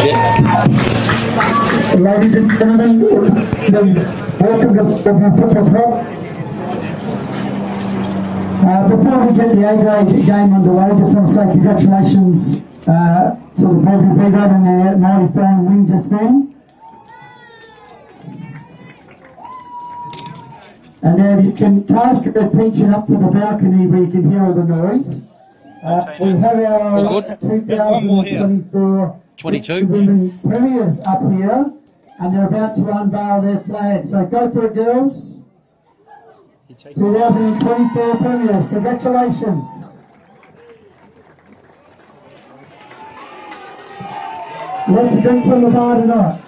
Ladies and gentlemen, welcome to Broadview Football Club. Before we get the A-grade game underway, I just want to say congratulations to the Broadview B-grade on their 94 win just then. And now you can cast your attention up to the balcony where you can hear all the noise. We have our 2024 22 women premiers up here, and they're about to unveil their flag. So go for it, girls. 2024 premiers, congratulations. Lots of drinks on the bar tonight.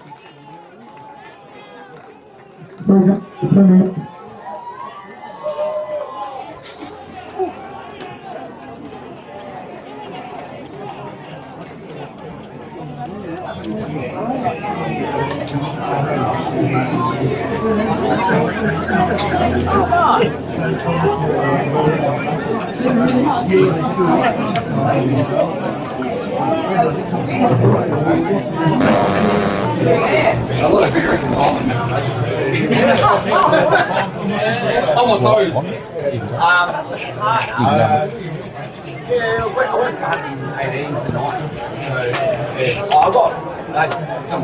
For the premiers. On my toes. Yeah, I went from 118 to 9. So, I got some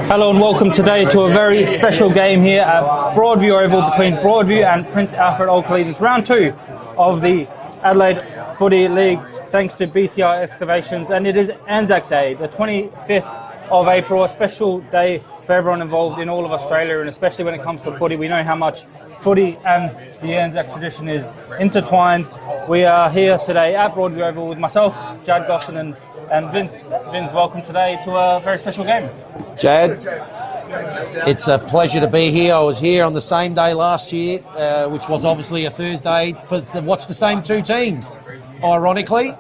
Hello and welcome today to a very special game here at Broadview Oval between Broadview and Prince Alfred Old Collegians. Round 2 of the Adelaide Footy League, thanks to BTR Excavations, and it is Anzac Day, the 25th of April, a special day for everyone involved in all of Australia, and especially when it comes to footy. We know how much footy and the Anzac tradition is intertwined. We are here today at Broadview Oval with myself, Jad Gosson, and Vince. Vince, welcome today to a very special game. Jad, it's a pleasure to be here. I was here on the same day last year, which was obviously a Thursday, to watch the same two teams, ironically.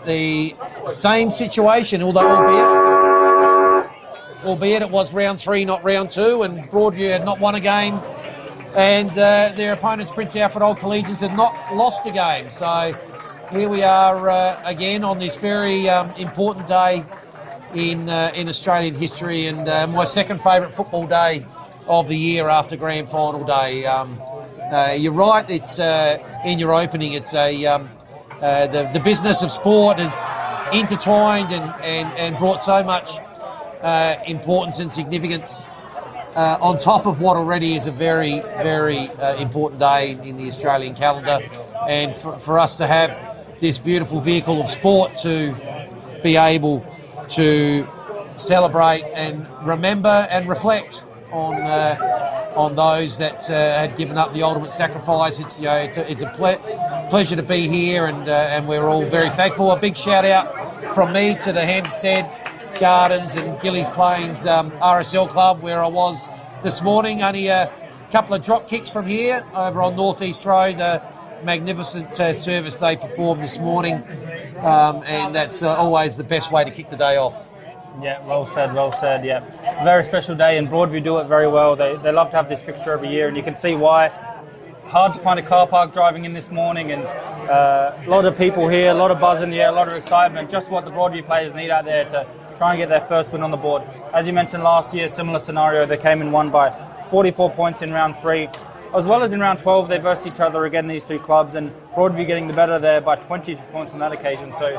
The same situation, albeit it was round 3, not round 2, and Broadview had not won a game, and their opponents, Prince Alfred Old Collegians, had not lost a game. So here we are again on this very important day in Australian history, and my second favourite football day of the year after grand final day. You're right, it's in your opening, it's the business of sport is intertwined and brought so much importance and significance on top of what already is a very, very important day in the Australian calendar, and for us to have this beautiful vehicle of sport to be able to celebrate and remember and reflect on those that had given up the ultimate sacrifice. It's a pleasure to be here, and we're all very thankful. A big shout out from me to the Hampstead Gardens and Gillies Plains RSL Club, where I was this morning, only a couple of drop kicks from here over on North East Road. The magnificent service they performed this morning, and that's always the best way to kick the day off. Yeah, well said, yeah. Very special day, and Broadview do it very well. They love to have this fixture every year, and you can see why. Hard to find a car park driving in this morning, and a lot of people here, a lot of buzz in the air, a lot of excitement, just what the Broadview players need out there to try and get their first win on the board. As you mentioned last year, similar scenario, they came and won by 44 points in round 3. As well as in round 12, they versed each other again, these two clubs, and Broadview getting the better there by 20 points on that occasion. So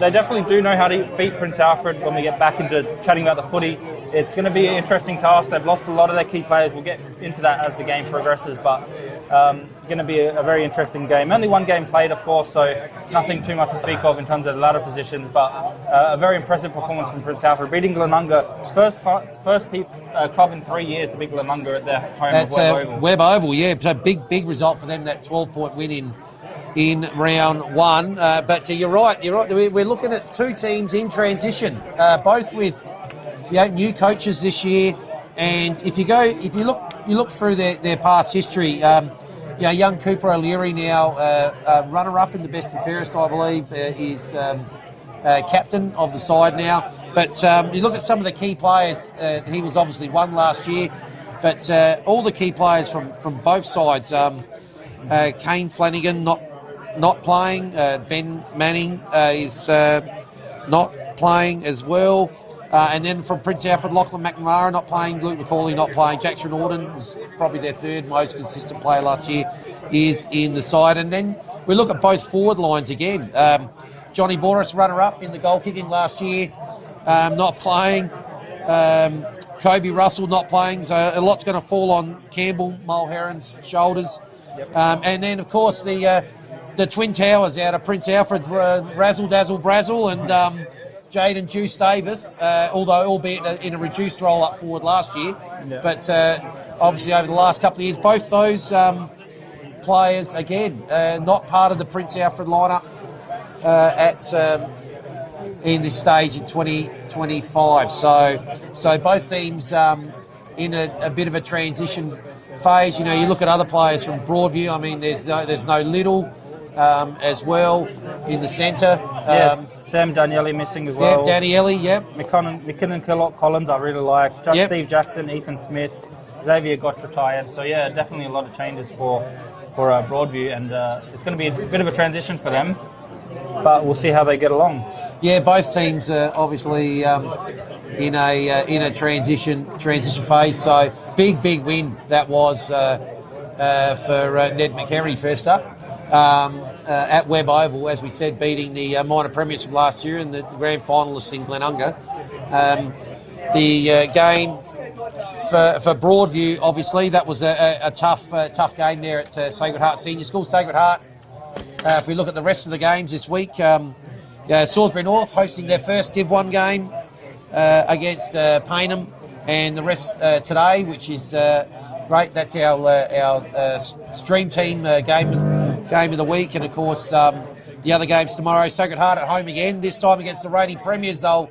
they definitely do know how to beat Prince Alfred when we get back into chatting about the footy. It's going to be an interesting task. They've lost a lot of their key players. We'll get into that as the game progresses, but it's going to be a very interesting game. Only one game played, of course, so nothing too much to speak of in terms of the ladder positions, but a very impressive performance from Prince Alfred, beating Glenunga, first club in 3 years to beat Glenunga at their home. That's Webb Oval, yeah. So big result for them, that 12-point win in round 1. But you're right. We're looking at two teams in transition, both with new coaches this year. And if you look through their past history, young Cooper O'Leary now, runner-up in the best and fairest, I believe, is captain of the side now. But you look at some of the key players. He was obviously one last year, but all the key players from both sides. Kane Flanagan not not playing. Ben Manning is not playing as well. And then from Prince Alfred, Lachlan McNamara not playing, Luke McCauley not playing, Jackson Auden was probably their third most consistent player last year, is in the side. And then we look at both forward lines again. Johnny Boris, runner-up in the goal kicking last year, not playing. Kobe Russell not playing, so a lot's going to fall on Campbell Mulherron's shoulders. Yep. And then, of course, the Twin Towers out of Prince Alfred, Razzle Dazzle Brazzle and Jaden Juice Davis, although albeit in a reduced role up forward last year. Yeah. But obviously over the last couple of years, both those players, again, not part of the Prince Alfred lineup in this stage in 2025. So both teams in a bit of a transition phase. You know, you look at other players from Broadview. I mean, there's no Little as well in the centre. Yes. Sam Daniele missing as well. Yeah, Daniele, yep. McKinnon Collins I really like. Steve Jackson, Ethan Smith, Xavier got retired. So yeah, definitely a lot of changes for Broadview, and it's going to be a bit of a transition for them. But we'll see how they get along. Yeah, both teams are obviously in a transition phase. So big win that was for Ned McHenry first up. At Webb Oval, as we said, beating the minor premiers from last year and the grand finalists in Glenunga. The game for Broadview, obviously, that was a tough game there at Sacred Heart Senior School. Sacred Heart, if we look at the rest of the games this week, Salisbury North hosting their first Div 1 game against Paynham, and the rest today, which is great. That's our stream team game of the week, and of course the other games tomorrow. Sacred Heart at home again, this time against the reigning premiers. They'll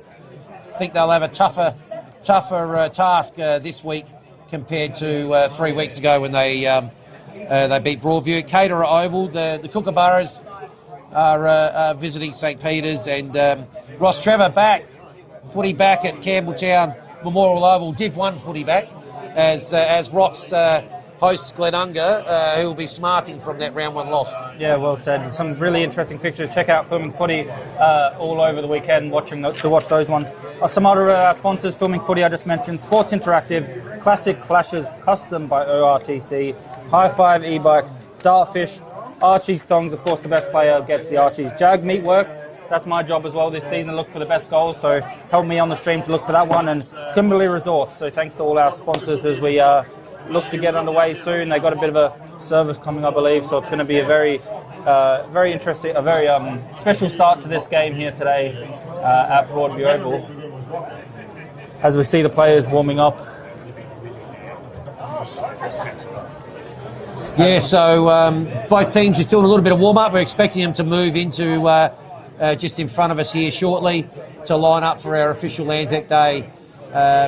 have a tougher task this week compared to 3 weeks ago when they beat Broadview. Caterer Oval, the Kookaburras are visiting St Peters, and Ross Trevor footy back at Campbelltown Memorial Oval, Div 1 footy back as Rocks hosts Glenunga, who will be smarting from that round 1 loss. Yeah, well said. Some really interesting fixtures. Check out Filming Footy all over the weekend to watch those ones. Some other sponsors, Filming Footy I just mentioned, Sports Interactive, Classic Clashes, custom by ORTC, High Five e-bikes, Dartfish, Archie Stongs, of course the best player gets the Archies. Jag Meatworks, that's my job as well this season, look for the best goals, so help me on the stream to look for that one. And Kimberley Resorts, so thanks to all our sponsors as we look to get underway soon. They got a bit of a service coming, I believe, so it's going to be a very interesting, a very special start to this game here today at Broadview Oval, as we see the players warming up. Yeah, so both teams are doing a little bit of warm-up. We're expecting them to move into just in front of us here shortly to line up for our official Anzac Day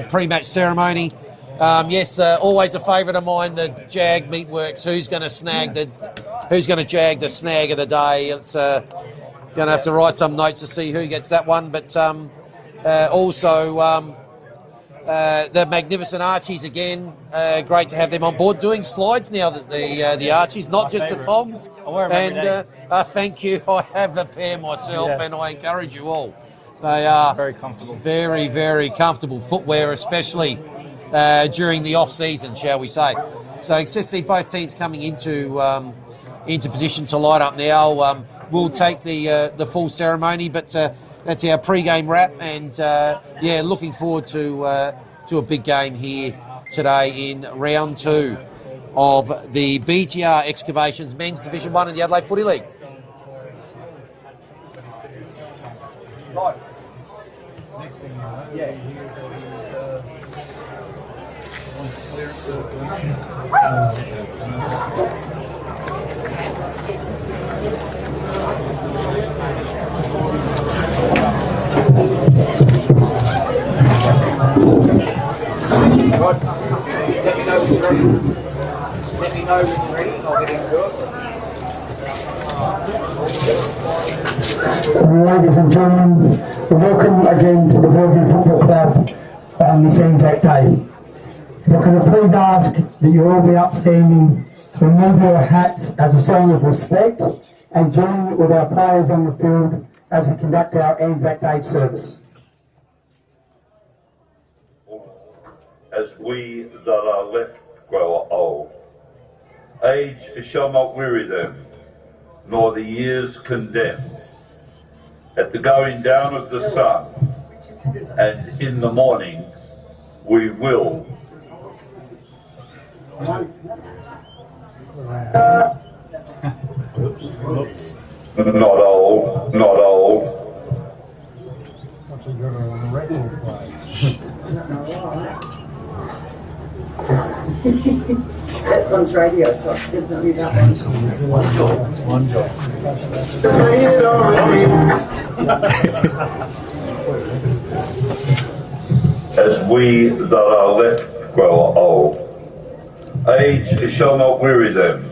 pre-match ceremony. Yes, always a favourite of mine, the Jag Meatworks. Who's going to jag the snag of the day? It's going to have to write some notes to see who gets that one. But also the magnificent Archies again. Great to have them on board, doing slides now. That the Archies, not just the thongs. And thank you. I have a pair myself, yes, and I encourage you all. They are very comfortable, very comfortable footwear, especially during the off season, shall we say. So it's just see both teams coming into position to light up now. We'll take the full ceremony, but that's our pre-game wrap, and looking forward to a big game here today in round 2 of the BTR Excavations Men's Division 1 in the Adelaide Footy League. Right. Next thing you know, you hear Let me know when you're ready. I'll get into it. Ladies and gentlemen, welcome again to the Broadview Football Club on this Anzac Day. If I could please ask that you all be upstanding, remove your hats as a sign of respect, and join with our players on the field as we conduct our Anzac Day service. As we that are left grow old, age shall not weary them, nor the years condemn. At the going down of the sun, and in the morning, we will. Not old, not old. That one's radio, so I didn't know that one. One job. As we that are left grow old, age shall not weary them,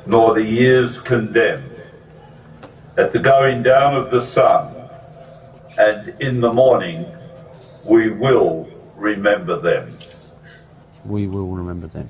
nor the years condemn. At the going down of the sun, and in the morning, we will remember them. We will remember them.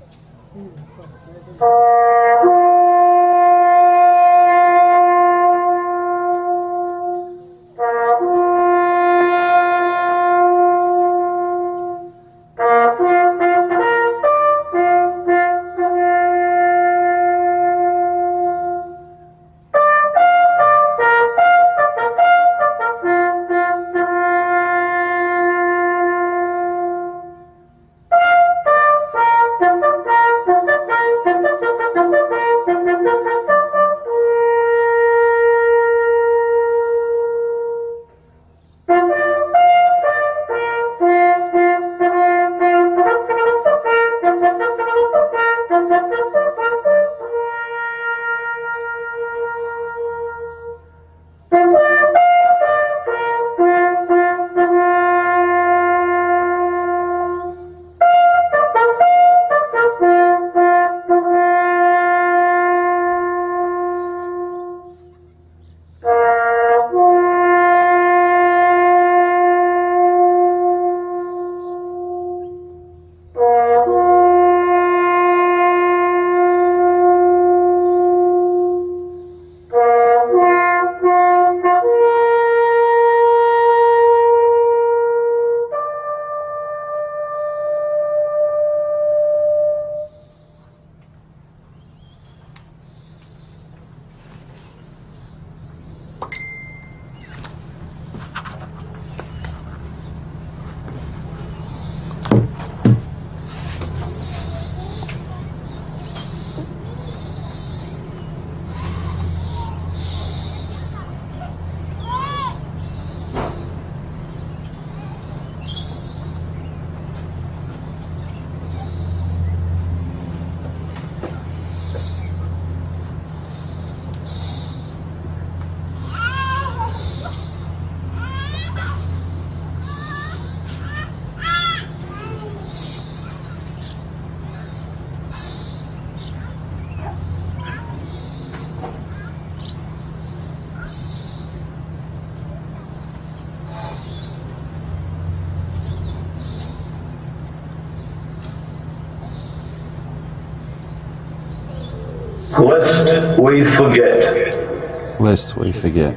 Lest we forget. Lest we forget.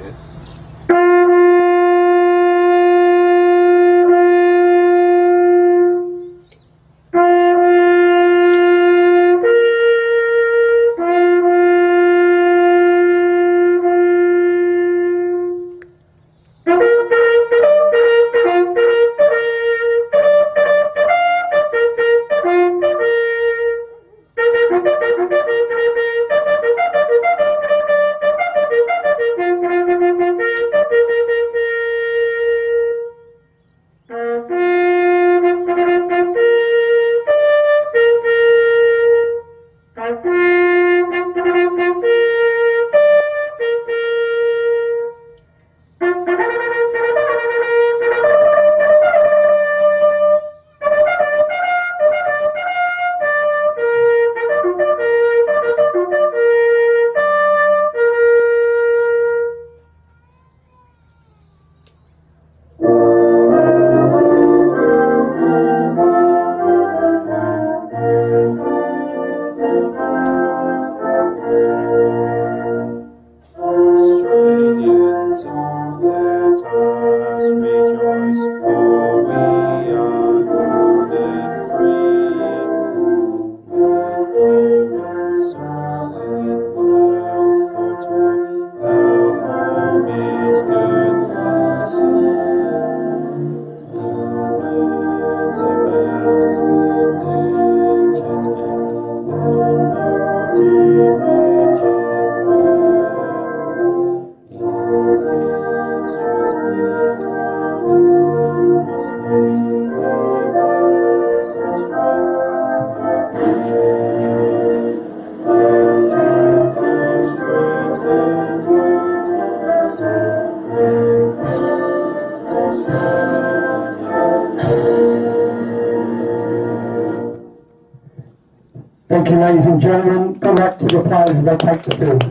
Thank you, ladies and gentlemen. Good luck to the players as they take the field.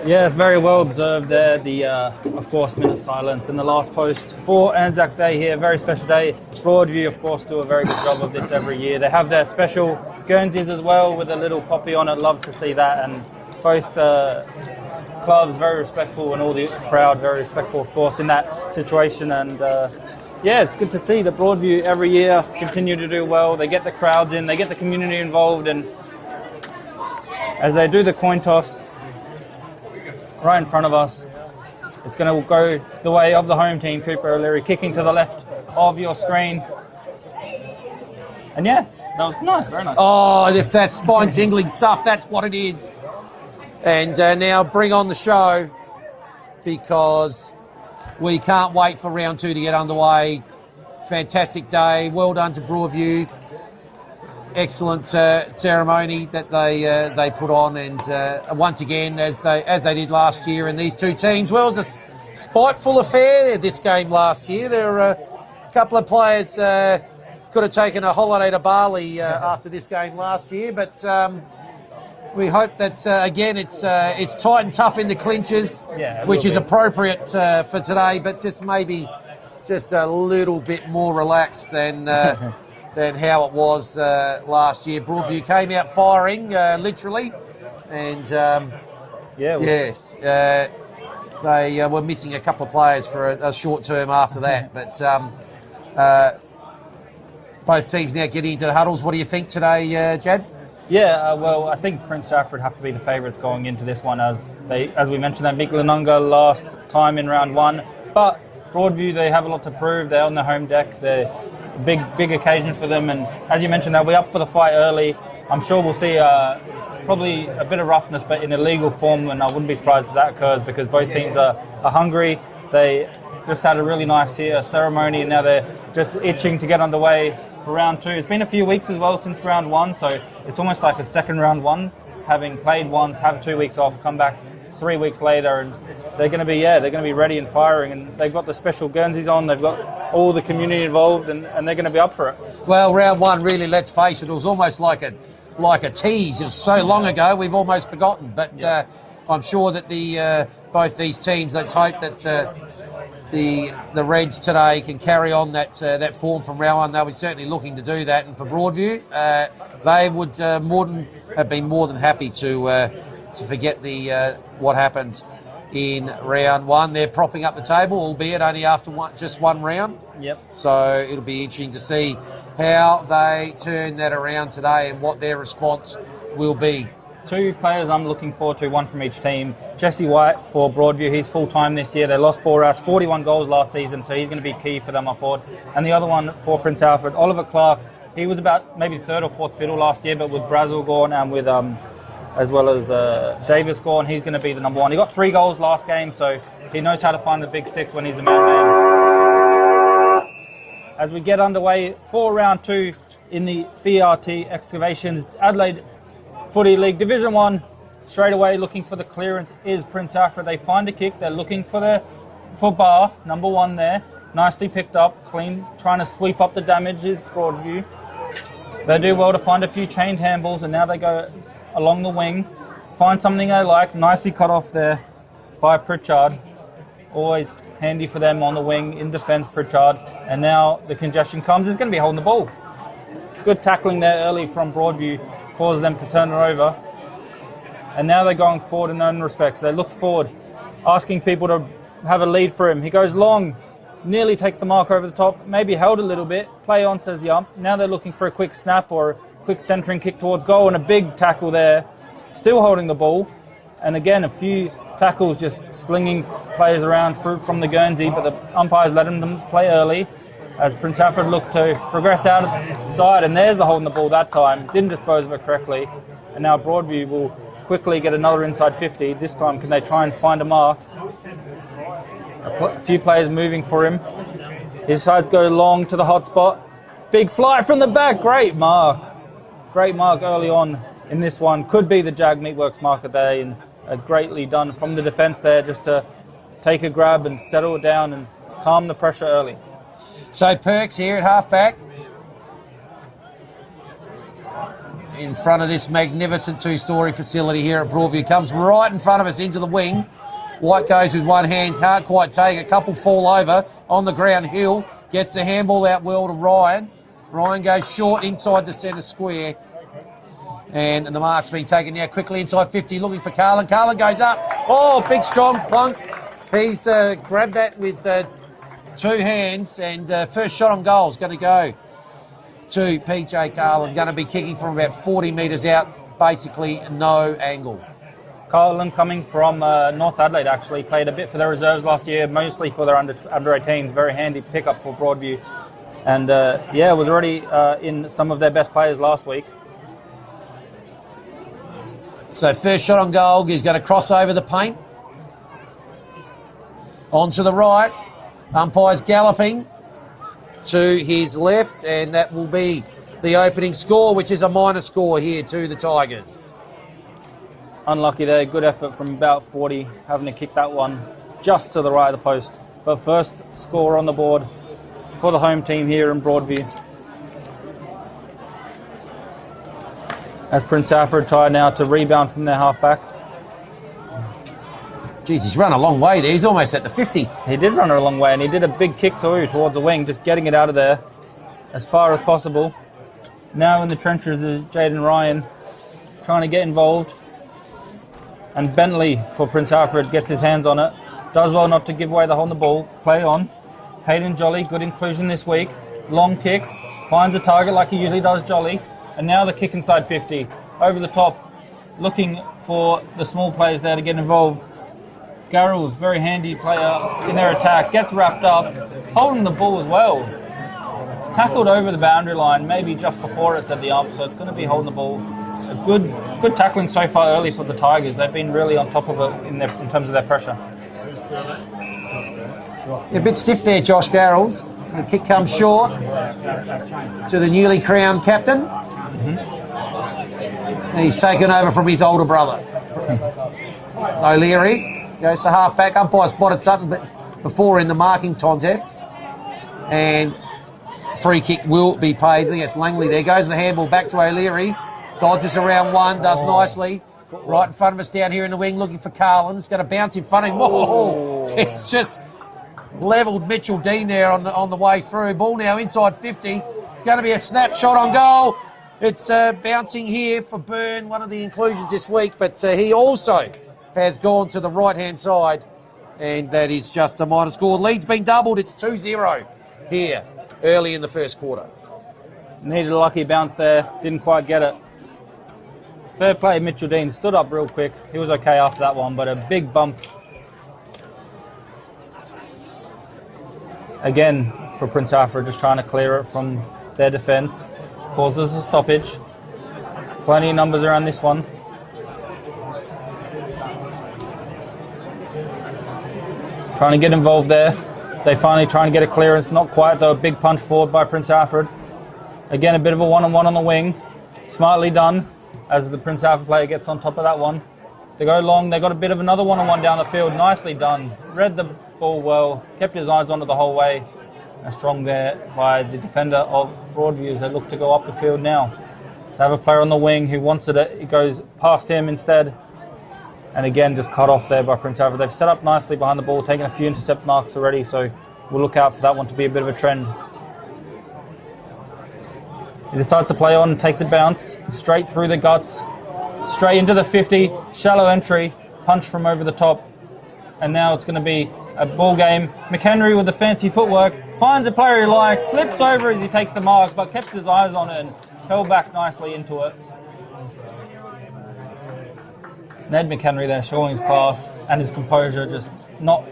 Yeah, it's very well observed there. The, of course, minute silence in the last post for Anzac Day here. Very special day. Broadview, of course, do a very good job of this every year. They have their special Guernseys as well with a little poppy on it. Love to see that. And both clubs very respectful, and all the crowd very respectful, of course, in that situation. And yeah, it's good to see that Broadview every year continue to do well. They get the crowds in, they get the community involved, and as they do the coin toss right in front of us, it's going to go the way of the home team, Cooper O'Leary, kicking to the left of your screen. And yeah, that was nice, very nice. Oh, if that's spine-tingling stuff, that's what it is. And now bring on the show, because we can't wait for round 2 to get underway. Fantastic day. Well done to Broadview. Excellent ceremony that they put on, and once again, as they did last year, and these two teams, well, it was a spiteful affair this game last year. There were a couple of players could have taken a holiday to Bali after this game last year, but we hope that again it's tight and tough in the clinches, which is appropriate for today, but just maybe just a little bit more relaxed than how it was last year. Broadview came out firing, literally, and yes, they were missing a couple of players for a short term after that. But both teams now getting into the huddles. What do you think today, Jad? Yeah, well, I think Prince Alfred have to be the favourites going into this one, as we mentioned, that Miglanunga last time in round 1. But Broadview, they have a lot to prove. They're on the home deck. They're big occasion for them, and as you mentioned, they'll be up for the fight early. I'm sure we'll see probably a bit of roughness, but in a legal form, and I wouldn't be surprised if that occurs, because both teams are hungry. They just had a really nice ceremony, and now they're just itching to get underway for round 2. It's been a few weeks as well since round 1, so it's almost like a second round 1, having played once, have 2 weeks off, come back 3 weeks later, and they're going to be ready and firing, and they've got the special Guernseys on, they've got all the community involved, and they're going to be up for it. Well, round 1, really, let's face it, it was almost like a tease. It was so long ago, we've almost forgotten, but I'm sure that both these teams, let's hope that the Reds today can carry on that form from round 1. They'll be certainly looking to do that, and for Broadview, they would have been more than happy to forget what happened in round 1. They're propping up the table, albeit only after just one round. Yep. So it'll be interesting to see how they turn that around today and what their response will be. 2 players I'm looking forward to, one from each team. Jesse White for Broadview, he's full-time this year. They lost Paul Roush, 41 goals last season, so he's going to be key for them, I thought. And the other one for Prince Alfred, Oliver Clark. He was about maybe 3rd or 4th fiddle last year, but with Brazil gone and with as well as Davis gone, he's going to be the number 1. He got 3 goals last game, so he knows how to find the big sticks when he's the man. As we get underway for round 2 in the BRT Excavations Adelaide Footy League Division 1, straight away looking for the clearance is Prince Alfred. They find a kick, they're looking for bar, number 1 there. Nicely picked up, clean, trying to sweep up the damage is Broadview. They do well to find a few chained handballs, and now they go along the wing, find something they like, nicely cut off there by Pritchard. Always handy for them on the wing, in defence, Pritchard. And now the congestion comes, he's going to be holding the ball. Good tackling there early from Broadview, caused them to turn it over. And now they're going forward in their own respects. They look forward, asking people to have a lead for him. He goes long, nearly takes the mark over the top, maybe held a little bit, play on, says Yump. Now they're looking for a quick snap or a quick centering kick towards goal, and a big tackle there, still holding the ball. And again, a few tackles just slinging players around from the Guernsey, but the umpires letting them play early as Prince Alfred looked to progress out of the side, and there's a hold in the ball that time. Didn't dispose of it correctly, and now Broadview will quickly get another inside 50. This time, can they try and find a mark? A few players moving for him. He decides to go long to the hot spot. Big fly from the back. Great mark. Great mark early on in this one. Could be the Jag Meatworks mark of the day, and greatly done from the defence there just to take a grab and settle it down and calm the pressure early. So Perks here at halfback. In front of this magnificent two-storey facility here at Broadview. Comes right in front of us into the wing. White goes with one hand, can't quite take. A couple fall over on the ground. Hill gets the handball out well to Ryan. Ryan goes short inside the centre square. And the mark's been taken now quickly inside 50, looking for Carlin. Carlin goes up. Oh, big strong plunk. He's grabbed that with two hands, and first shot on goal is going to go to PJ Carlin. Going to be kicking from about 40 metres out, basically no angle. Carlin coming from North Adelaide, actually. Played a bit for their reserves last year, mostly for their under 18s. Very handy pickup for Broadview. And was already in some of their best players last week. So first shot on goal, he's going to cross over the paint. On to the right. Umpire's galloping to his left, and that will be the opening score, which is a minor score here to the Tigers. Unlucky there. Good effort from about 40, having to kick that one just to the right of the post. But first score on the board for the home team here in Broadview. As Prince Alfred try now to rebound from their halfback. Jeez, he's run a long way there. He's almost at the 50. He did run a long way, and he did a big kick too towards the wing, just getting it out of there as far as possible. Now in the trenches is Jaden Ryan trying to get involved. And Bentley for Prince Alfred gets his hands on it. Does well not to give away the hold on the ball. Play on. Hayden Jolly, good inclusion this week. Long kick. Finds a target like he usually does, Jolly. And now the kick inside 50. Over the top. Looking for the small players there to get involved. Garrels, very handy player in their attack. Gets wrapped up. Holding the ball as well. Tackled over the boundary line. Maybe just before it said the ump. So it's going to be holding the ball. A good tackling so far early for the Tigers. They've been really on top of it in terms of their pressure. A bit stiff there, Josh Garrels. The kick comes short to the newly crowned captain. He's taken over from his older brother. O'Leary goes to half-back. Umpire spotted Sutton before in the marking contest. And free kick will be paid. I think it's Langley there. Goes the handball back to O'Leary. Dodges around one, does nicely. Right in front of us down here in the wing, looking for Carlin. It's going to bounce in front of him. Oh, it's just levelled Mitchell Dean there on the way through. Ball now inside 50. It's going to be a snapshot on goal. It's bouncing here for Byrne, one of the inclusions this week, but he also has gone to the right-hand side, and that is just a minor score. Lead's been doubled. It's 2-0 here early in the first quarter. Needed a lucky bounce there. Didn't quite get it. Fair play, Mitchell Dean stood up real quick. He was okay after that one, but a big bump. Again, for Prince Alfred, just trying to clear it from their defence. Causes a stoppage. Plenty of numbers around this one. Trying to get involved there. They finally trying to get a clearance. Not quite, though. A big punch forward by Prince Alfred. Again, a bit of a one-on-one on the wing. Smartly done. As the Prince Alfred player gets on top of that one. They go long, they got a bit of another one-on-one down the field. Nicely done. Read the ball well, kept his eyes on it the whole way. Strong there by the defender of Broadview as they look to go up the field now. They have a player on the wing who wants it. It goes past him instead. And again, just cut off there by Prince Alfred. They've set up nicely behind the ball, taken a few intercept marks already, so we'll look out for that one to be a bit of a trend. He decides to play on and takes a bounce straight through the guts, straight into the 50, shallow entry, punch from over the top. And now it's going to be a ball game. McHenry with the fancy footwork, finds a player he likes, slips over as he takes the mark, but kept his eyes on it and fell back nicely into it. Ned McHenry there showing his class and his composure, just not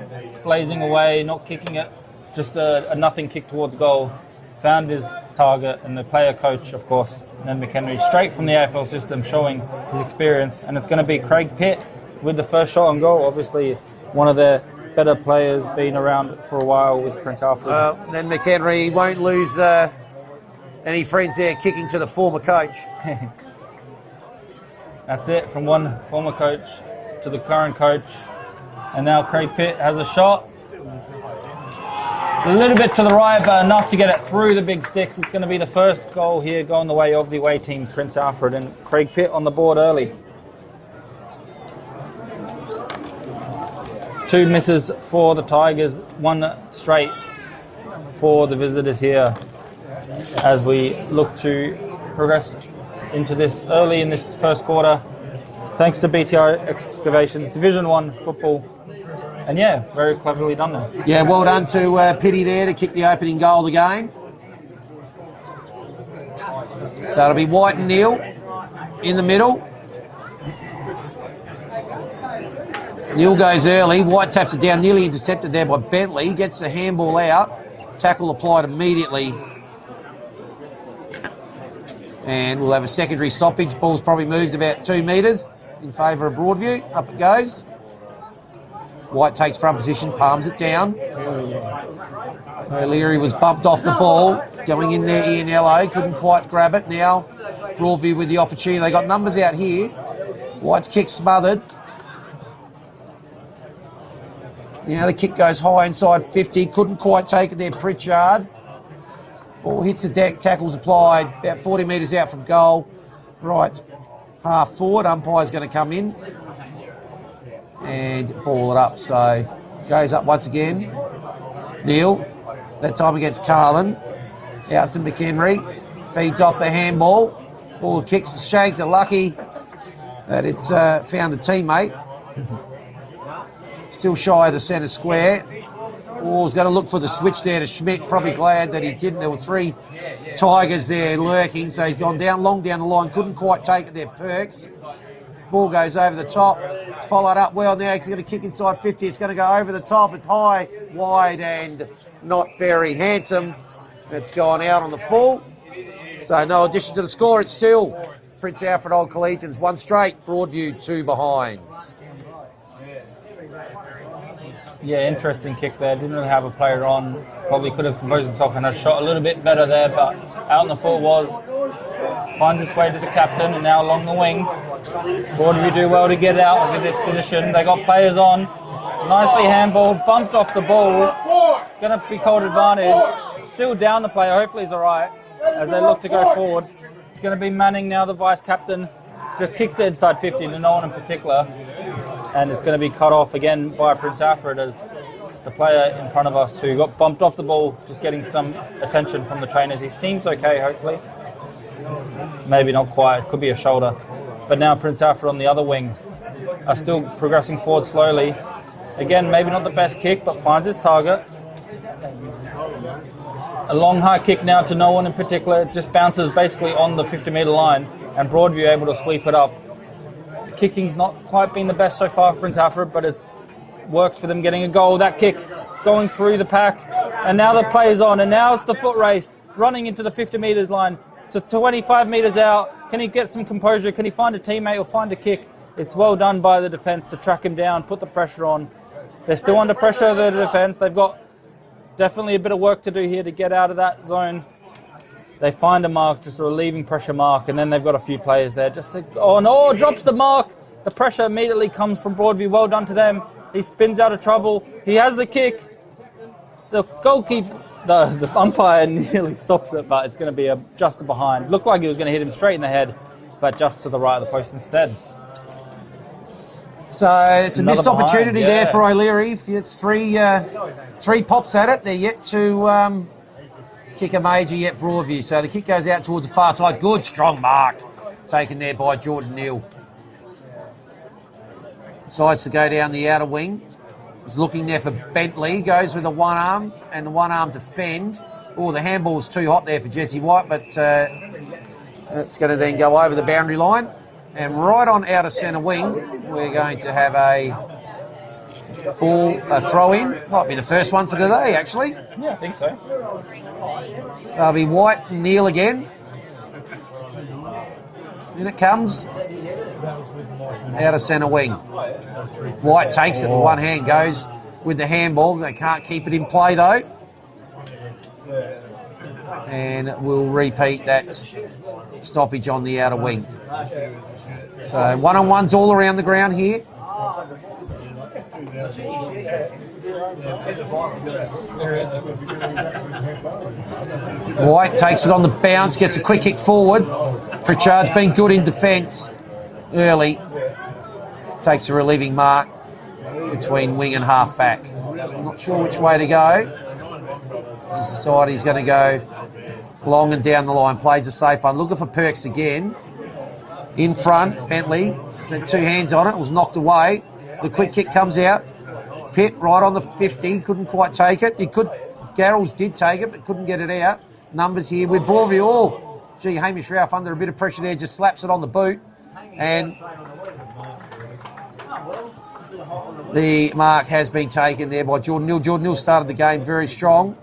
blazing away, not kicking it, just a nothing kick towards goal. Found his target, and the player coach, of course, Ned McHenry, straight from the AFL system, showing his experience. And it's going to be Craig Pitt with the first shot on goal. Obviously, one of their better players, been around for a while with Prince Alfred. Ned McHenry won't lose any friends there kicking to the former coach. That's it, from one former coach to the current coach. And now Craig Pitt has a shot. A little bit to the right, but enough to get it through the big sticks. It's going to be the first goal here going the way of the away team, Prince Alfred, and Craig Pitt on the board early. 2 misses for the Tigers, 1 straight for the visitors here as we look to progress into this early in this first quarter. Thanks to BTR Excavations, Division 1 football. And yeah, very cleverly done there. Yeah, well done to Pitty there to kick the opening goal of the game. So it'll be White and Neil in the middle. Neil goes early. White taps it down, nearly intercepted there by Bentley. Gets the handball out. Tackle applied immediately. And we'll have a secondary stoppage. Ball's probably moved about 2 metres in favour of Broadview. Up it goes. White takes front position, palms it down. O'Leary was bumped off the ball. Going in there, Ianello couldn't quite grab it. Now Broadview with the opportunity. They got numbers out here. White's kick smothered. Now the kick goes high inside 50. Couldn't quite take it there, Pritchard. Ball hits the deck, tackles applied, about 40 metres out from goal. Right, half forward, umpire's going to come in and ball it up. So goes up once again. Neil, that time against Carlin. Out to McHenry, feeds off the handball. Ball kicks shanked to Lucky that it's found a teammate. Still shy of the centre square. Oh, he's going to look for the switch there to Schmidt. Probably glad that he didn't. There were 3 Tigers there lurking, so he's gone down long down the line. Couldn't quite take it there, Perks. Ball goes over the top. It's followed up well now. He's going to kick inside 50. It's going to go over the top. It's high, wide, and not very handsome. It's gone out on the full. So no addition to the score. It's still Prince Alfred Old Collegians 1 straight. Broadview 2 behinds. Yeah, interesting kick there. Didn't really have a player on. Probably could have composed himself and had shot a little bit better there, but out on the full was. Finds its way to the captain and now along the wing. Broadview do well to get out of this position. They got players on. Nicely handballed, bumped off the ball. Going to be called advantage. Still down the player. Hopefully he's all right as they look to go forward. It's going to be Manning now, the vice captain. Just kicks it inside 50 to no one in particular. And it's going to be cut off again by Prince Alfred as the player in front of us who got bumped off the ball, just getting some attention from the trainers. He seems okay, hopefully. Maybe not quite, could be a shoulder. But now Prince Alfred on the other wing are still progressing forward slowly. Again, maybe not the best kick, but finds his target. A long high kick now to no one in particular. It just bounces basically on the 50-metre line and Broadview able to sweep it up. Kicking's not quite been the best so far for Prince Alfred, but it's works for them getting a goal. That kick going through the pack, and now the play's on, and now it's the foot race running into the 50 metres line to 25 metres out. Can he get some composure? Can he find a teammate or find a kick? It's well done by the defence to track him down, put the pressure on. They're still under pressure, the defence. They've got definitely a bit of work to do here to get out of that zone. They find a mark, just a relieving pressure mark, and then they've got a few players there just to... Oh no, drops the mark! The pressure immediately comes from Broadview. Well done to them. He spins out of trouble. He has the kick. The goalkeeper, the umpire nearly stops it, but it's going to be just behind. Looked like he was going to hit him straight in the head, but just to the right of the post instead. So it's a missed opportunity there for O'Leary. It's three pops at it. They're yet to kick a major yet, Broadview. So the kick goes out towards the far side. Good, strong mark taken there by Jordan Neal. Decides to go down the outer wing. He's looking there for Bentley. Goes with the one arm and the one arm defend. Oh, the handball's too hot there for Jesse White, but it's going to then go over the boundary line. And right on outer centre wing, we're going to have a throw-in. Might be the first one for the day, actually. Yeah, I think so. So it'll be White and Neil again. In it comes. Out of centre wing. White takes it with one hand, goes with the handball. They can't keep it in play, though. And we'll repeat that stoppage on the outer wing. So one-on-ones all around the ground here. White takes it on the bounce, gets a quick kick forward. Pritchard's been good in defence early. Takes a relieving mark between wing and half back. I'm not sure which way to go. He's decided he's going to go long and down the line. Plays a safe one. Looking for Perks again. In front, Bentley. Two hands on it. Was knocked away. The quick kick comes out. Pitt right on the 50. Couldn't quite take it. Garrels did take it, but couldn't get it out. Numbers here with Broadview. Gee, Hamish Ralph under a bit of pressure there. Just slaps it on the boot. And the mark has been taken there by Jordan Hill. Jordan Hill started the game very strong.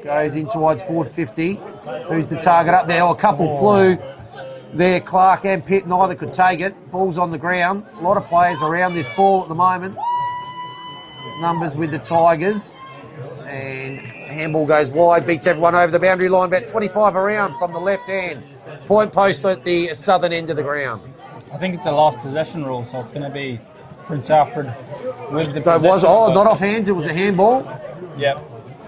Goes in towards forward 50. Who's the target up there? Oh, a couple flew there. Clark and Pitt, neither could take it. Ball's on the ground. A lot of players around this ball at the moment. Numbers with the Tigers. And handball goes wide, beats everyone over the boundary line. About 25 around from the left hand. Point post at the southern end of the ground. I think it's the last possession rule, so it's going to be Prince Alfred with the So it was, not off hands, it was a handball. Yep.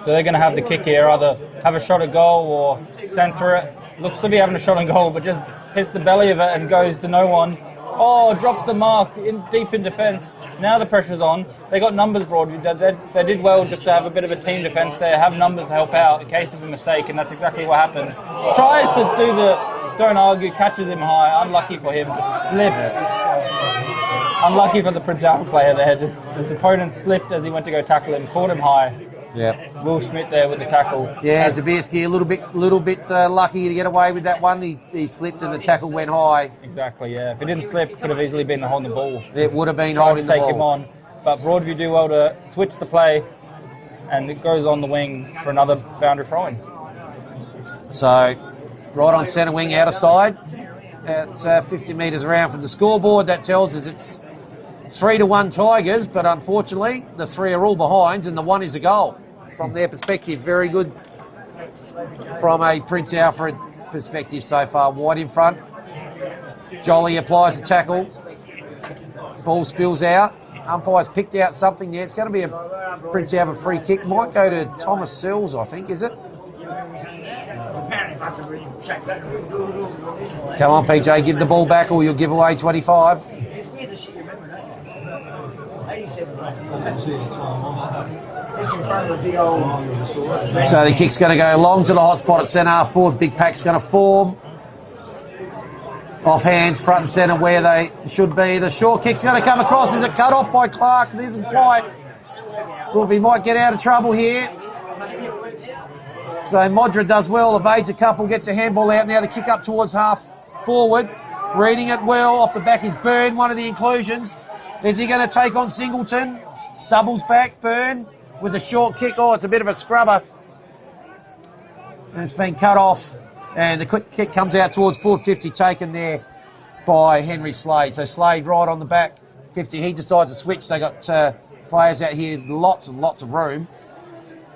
So they're going to have the kick here, either have a shot at goal or centre it. Looks to be having a shot on goal, but just hits the belly of it and goes to no one. Oh, drops the mark deep in defence. Now the pressure's on. They got numbers, Broadview. They did well just to have a bit of a team defence there, have numbers to help out in case of a mistake, and that's exactly what happened. Tries to do don't argue, catches him high. Unlucky for him, just slips. Unlucky for the Prince Alfred player there. Just his opponent slipped as he went to go tackle him, caught him high. Yeah. Will Schmidt there with the tackle. Yeah, Zabierski a little bit lucky to get away with that one. He slipped and the tackle went high. Exactly, yeah. If he didn't slip, could have easily been holding the ball. It would have been holding the ball. Take him on. But Broadview do well to switch the play, and it goes on the wing for another boundary throw-in. So, right on centre wing, outer side. It's 50 metres around from the scoreboard. That tells us it's 3-1 Tigers, but unfortunately the three are all behinds and the one is a goal. From their perspective, very good from a Prince Alfred perspective so far. White in front. Jolly applies a tackle. Ball spills out. Umpire's picked out something there. It's going to be a Prince Alfred free kick. Might go to Thomas Sills, I think, is it? Come on, PJ, give the ball back or you'll give away 25. So the kick's going to go long to the hot spot at centre half forward. Big pack's going to form. Off hands, front and centre where they should be. The short kick's going to come across. Is it cut off by Clark? It isn't quite. Broadview might get out of trouble here. So Modra does well, evades a couple, gets a handball out. Now the kick up towards half forward. Reading it well. Off the back is Byrne, one of the inclusions. Is he going to take on Singleton? Doubles back, Byrne with the short kick. Oh, it's a bit of a scrubber. And it's been cut off. And the quick kick comes out towards 450, taken there by Henry Slade. So Slade right on the back, 50. He decides to switch. They got players out here, lots and lots of room.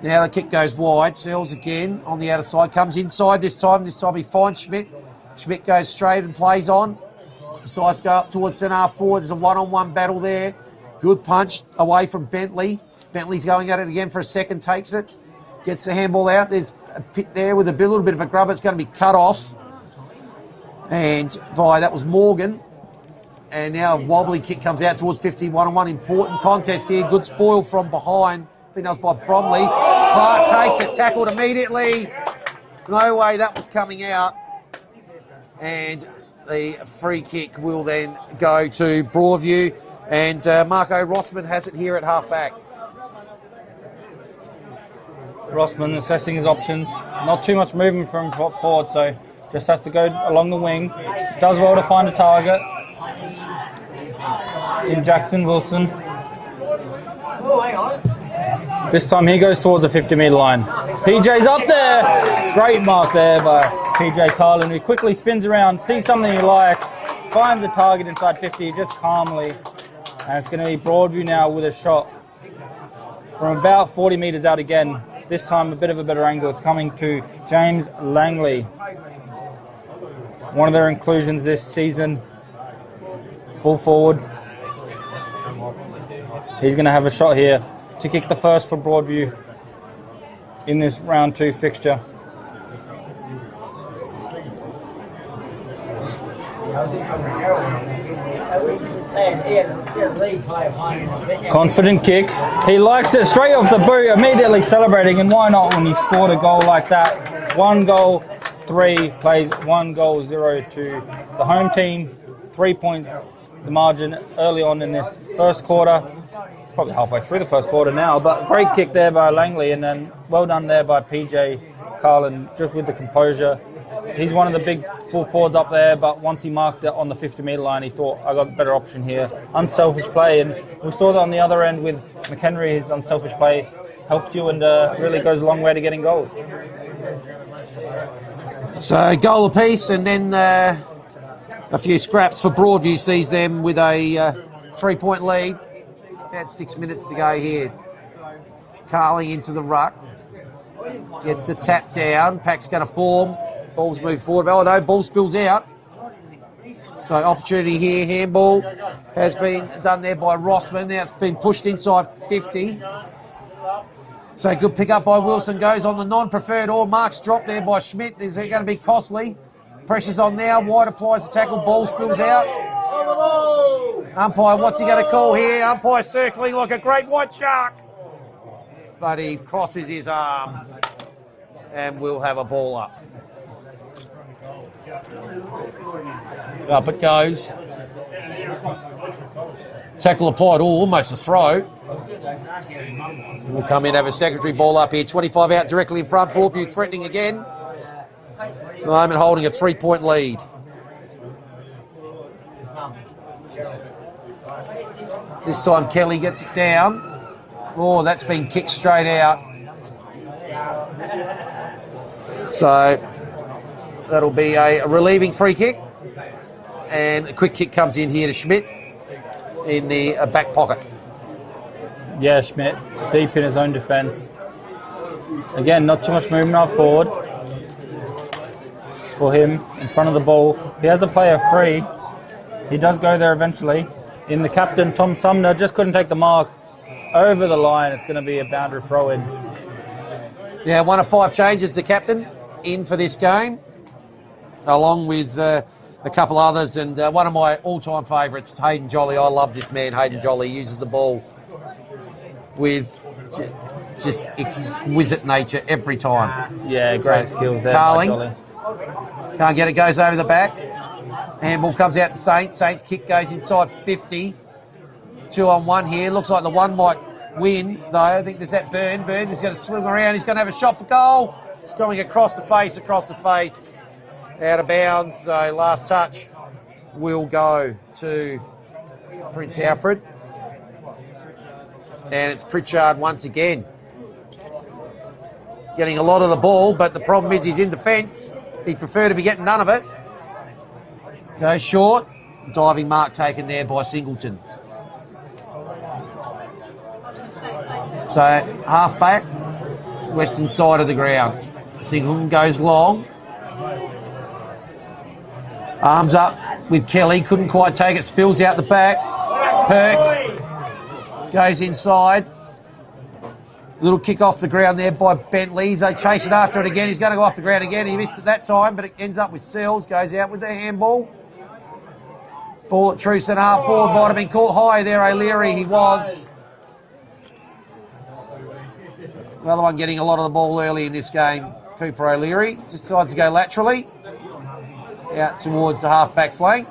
Now the kick goes wide. Seals again on the outer side. Comes inside this time. This time he finds Schmidt. Schmidt goes straight and plays on. Decides to go up towards centre half forward. There's a one-on-one battle there. Good punch away from Bentley. Bentley's going at it again for a second. Takes it. Gets the handball out. There's a pit there with a little bit of a grubber. It's going to be cut off. And that was Morgan. And now a wobbly kick comes out towards 50. One-on-one. Important contest here. Good spoil from behind. I think that was by Bromley. Clark takes it. Tackled immediately. No way that was coming out. And the free kick will then go to Broadview. And Marco Rossman has it here at half-back. Rossman assessing his options. Not too much movement from forward, so just has to go along the wing. Does well to find a target. in Jackson Wilson. This time he goes towards the 50-metre line. PJ's up there. Great mark there by PJ Carlin, who quickly spins around, sees something he likes, finds a target inside 50 just calmly. And it's going to be Broadview now with a shot from about 40 metres out again. This time a bit of a better angle. It's coming to James Langley. One of their inclusions this season. Full forward. He's going to have a shot here to kick the first for Broadview in this round 2 fixture. Confident kick. He likes it straight off the boot, immediately celebrating, and why not when you've scored a goal like that? 1 goal, 3 plays, 1 goal, 0 to the home team. 3 points the margin early on in this first quarter. Probably halfway through the first quarter now, but great kick there by Langley, and then well done there by PJ Carlin, just with the composure. He's one of the big full forwards up there, but once he marked it on the 50-metre line, he thought, I got a better option here. Unselfish play, and we saw that on the other end with McHenry. His unselfish play helps you and really goes a long way to getting goals. So goal apiece, and then a few scraps for Broadview sees them with a 3-point lead. About 6 minutes to go here. Carling into the ruck. Gets the tap down. Pack's going to form. Ball's moved forward. Oh no, ball spills out. So opportunity here. Handball has been done there by Rossman. Now it's been pushed inside 50. So good pick up by Wilson. Goes on the non-preferred or marks drop there by Schmidt. Is it going to be costly? Pressure's on now. White applies the tackle. Ball spills out. Umpire, what's he going to call here? Umpire circling like a great white shark. But he crosses his arms and we'll have a ball up. Up it goes. Tackle applied. Oh, almost a throw. We'll come in, have a secondary ball up here. 25 out directly in front. Broadview threatening again. At the moment holding a 3-point lead. This time Kelly gets it down. Oh, that's been kicked straight out. So that'll be a relieving free kick. And a quick kick comes in here to Schmidt in the back pocket. Yeah, Schmidt, deep in his own defence. Again, not too much movement up forward for him in front of the ball. He has a player free. He does go there eventually. In the captain, Tom Sumner, just couldn't take the mark over the line. It's going to be a boundary throw-in. Yeah, 1 of 5 changes, the captain, in for this game, along with a couple others, and one of my all-time favourites, Hayden Jolly. I love this man, Hayden Jolly. He uses the ball with just exquisite nature every time. Yeah, great skills there. Carling, can't get it, goes over the back. Handball comes out to Saints. Saints kick goes inside 50. 2-on-1 here. Looks like the one might win, though. I think there's that Burn. Burn is going to swing around. He's going to have a shot for goal. It's going across the face. Out of bounds. So last touch will go to Prince Alfred. And it's Pritchard once again. Getting a lot of the ball, but the problem is he's in defence. He'd prefer to be getting none of it. Goes short. Diving mark taken there by Singleton. So half back, western side of the ground. Singleton goes long. Arms up with Kelly. Couldn't quite take it. Spills out the back. Perks goes inside. Little kick off the ground there by Bentley. They chase it after it again. He's going to go off the ground again. He missed it that time, but it ends up with Seals. Goes out with the handball. Ball at true centre half forward. Might have been caught high there, O'Leary. He was. The other one getting a lot of the ball early in this game, Cooper O'Leary. Just decides to go laterally. Out towards the half-back flank.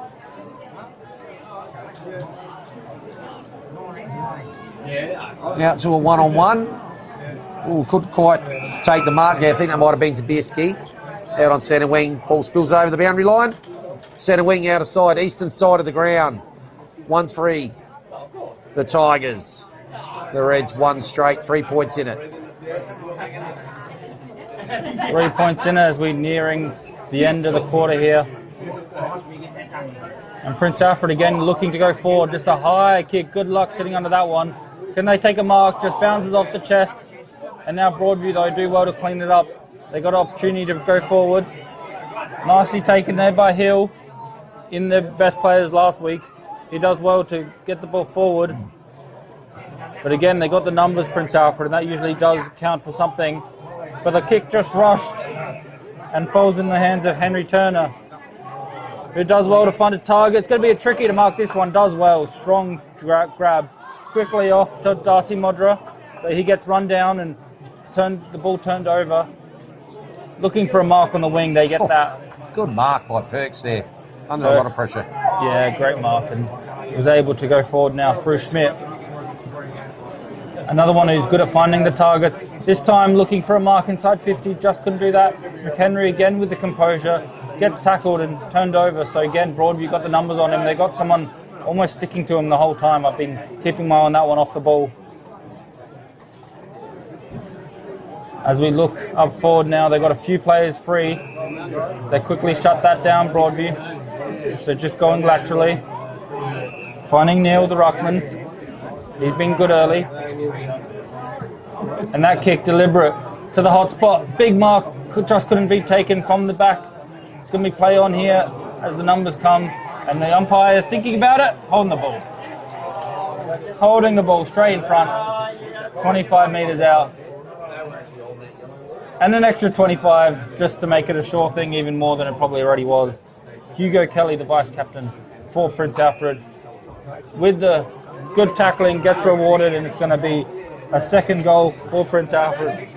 Out to a 1-on-1. Oh, couldn't quite take the mark there. I think that might have been Zabierski. Out on centre wing. Ball spills over the boundary line. Centre wing out of side, eastern side of the ground. 1-3. the Tigers. The Reds 1 straight, 3 points in it. 3 points in as we're nearing the end of the quarter here. And Prince Alfred again looking to go forward. Just a high kick. Good luck sitting under that one. Can they take a mark? Just bounces off the chest. And now Broadview, though, do well to clean it up. They got an opportunity to go forwards. Nicely taken there by Hill. In the best players last week. He does well to get the ball forward. But again, they got the numbers, Prince Alfred, and that usually does count for something. But the kick just rushed and falls in the hands of Henry Turner, who does well to find a target. It's going to be a tricky to mark this one. Does well. Strong grab. Quickly off to Darcy Modra. So he gets run down and the ball turned over. Looking for a mark on the wing. They get that. Good mark by Perks there. Under a lot of pressure. Yeah, great mark. And was able to go forward now through Schmidt. Another one who's good at finding the targets. This time looking for a mark inside 50, just couldn't do that. McHenry again with the composure, gets tackled and turned over. So again, Broadview got the numbers on him. They got someone almost sticking to him the whole time. I've been keeping my eye on that one off the ball. As we look up forward now, they've got a few players free. They quickly shut that down, Broadview. So just going laterally. Finding Neil, the ruckman. He's been good early. And that kick deliberate to the hot spot. Big mark, just couldn't be taken from the back. It's going to be play on here as the numbers come. And the umpire thinking about it, holding the ball. Holding the ball straight in front. 25 metres out. And an extra 25 just to make it a sure thing even more than it probably already was. Hugo Kelly, the vice captain for Prince Alfred. With the good tackling, gets rewarded, and it's going to be a second goal for Prince Alfred.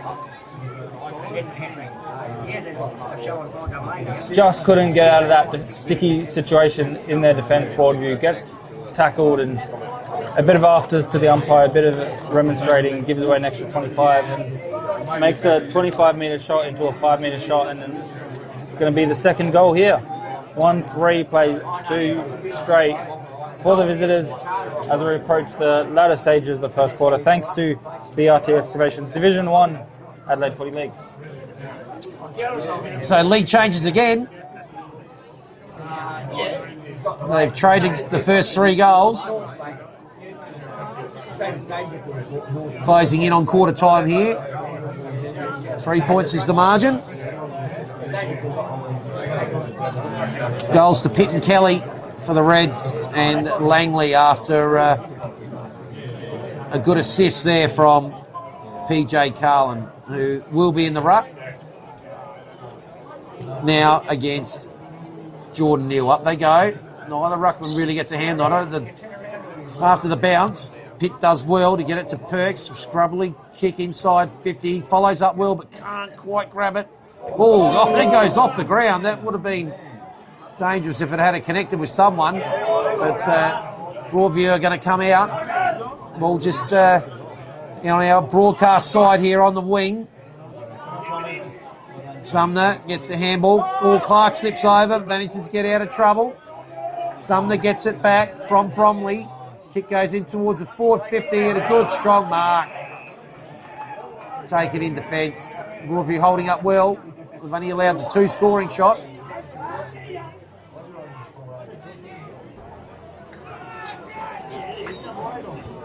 Just couldn't get out of that sticky situation in their defence. Broadview gets tackled and a bit of afters to the umpire, a bit of remonstrating, gives away an extra 25 and makes a 25-metre shot into a 5-metre shot, and then it's going to be the second goal here. 1-3 plays 2 straight for the visitors as we approach the latter stages of the first quarter, thanks to BRT Excavations Division 1 Adelaide Footy League. So lead changes again. They've traded the first 3 goals. Closing in on quarter time here. 3 points is the margin. Goals to Pitt and Kelly for the Reds, and Langley after a good assist there from PJ Carlin, who will be in the ruck now against Jordan Neal. Up they go. Neither ruckman really gets a hand on it. After the bounce, Pitt does well to get it to Perks. Scrubbly kick inside 50, follows up well but can't quite grab it. Oh, that goes off the ground. That would have been dangerous if it had connected with someone. But Broadview are going to come out. We'll just, on our broadcast side here on the wing. Sumner gets the handball. Paul Clark slips over, manages to get out of trouble. Sumner gets it back from Bromley. Kick goes in towards the forward 50 and a good strong mark. Taken in defence. Broadview holding up well. We've only allowed the 2 scoring shots.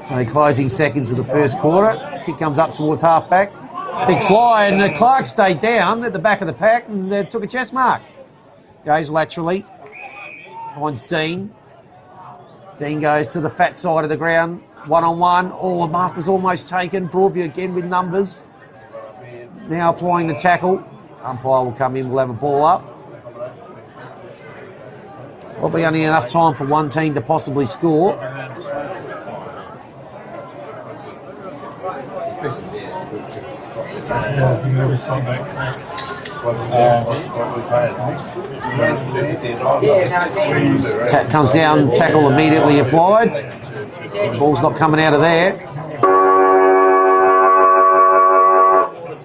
So closing seconds of the first quarter. Kick comes up towards half-back. Big fly, and Clark stayed down at the back of the pack and took a chest mark. Goes laterally. Finds Dean. Dean goes to the fat side of the ground. 1-on-1. Oh, the mark was almost taken. Broadview again with numbers. Now applying the tackle. Umpire will come in, we'll have a ball up. Probably only enough time for one team to possibly score. Comes down, tackle immediately applied. Ball's not coming out of there.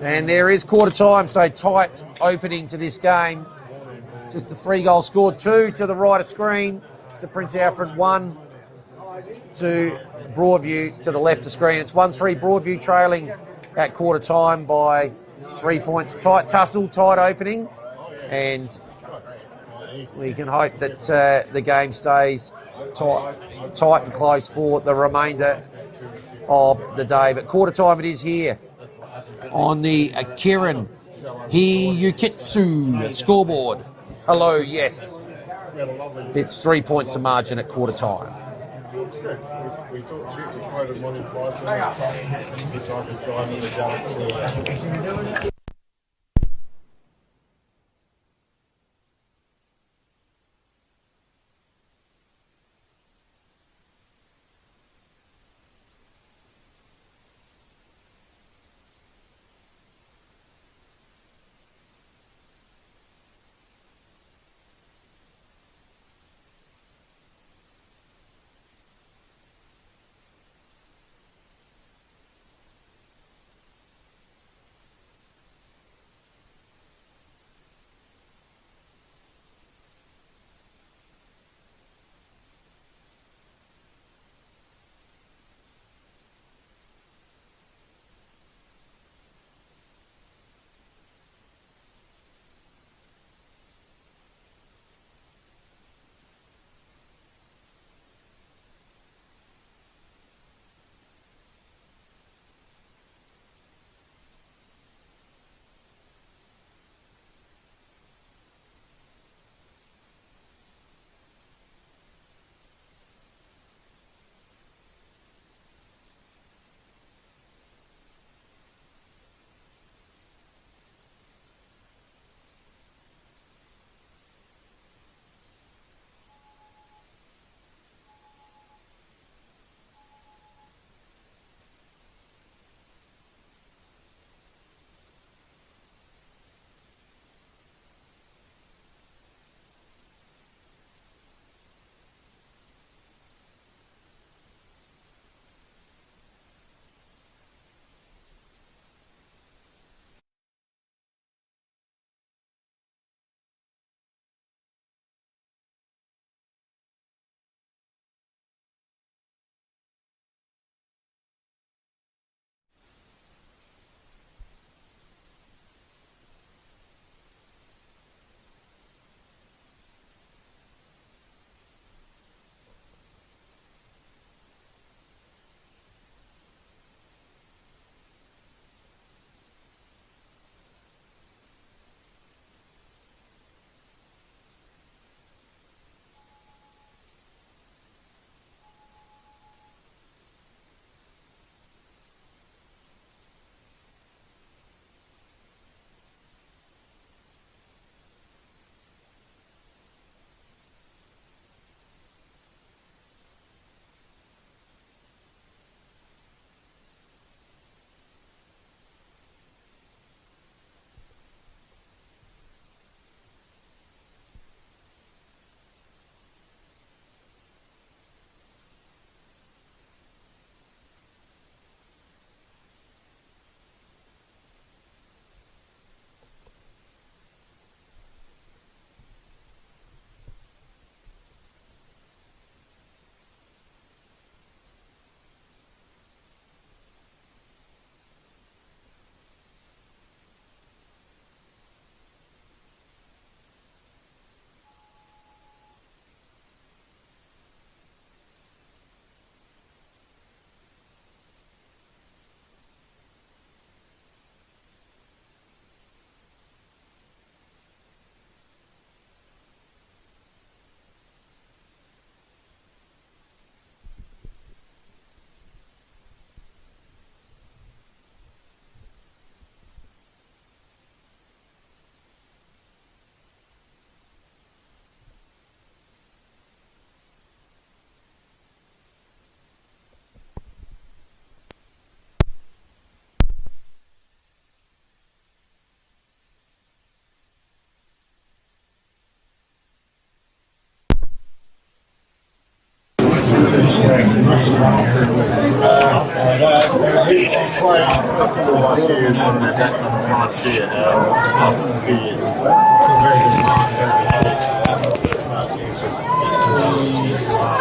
And there is quarter time, so tight opening to this game. Just the 3 goals scored, 2 to the right of screen to Prince Alfred, 1 to Broadview to the left of screen. It's 1-3 Broadview trailing at quarter time by 3 points. Tight tussle, tight opening, and we can hope that the game stays tight and close for the remainder of the day. But quarter time it is here on the Kirin Hiyukitsu scoreboard. Hello, yes. It's 3 points to margin at quarter time. We talked to quite a money price.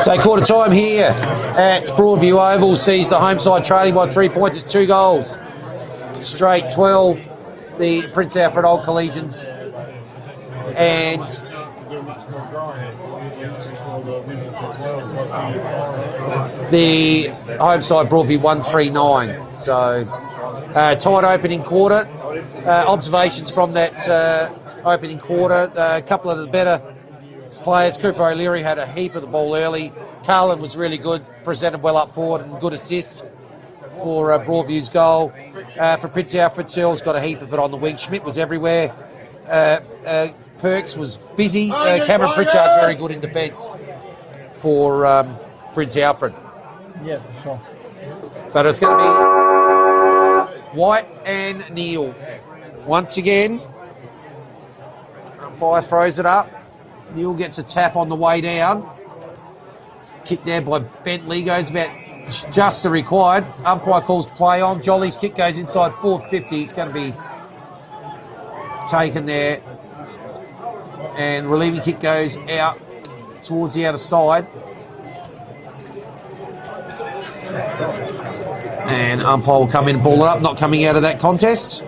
So quarter time here at Broadview Oval sees the home side trailing by 3 points. It's 2 goals. Straight 12, the Prince Alfred Old Collegians. And the home side Broadview 139. So tight opening quarter. Observations from that opening quarter. A couple of the better players. Cooper O'Leary had a heap of the ball early. Carlin was really good, presented well up forward and good assists for Broadview's goal. For Prince Alfred, Searles got a heap of it on the wing. Schmidt was everywhere. Perks was busy. Cameron Pritchard very good in defence for Prince Alfred. Yeah, for sure. But it's going to be White and Neil. Once again, umpire throws it up. Neil gets a tap on the way down. Kick there by Bentley, goes about just the required. Umpire calls play on. Jolly's kick goes inside 450. It's going to be taken there. And relieving kick goes out towards the outer side. And umpire will come in and ball it up, not coming out of that contest.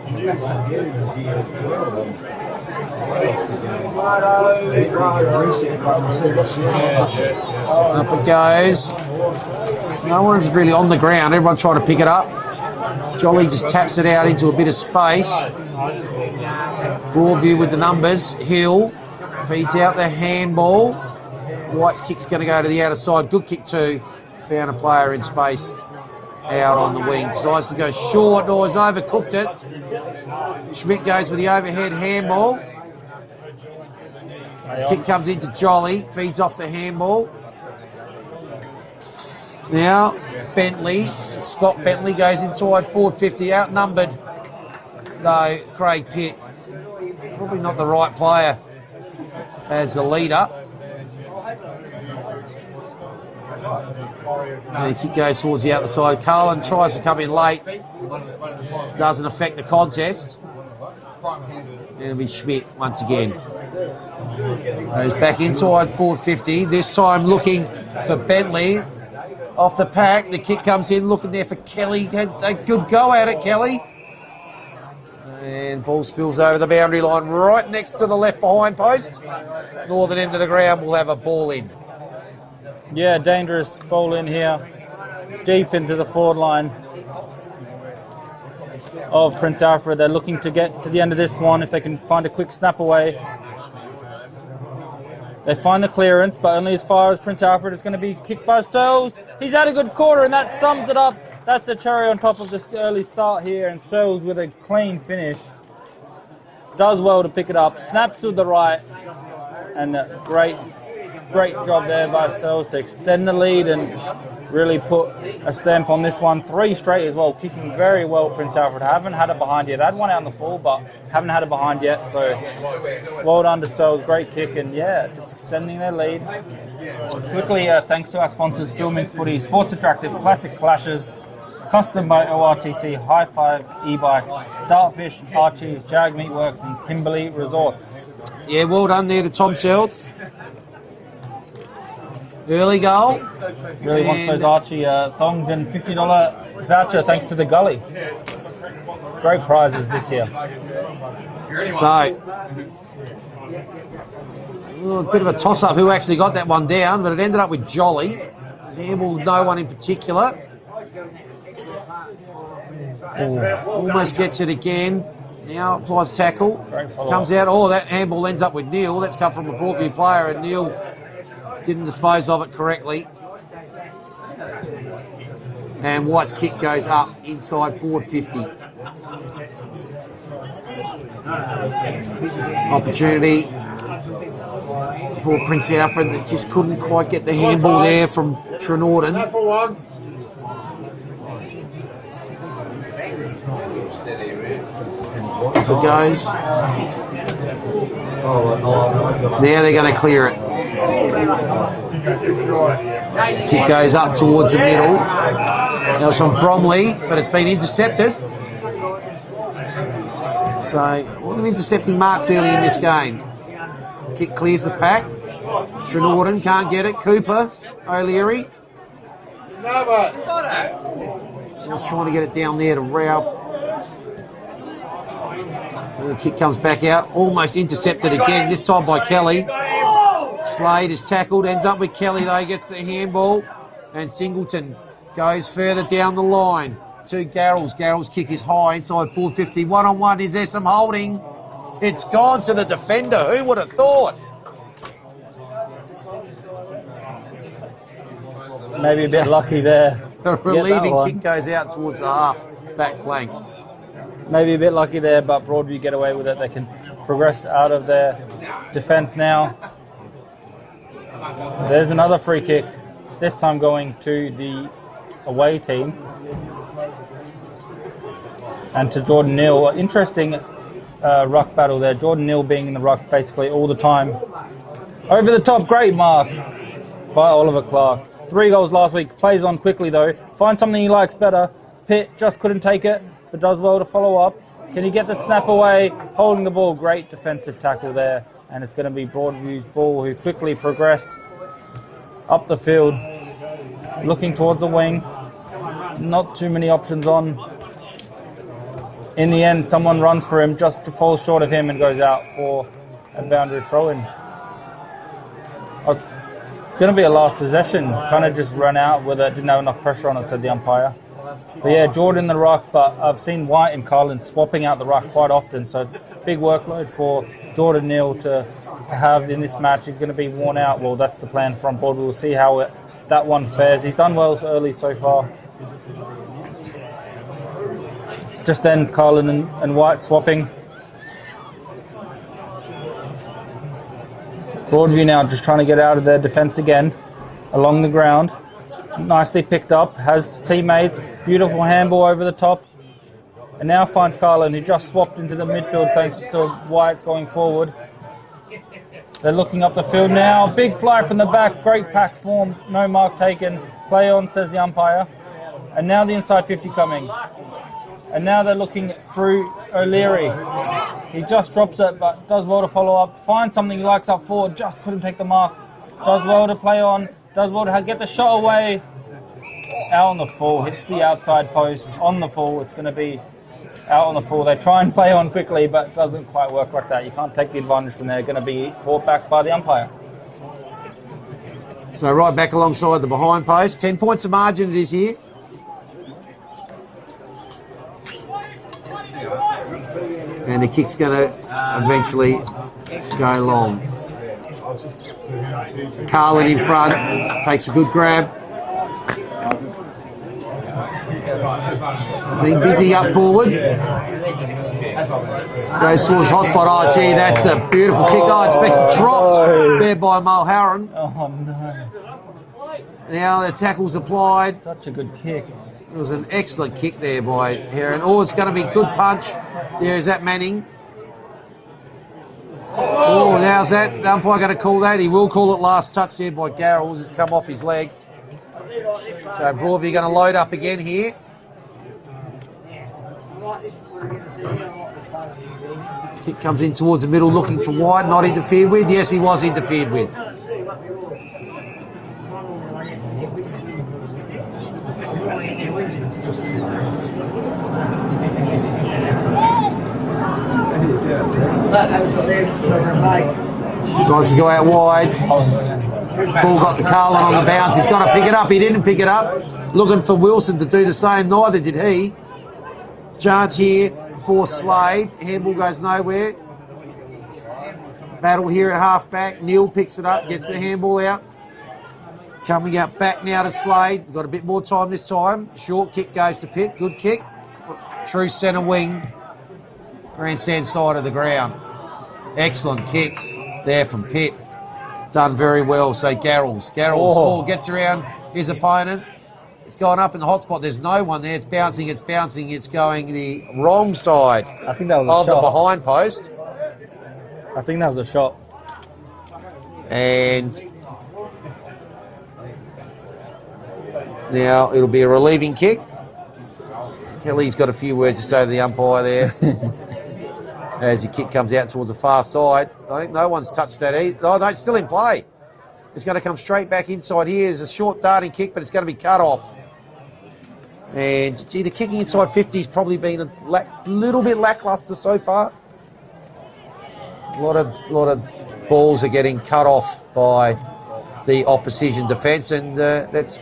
Up it goes. No one's really on the ground. Everyone's trying to pick it up. Jolly just taps it out into a bit of space. Broadview with the numbers. Hill feeds out the handball. White's kick's going to go to the outer side. Good kick too. Found a player in space out on the wing. Decides to go short. No, he's overcooked it. Schmidt goes with the overhead handball. Kick comes into Jolly. Feeds off the handball. Now, Bentley. Scott Bentley goes inside 450. Outnumbered, though, Craig Pitt. Probably not the right player as the leader. And the kick goes towards the outer side. Carlin tries to come in late. Doesn't affect the contest. And it'll be Schmidt once again. Goes back inside 450. This time looking for Bentley. Off the pack. The kick comes in. Looking there for Kelly. Had a good go at it, Kelly. And ball spills over the boundary line right next to the left behind post. Northern end of the ground will have a ball in. Yeah, dangerous ball in here. Deep into the forward line of Prince Alfred. They're looking to get to the end of this one if they can find a quick snap away. They find the clearance, but only as far as Prince Alfred. It's going to be kicked by Searles. He's had a good quarter, and that sums it up. That's the cherry on top of this early start here, and Searles with a clean finish. Does well to pick it up. Snaps to the right, and a great job there by Searles to extend the lead and really put a stamp on this one. 3 straight as well, kicking very well, Prince Alfred. Haven't had it behind yet. Had one out in the full, but haven't had it behind yet. So well done to Searles. Great kick, and yeah, just extending their lead. Quickly, thanks to our sponsors, Filming Footy, Sports Attractive, Classic Clashes, Custom by ORTC, High Five E-Bikes, Dartfish, Archie's, Jag Meatworks, and Kimberley Resorts. Yeah, well done there to Tom Searles. Early goal. Really wants those Archie thongs and $50 voucher thanks to the Gully. Great prizes this year. So, a bit of a toss-up who actually got that one down, but it ended up with Jolly. Handball, no one in particular. Almost gets it again. Now applies tackle. Comes out. Oh, that handball ends up with Neil. That's come from a Broadview player, and Neil didn't dispose of it correctly. And White's kick goes up inside forward 50. Opportunity for Prince Alfred that just couldn't quite get the handball there from Trenorden. Up it goes. Now they're going to clear it. Kick goes up towards the middle. That was from Bromley, but it's been intercepted. So, a lot of intercepting marks early in this game. Kick clears the pack. Trenorden can't get it. Cooper, O'Leary. Just trying to get it down there to Ralph. And the kick comes back out. Almost intercepted again, this time by Kelly. Slade is tackled, ends up with Kelly though, gets the handball. And Singleton goes further down the line to Garrels. Garrels' kick is high inside 450. 1-on-1. Is there some holding? It's gone to the defender. Who would have thought? Maybe a bit lucky there. The relieving kick goes out towards the half back flank. Maybe a bit lucky there, but Broadview get away with it. They can progress out of their defence now. There's another free kick, this time going to the away team. And to Jordan Neal. Interesting ruck battle there. Jordan Neal being in the ruck basically all the time. Over the top, great mark by Oliver Clark. 3 goals last week. Plays on quickly though. Finds something he likes better. Pitt just couldn't take it, but does well to follow up. Can he get the snap away? Holding the ball. Great defensive tackle there. And it's going to be Broadview's ball, who quickly progress up the field. Looking towards the wing. Not too many options on. In the end, someone runs for him just to fall short of him and goes out for a boundary throw-in. It's going to be a last possession. Kind of just run out with it. Didn't have enough pressure on it, said the umpire. But yeah, Jordan the ruck, but I've seen White and Carlin swapping out the ruck quite often. So big workload for Jordan Neal to have in this match. He's going to be worn out. Well, that's the plan from board. We'll see how that one fares. He's done well early so far. Just then, Carlin and White swapping. Broadview now just trying to get out of their defence again, along the ground. Nicely picked up, has teammates, beautiful handball over the top. And now finds Carlin, who just swapped into the midfield thanks to White going forward. They're looking up the field now. Big fly from the back, great pack form, no mark taken. Play on, says the umpire. And now the inside 50 coming. And now they're looking through O'Leary. He just drops it, but does well to follow up. Finds something he likes up forward, just couldn't take the mark. Does well to play on, does well to get the shot away. Out on the full, hits the outside post. On the full, it's going to be out on the full. They try and play on quickly, but it doesn't quite work like that. You can't take the advantage from there. Going to be brought back by the umpire. So right back alongside the behind post. 10 points of margin it is here. And the kick's going to eventually go long. Carlin in front, takes a good grab. Being busy up forward. Goes towards hotspot. Oh, gee, that's a beautiful kick. Oh, it's been dropped there by Mulharron. Oh, no. Now the tackle's applied. Such a good kick. It was an excellent kick there by Heron. Oh, it's going to be a good punch. There is that Manning. Oh, how's that? The umpire going to call that? He will call it last touch there by Garrels. It's come off his leg. So Broadview going to load up again here. Kick comes in towards the middle, looking for White. Not interfered with. Yes, he was interfered with. Decides to go out wide. Ball got to Carlin on the bounce. He's got to pick it up. He didn't pick it up. Looking for Wilson to do the same. Neither did he. Chance here for Slade. Handball goes nowhere. Battle here at half back. Neal picks it up. Gets the handball out. Coming out back now to Slade. He's got a bit more time this time. Short kick goes to Pitt. Good kick. True centre wing. Grandstand side of the ground. Excellent kick there from Pitt. Done very well. So Garrels gets around his opponent. It's gone up in the hot spot. There's no one there. It's bouncing. It's going the wrong side of the behind post. I think that was a shot. And now it'll be a relieving kick. Kelly's got a few words to say to the umpire there. As the kick comes out towards the far side. I think no one's touched that either. Oh, no, it's still in play. It's going to come straight back inside here. There's a short darting kick, but it's going to be cut off. And gee, the kicking inside 50 has probably been a little bit lackluster so far. A lot of balls are getting cut off by the opposition defence, and that's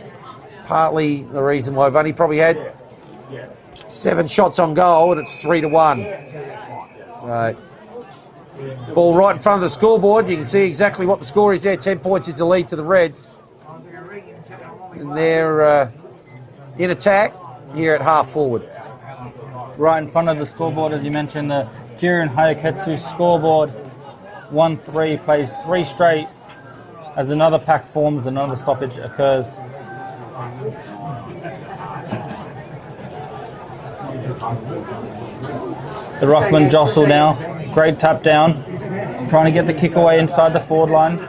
partly the reason why we've only probably had 7 shots on goal, and it's 3-1. So, ball right in front of the scoreboard. You can see exactly what the score is there. 10 points is the lead to the Reds. And they're in attack here at half forward. Right in front of the scoreboard, as you mentioned, the Kieran Hayaketsu scoreboard. 1-3, plays 3 straight as another pack forms, another stoppage occurs. The ruckman jostle now, great tap down, trying to get the kick away inside the forward line.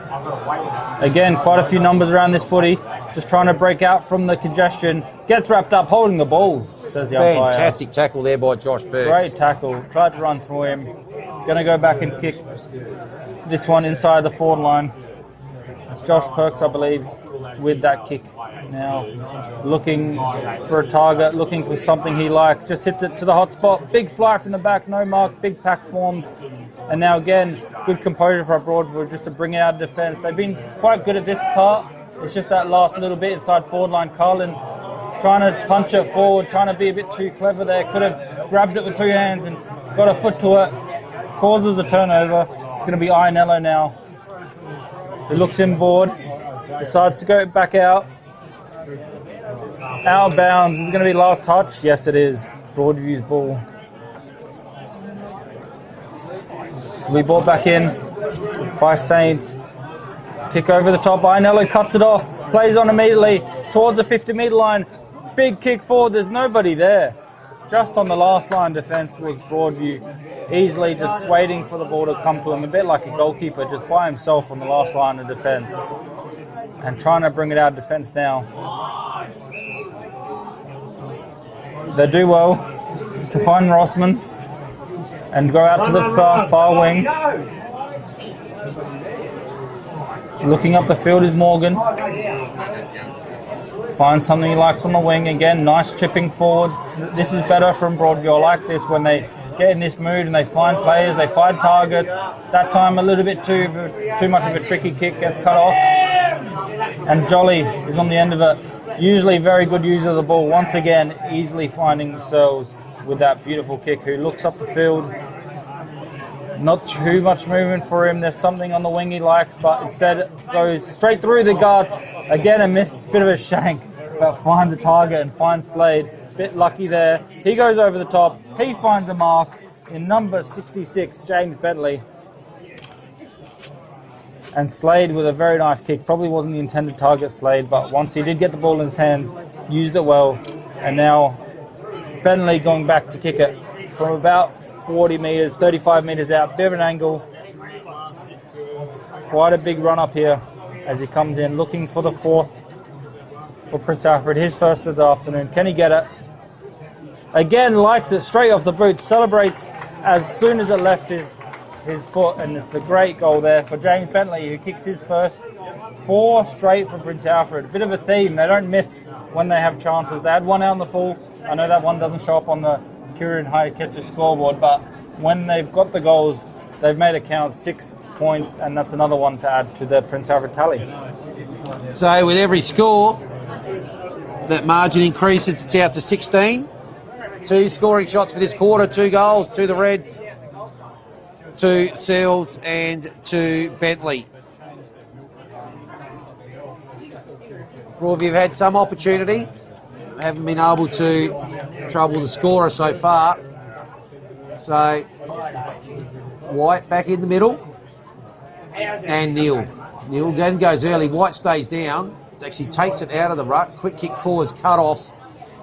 Again, quite a few numbers around this footy, just trying to break out from the congestion. Gets wrapped up holding the ball, says the umpire. Fantastic tackle there by Josh Burks. Great tackle, tried to run through him. Going to go back and kick this one inside the forward line. It's Josh Perks, I believe, with that kick. Now looking for a target, looking for something he likes. Just hits it to the hot spot. Big fly from the back, no mark, big pack formed. And now again, good composure for Broadview just to bring it out of defence. They've been quite good at this part. It's just that last little bit inside forward line. Carlin trying to punch it forward, trying to be a bit too clever there. Could have grabbed it with 2 hands and got a foot to it. Causes a turnover. It's going to be Ianello now. He looks inboard, decides to go back out. Out of bounds. Is it going to be last touch? Yes, it is. Broadview's ball. We brought back in by Saint. Kick over the top. Ianello cuts it off. Plays on immediately towards the 50-metre line. Big kick forward. There's nobody there. Just on the last line defence was Broadview. Easily just waiting for the ball to come to him. A bit like a goalkeeper, just by himself on the last line of defence. And trying to bring it out of defence now. They do well to find Rossman and go out to the far wing. Looking up the field is Morgan. Finds something he likes on the wing. Again, nice chipping forward. This is better from Broadview. I like this when they get in this mood and they find players, they find targets. That time a little bit too much of a tricky kick gets cut off. And Jolly is on the end of it. Usually very good user of the ball. Once again, easily finding themselves with that beautiful kick. Who looks up the field. Not too much movement for him. There's something on the wing he likes, but instead goes straight through the guards. Again, a missed bit of a shank, but finds a target and finds Slade. Bit lucky there. He goes over the top. He finds a mark in number 66, James Bentley. And Slade with a very nice kick. Probably wasn't the intended target, Slade, but once he did get the ball in his hands, used it well. And now Bentley going back to kick it from about 40 metres, 35 metres out. Bit of an angle. Quite a big run up here as he comes in, looking for the 4th for Prince Alfred. His first of the afternoon. Can he get it? Again, likes it straight off the boot. Celebrates as soon as it left his foot, and it's a great goal there for James Bentley, who kicks his first. 4 straight for Prince Alfred. A bit of a theme. They don't miss when they have chances. They had one out on the full. I know that one doesn't show up on the Kieran Hayaketsu scoreboard, but when they've got the goals, they've made it count. 6 points, and that's another one to add to the Prince Alfred tally. So with every score, that margin increases. It's out to 16. 2 scoring shots for this quarter, 2 goals to the Reds, 2 Seals and 2 Bentley. Broadview have had some opportunity, haven't been able to trouble the scorer so far. So White back in the middle, and Neil. Neil again goes early. White stays down, actually takes it out of the ruck. Quick kick forwards, cut off.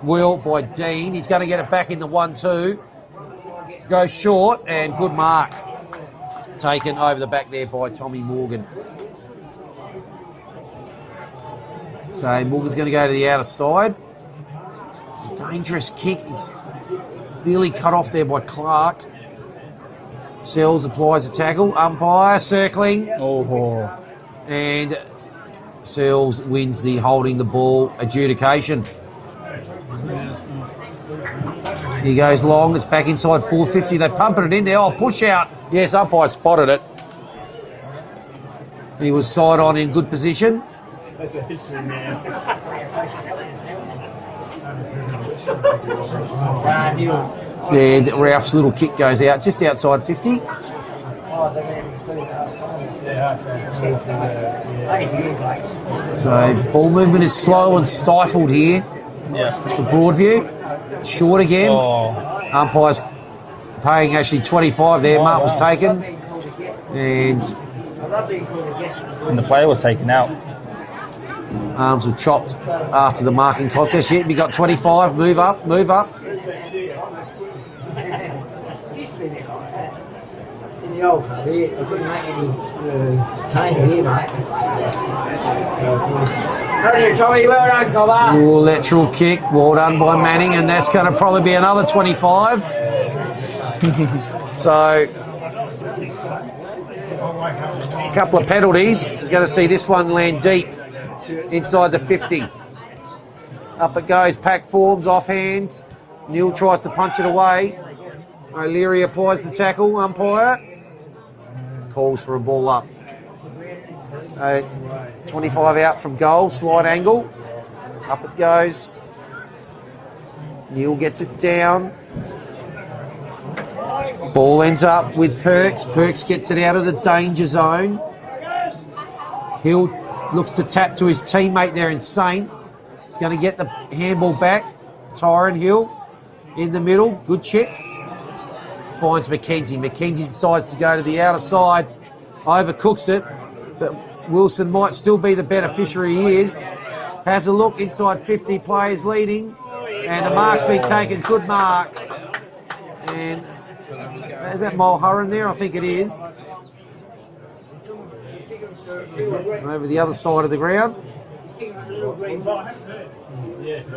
Well by Dean. He's going to get it back in the 1-2. Goes short, and good mark. Taken over the back there by Tommy Morgan. So Morgan's going to go to the outer side. Dangerous kick. He's nearly cut off there by Clark. Sells applies a tackle. Umpire circling. Oh. And Seals wins the holding the ball adjudication. He goes long. It's back inside 450. They're pumping it in there. Oh, push out. Yes, umpire spotted it. He was side on in good position. That's a history man. And Ralph's little kick goes out just outside 50. So ball movement is slow and stifled here for Broadview. Short again. Umpire's paying actually 25 there. Mark was taken. And the player was taken out. Arms were chopped after the marking contest. Yet we got 25. Move up, move up. Lateral kick, well done by Manning, and that's going to probably be another 25. So, a couple of penalties. Is going to see this one land deep inside the 50. Up it goes, pack forms, off hands. Neil tries to punch it away. O'Leary applies the tackle, umpire. Calls for a ball up. 25 out from goal, slide angle. Up it goes. Neil gets it down. Ball ends up with Perks. Perks gets it out of the danger zone. Hill looks to tap to his teammate there in Saint. He's going to get the handball back. Tyron Hill in the middle. Good chip. Finds McKenzie. McKenzie decides to go to the outer side. Overcooks it. But Wilson might still be the beneficiary he is. Has a look inside 50 players leading. And the mark's been taken. Good mark. And is that Mulhurran there? I think it is. Over the other side of the ground. A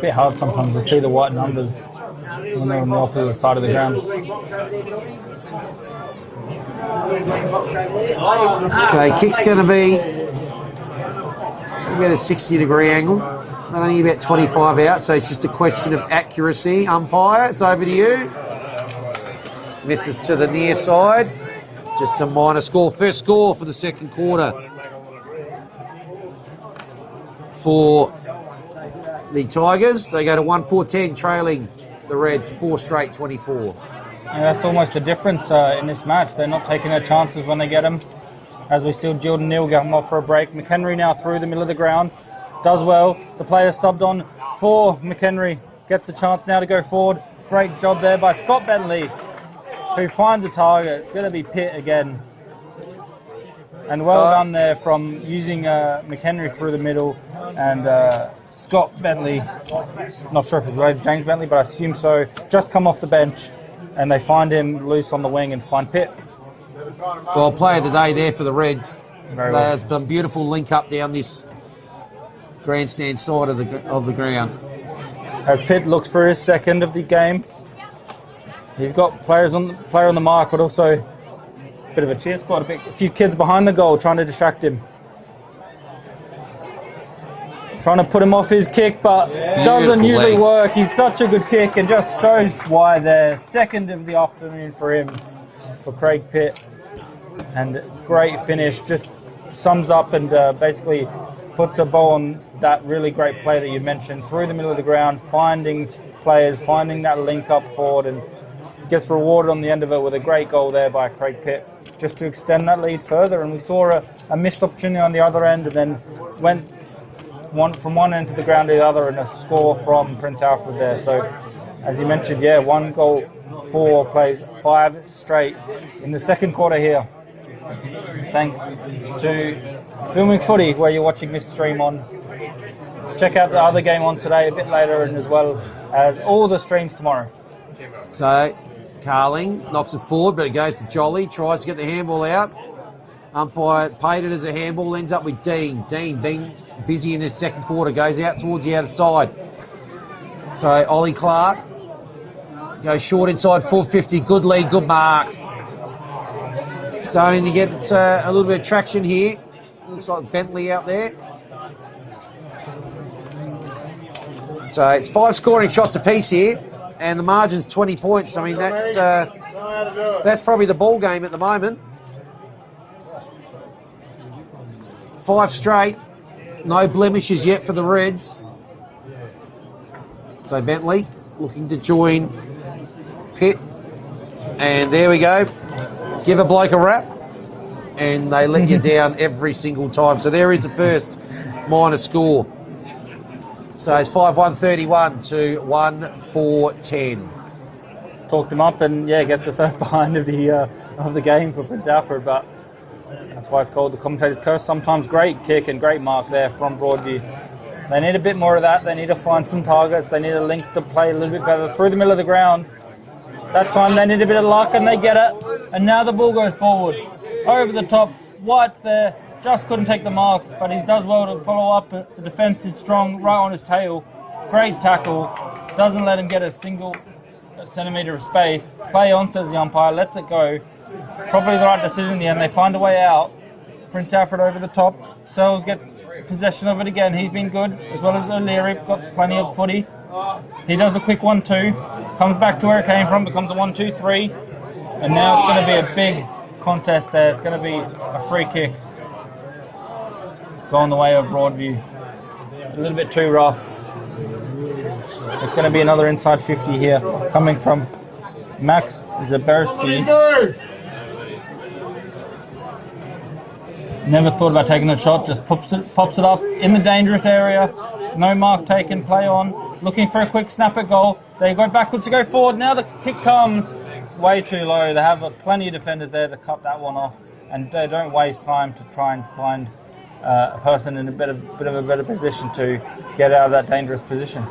bit hard sometimes to see the white numbers when they're on the opposite side of the ground. Okay, kick's going to be about a 60-degree angle. Not only about 25 out, so it's just a question of accuracy. Umpire, it's over to you. Misses to the near side. Just a minor score. First score for the second quarter for the Tigers. They go to 1-4-10, trailing the Reds 4 straight 24. And that's almost the difference in this match. They're not taking their chances when they get them. As we see Jordan Neal get them off for a break. McHenry now through the middle of the ground. Does well. The player subbed on for McHenry. Gets a chance now to go forward. Great job there by Scott Bentley, who finds a target. It's going to be Pitt again. And well done there from using McHenry through the middle. And Scott Bentley, not sure if it's related to James Bentley, but I assume so, just come off the bench. And they find him loose on the wing and find Pitt. Well, player of the day there for the Reds. Very well. There's been a beautiful link up down this grandstand side of the ground. As Pitt looks for his second of the game. He's got player on the mark, but also a bit of a cheer squad. A few kids behind the goal trying to distract him. Trying to put him off his kick, but doesn't usually work. He's such a good kick and just shows why they're second of the afternoon for him, for Craig Pitt. And great finish, just sums up and basically puts a bow on that really great play that you mentioned, through the middle of the ground, finding players, finding that link up forward, and gets rewarded on the end of it with a great goal there by Craig Pitt, just to extend that lead further. And we saw a missed opportunity on the other end, and then went from one end to the ground to the other, and a score from Prince Alfred there. So, as you mentioned, yeah, 1 goal, 4 plays, 5 straight in the second quarter here. Thanks to Filming Footy, where you're watching this stream on. Check out the other game on today a bit later, and as well as all the streams tomorrow. So, Carling knocks it forward, but it goes to Jolly, tries to get the handball out. Umpire paid it as a handball, ends up with Dean. Dean being busy in this second quarter, goes out towards the outer side. So, Ollie Clark goes short inside 450, good lead, good mark. Starting to get a little bit of traction here. Looks like Bentley out there. So it's 5 scoring shots apiece here, and the margin's 20 points. I mean, that's probably the ball game at the moment. 5 straight, no blemishes yet for the Reds. So Bentley looking to join Pitt, and there we go. Give a bloke a rap, and they let you down every single time. So there is the first minor score. So it's 5-1-31 to 1-4-10. Talked him up, and yeah, gets the first behind of the game for Prince Alfred, but that's why it's called the commentator's curse. Sometimes great kick and great mark there from Broadview. They need a bit more of that. They need to find some targets. They need to link the play a little bit better through the middle of the ground. That time they need a bit of luck, and they get it. And now the ball goes forward. Over the top. White's there. Just couldn't take the mark, but he does well to follow up. The defence is strong, right on his tail. Great tackle. Doesn't let him get a single centimetre of space. Play on, says the umpire. Lets it go. Probably the right decision in the end. They find a way out. Prince Alfred over the top. Sells gets possession of it again. He's been good, as well as O'Leary. Got plenty of footy. He does a quick 1-2. Comes back to where it came from. Becomes a 1-2-3. And now it's going to be a big contest there. It's going to be a free kick. Going the way of Broadview. A little bit too rough. It's going to be another inside 50 here. Coming from Max Zaberski. Never thought about taking a shot, just pops it up in the dangerous area. No mark taken, play on. Looking for a quick snap at goal. They go backwards to go forward. Now the kick comes. It's way too low. They have plenty of defenders there to cut that one off. And they don't waste time to try and find a person in a bit of a better position to get out of that dangerous position.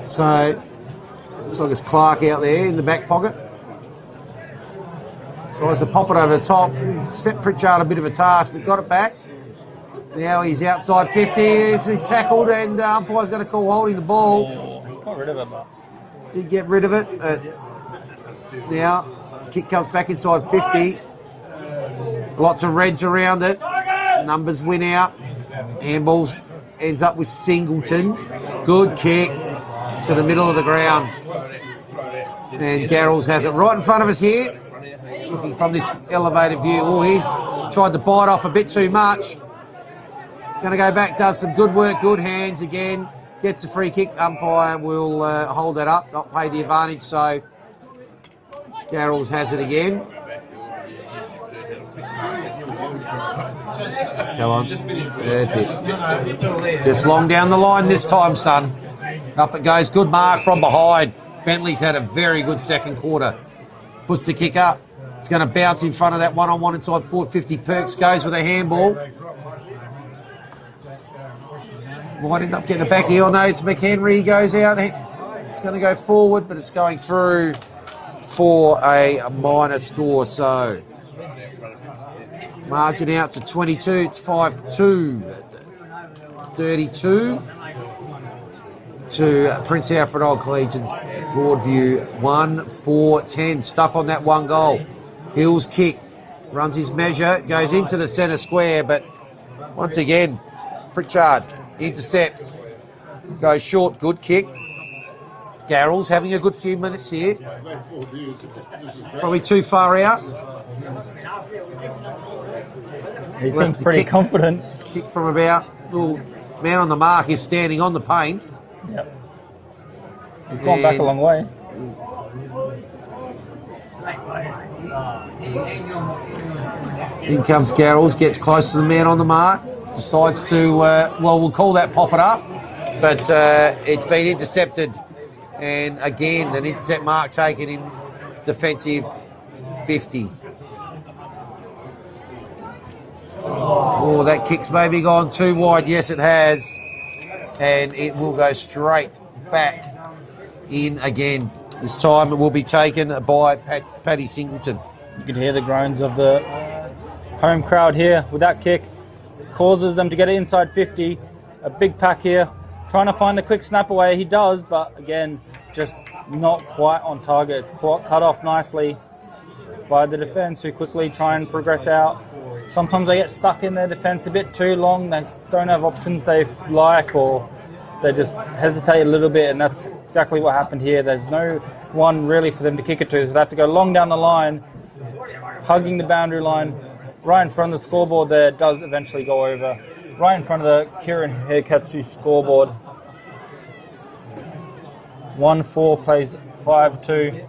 So, looks like it's Clark out there in the back pocket. So as to pop it over the top, set Pritchard a bit of a task, but got it back. Now he's outside 50, he's tackled, and umpire's going to call holding the ball. He got rid of it, but did get rid of it. Now, kick comes back inside 50. Lots of Reds around it. Numbers win out. Handballs ends up with Singleton. Good kick to the middle of the ground. And Garrels has it right in front of us here. Looking from this elevated view. Oh, he's tried to bite off a bit too much. Going to go back, does some good work, good hands again. Gets a free kick. Umpire will hold that up, not pay the advantage. So Garrels has it again. Go on. That's it. Just long down the line this time, son. Up it goes. Good mark from behind. Bentley's had a very good second quarter. Puts the kick up. It's going to bounce in front of that one-on-one inside 450. Perks goes with a handball. Might end up getting a back heel. No, it's McHenry goes out. It's going to go forward, but it's going through for a minor score. So margin out to 22. It's 5-2. 32 to Prince Alfred Old Collegians. Broadview 1-4-10. Stuck on that one goal. Hills kick, runs his measure, goes into the centre square, but once again, Pritchard intercepts, goes short, good kick. Garrels having a good few minutes here. Probably too far out. He seems pretty confident. Kick from about, man on the mark is standing on the paint. Yep. He's gone back a long way. In comes Garrels, gets close to the man on the mark, decides to, well, we'll call that pop it up, but it's been intercepted, and again, an intercept mark taken in defensive 50. Oh, that kick's maybe gone too wide. Yes, it has, and it will go straight back in again. This time it will be taken by Paddy Singleton. You can hear the groans of the home crowd here with that kick. Causes them to get it inside 50. A big pack here. Trying to find the quick snap away. He does, but again, just not quite on target. It's cut off nicely by the defence, who quickly try and progress out. Sometimes they get stuck in their defence a bit too long. They don't have options they like, or they just hesitate a little bit, and that's exactly what happened here. There's no one really for them to kick it to, so they have to go long down the line, hugging the boundary line, right in front of the scoreboard there. It does eventually go over, right in front of the Kieran Hirkatsu scoreboard. 1-4 plays 5-2.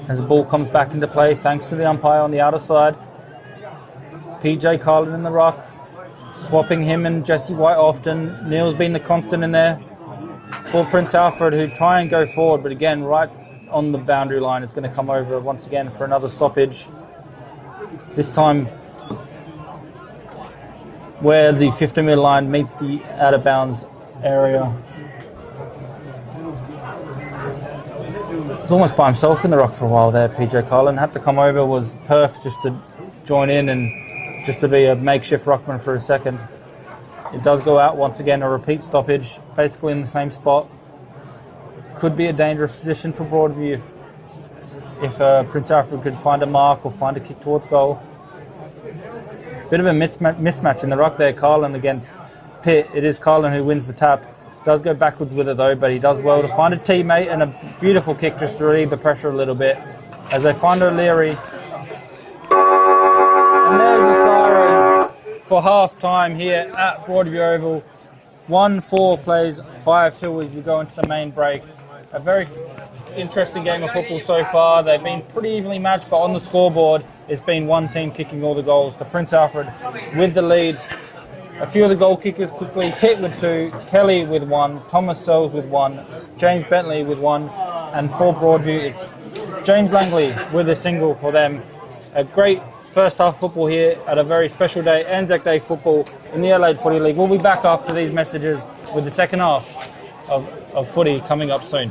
As the ball comes back into play, thanks to the umpire on the outer side. PJ Carlin in the ruck, swapping him and Jesse White often. Neil's been the constant in there for Prince Alfred, who try and go forward, but again, right on the boundary line, is going to come over once again for another stoppage. This time where the 50-metre line meets the out-of-bounds area. He's almost by himself in the ruck for a while there, PJ Carlin. Had to come over, was Perks just to join in and just to be a makeshift ruckman for a second. It does go out once again, a repeat stoppage, basically in the same spot. Could be a dangerous position for Broadview if Prince Alfred could find a mark or find a kick towards goal. Bit of a mismatch in the ruck there, Carlin against Pitt. It is Carlin who wins the tap. Does go backwards with it though, but he does well to find a teammate, and a beautiful kick just to relieve the pressure a little bit as they find O'Leary. And there's the siren for half time here at Broadview Oval. 1-4 plays 5-2 as we go into the main break. A very interesting game of football so far. They've been pretty evenly matched, but on the scoreboard it's been one team kicking all the goals. To Prince Alfred with the lead. A few of the goal kickers quickly. Pitt with 2, Kelly with 1, Thomas Sells with 1, James Bentley with 1, and for Broadview it's James Langley with a single for them. A great first half football here at a very special day, Anzac Day football in the Adelaide Footy League. We'll be back after these messages with the second half of footy coming up soon.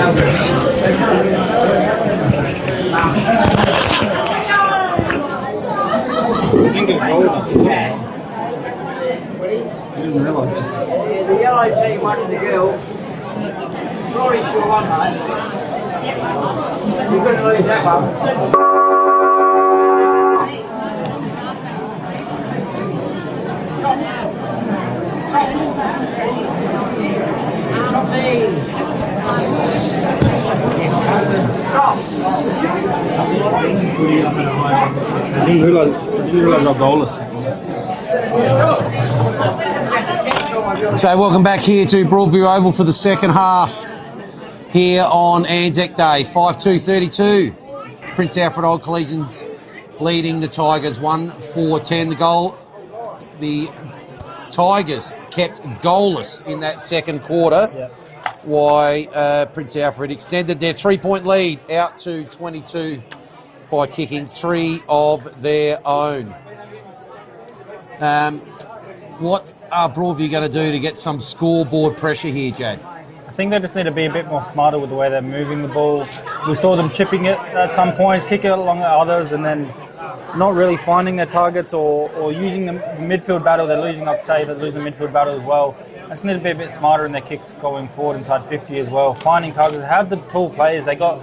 Didn't realise. The yellow team won the girls. Rory still won, mate. You couldn't lose that one. I didn't realise how goalless. So welcome back here to Broadview Oval for the second half here on Anzac Day. 5-2-32. Prince Alfred Old Collegians leading the Tigers 1-4-10. The Tigers kept goalless in that second quarter. Yep. Why Prince Alfred extended their 3-point lead out to 22 by kicking 3 of their own. What are Broadview going to do to get some scoreboard pressure here, Jad? I think they just need to be a bit more smarter with the way they're moving the ball. We saw them chipping it at some points, kicking it along at others, and then not really finding their targets or using the midfield battle. They're losing, I'd say, they're losing the midfield battle as well. They just need to be a bit smarter in their kicks going forward inside 50 as well. Finding targets. They have the tall players. They got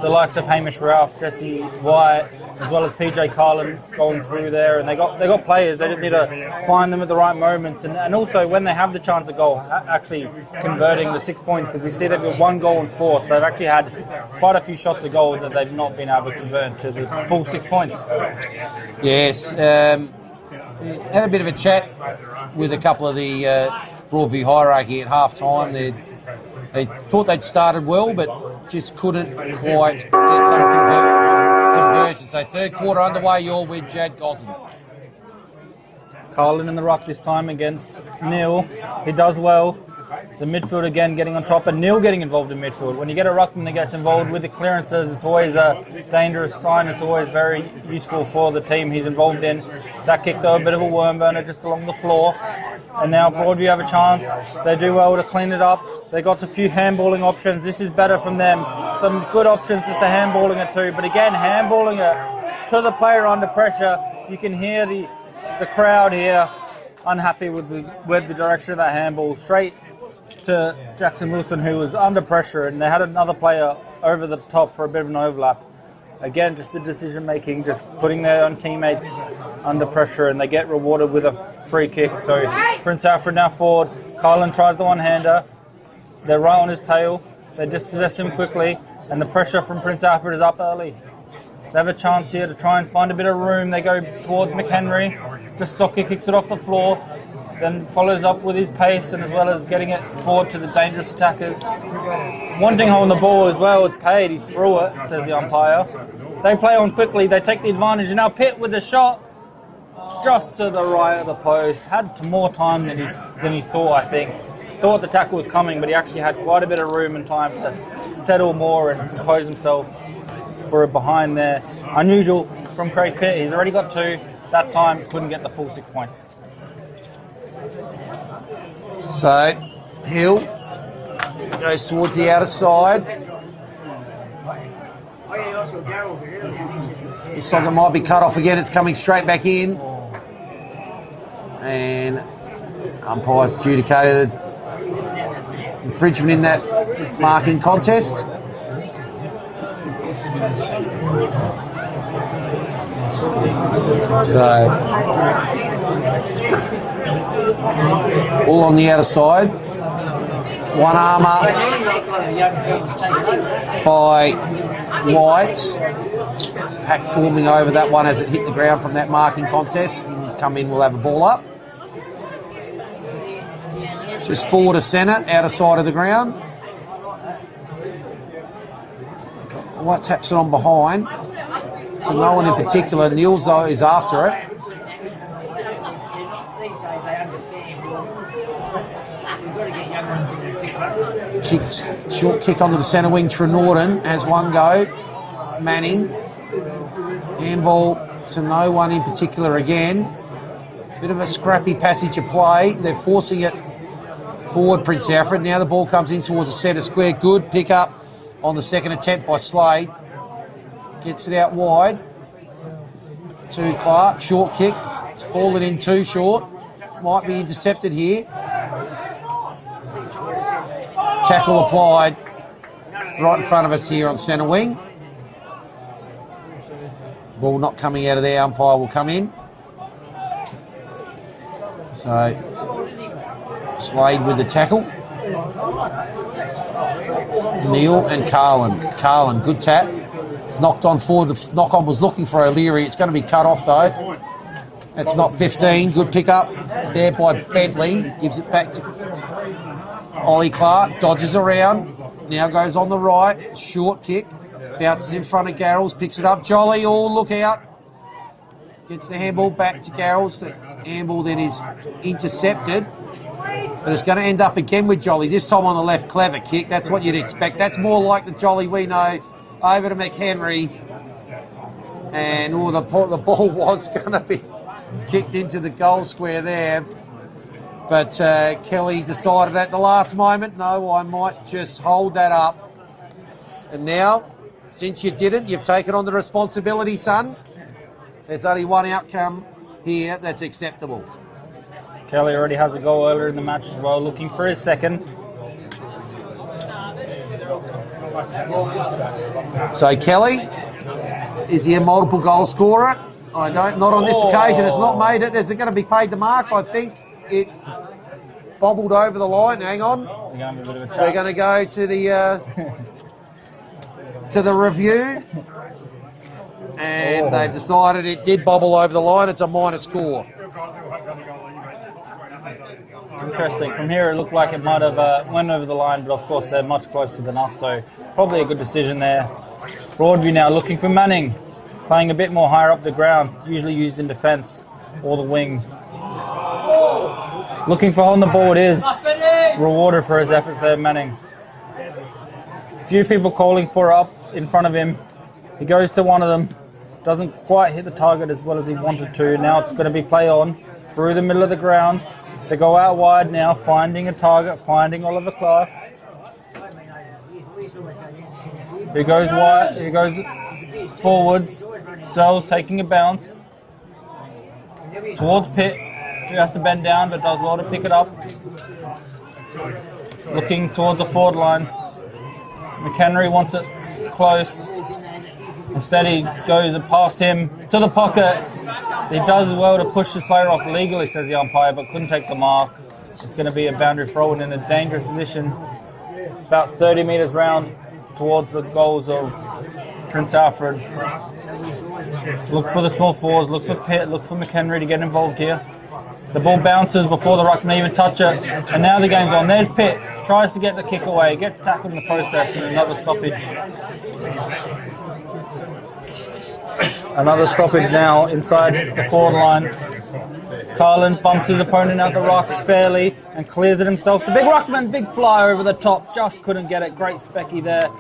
the likes of Hamish Ralph, Jesse White, as well as PJ Carlin going through there, and they got players. They just need to find them at the right moments, and also when they have the chance to goal, actually converting the 6 points, because we see they've got 1 goal and 4th. They've actually had quite a few shots of goal that they've not been able to convert to the full 6 points. Yes, had a bit of a chat with a couple of the Broadview hierarchy at half time. They thought they'd started well, but just couldn't quite get some conversion. So third quarter underway, you're with Jad Gosden. Carlin in the ruck this time against Neil. He does well. The midfield again getting on top, and Neil getting involved in midfield. When you get a ruckman that gets involved with the clearances, it's always a dangerous sign. It's always very useful for the team he's involved in. That kick though, a bit of a worm burner just along the floor. And now Broadview have a chance. They do well to clean it up. They got a few handballing options. This is better from them. Some good options just to handballing it too. But again, handballing it to the player under pressure. You can hear the crowd here unhappy with the direction of that handball. Straight to Jackson Wilson, who was under pressure, and they had another player over the top for a bit of an overlap. Again, just the decision making, just putting their own teammates under pressure, and they get rewarded with a free kick. So Prince Alfred now forward. Carlin tries the one-hander. They're right on his tail. They dispossess him quickly, and the pressure from Prince Alfred is up early. They have a chance here to try and find a bit of room. They go towards McHenry. Just Soccer kicks it off the floor, then follows up with his pace, and as well as getting it forward to the dangerous attackers. Wanting hold the ball as well. It's paid. He threw it, says the umpire. They play on quickly. They take the advantage. And now Pitt with the shot just to the right of the post. Had more time than he thought, I think. Thought the tackle was coming, but he actually had quite a bit of room and time to settle more and compose himself for a behind there. Unusual from Craig Pitt. He's already got 2. That time couldn't get the full 6 points. So Hill goes towards the outer side. Looks like it might be cut off again. It's coming straight back in. And umpires adjudicated infringement in that marking contest. So all on the outer side. One arm up by White. Pack forming over that one as it hit the ground from that marking contest. Come in, we'll have a ball up. Just forward of centre, outer side of the ground. White taps it on behind. So no one in particular. Niels though is after it. Short kick onto the centre wing. Trenorden has one go. Manning. Handball to no one in particular again. Bit of a scrappy passage of play. They're forcing it forward, Prince Alfred. Now the ball comes in towards the centre square. Good pick up on the second attempt by Slade. Gets it out wide to Clark. Short kick. It's fallen in too short. Might be intercepted here. Tackle applied right in front of us here on centre wing. Ball not coming out of there. Umpire will come in. So Slade with the tackle. Neil and Carlin. Carlin, good tap. It's knocked on forward. The knock-on was looking for O'Leary. It's going to be cut off, though. That's not 15. Good pick-up there by Bentley. Gives it back to Ollie Clark. Dodges around. Now goes on the right. Short kick. Bounces in front of Garrels. Picks it up. Jolly. Oh, look out. Gets the handball back to Garrels. The handball then is intercepted. But it's going to end up again with Jolly. This time on the left. Clever kick. That's what you'd expect. That's more like the Jolly we know. Over to McHenry. And the ball was going to be kicked into the goal square there. But Kelly decided at the last moment, no, I might just hold that up. And now, since you didn't, you've taken on the responsibility, son. There's only one outcome here that's acceptable. Kelly already has a goal earlier in the match as well, looking for his second. So Kelly, is he a multiple goal scorer? I don't. Not on this occasion. It's not made it. There's going to be paid the mark. I think it's bobbled over the line. Hang on. We're going to go to the review, and they've decided it did bobble over the line. It's a minor score. Interesting. From here, it looked like it might have went over the line, but of course they're much closer than us, so probably a good decision there. Broadview now looking for Manning, playing a bit more higher up the ground, usually used in defence or the wings. Looking for on the ball, it is rewarded for his efforts there, Manning. Few people calling for up in front of him. He goes to one of them, doesn't quite hit the target as well as he wanted to. Now it's going to be play on through the middle of the ground. They go out wide now, finding a target, finding Oliver Clark. He goes wide, he goes forwards. Sells taking a bounce towards Pitt. He has to bend down, but does well to pick it up. Looking towards the forward line. McHenry wants it close. Instead, he goes past him to the pocket. He does well to push this player off legally, says the umpire, but couldn't take the mark. It's going to be a boundary throw and in a dangerous position. About 30 metres round towards the goals of Prince Alfred. Look for the small forwards, look for Pitt, look for McHenry to get involved here. The ball bounces before the ruck can even touch it. And now the game's on. There's Pitt. Tries to get the kick away. Gets tackled in the process and another stoppage. Another stoppage now inside the forward line. Carlin bumps his opponent out the ruck fairly and clears it himself. The big ruckman, big fly over the top. Just couldn't get it. Great specky there.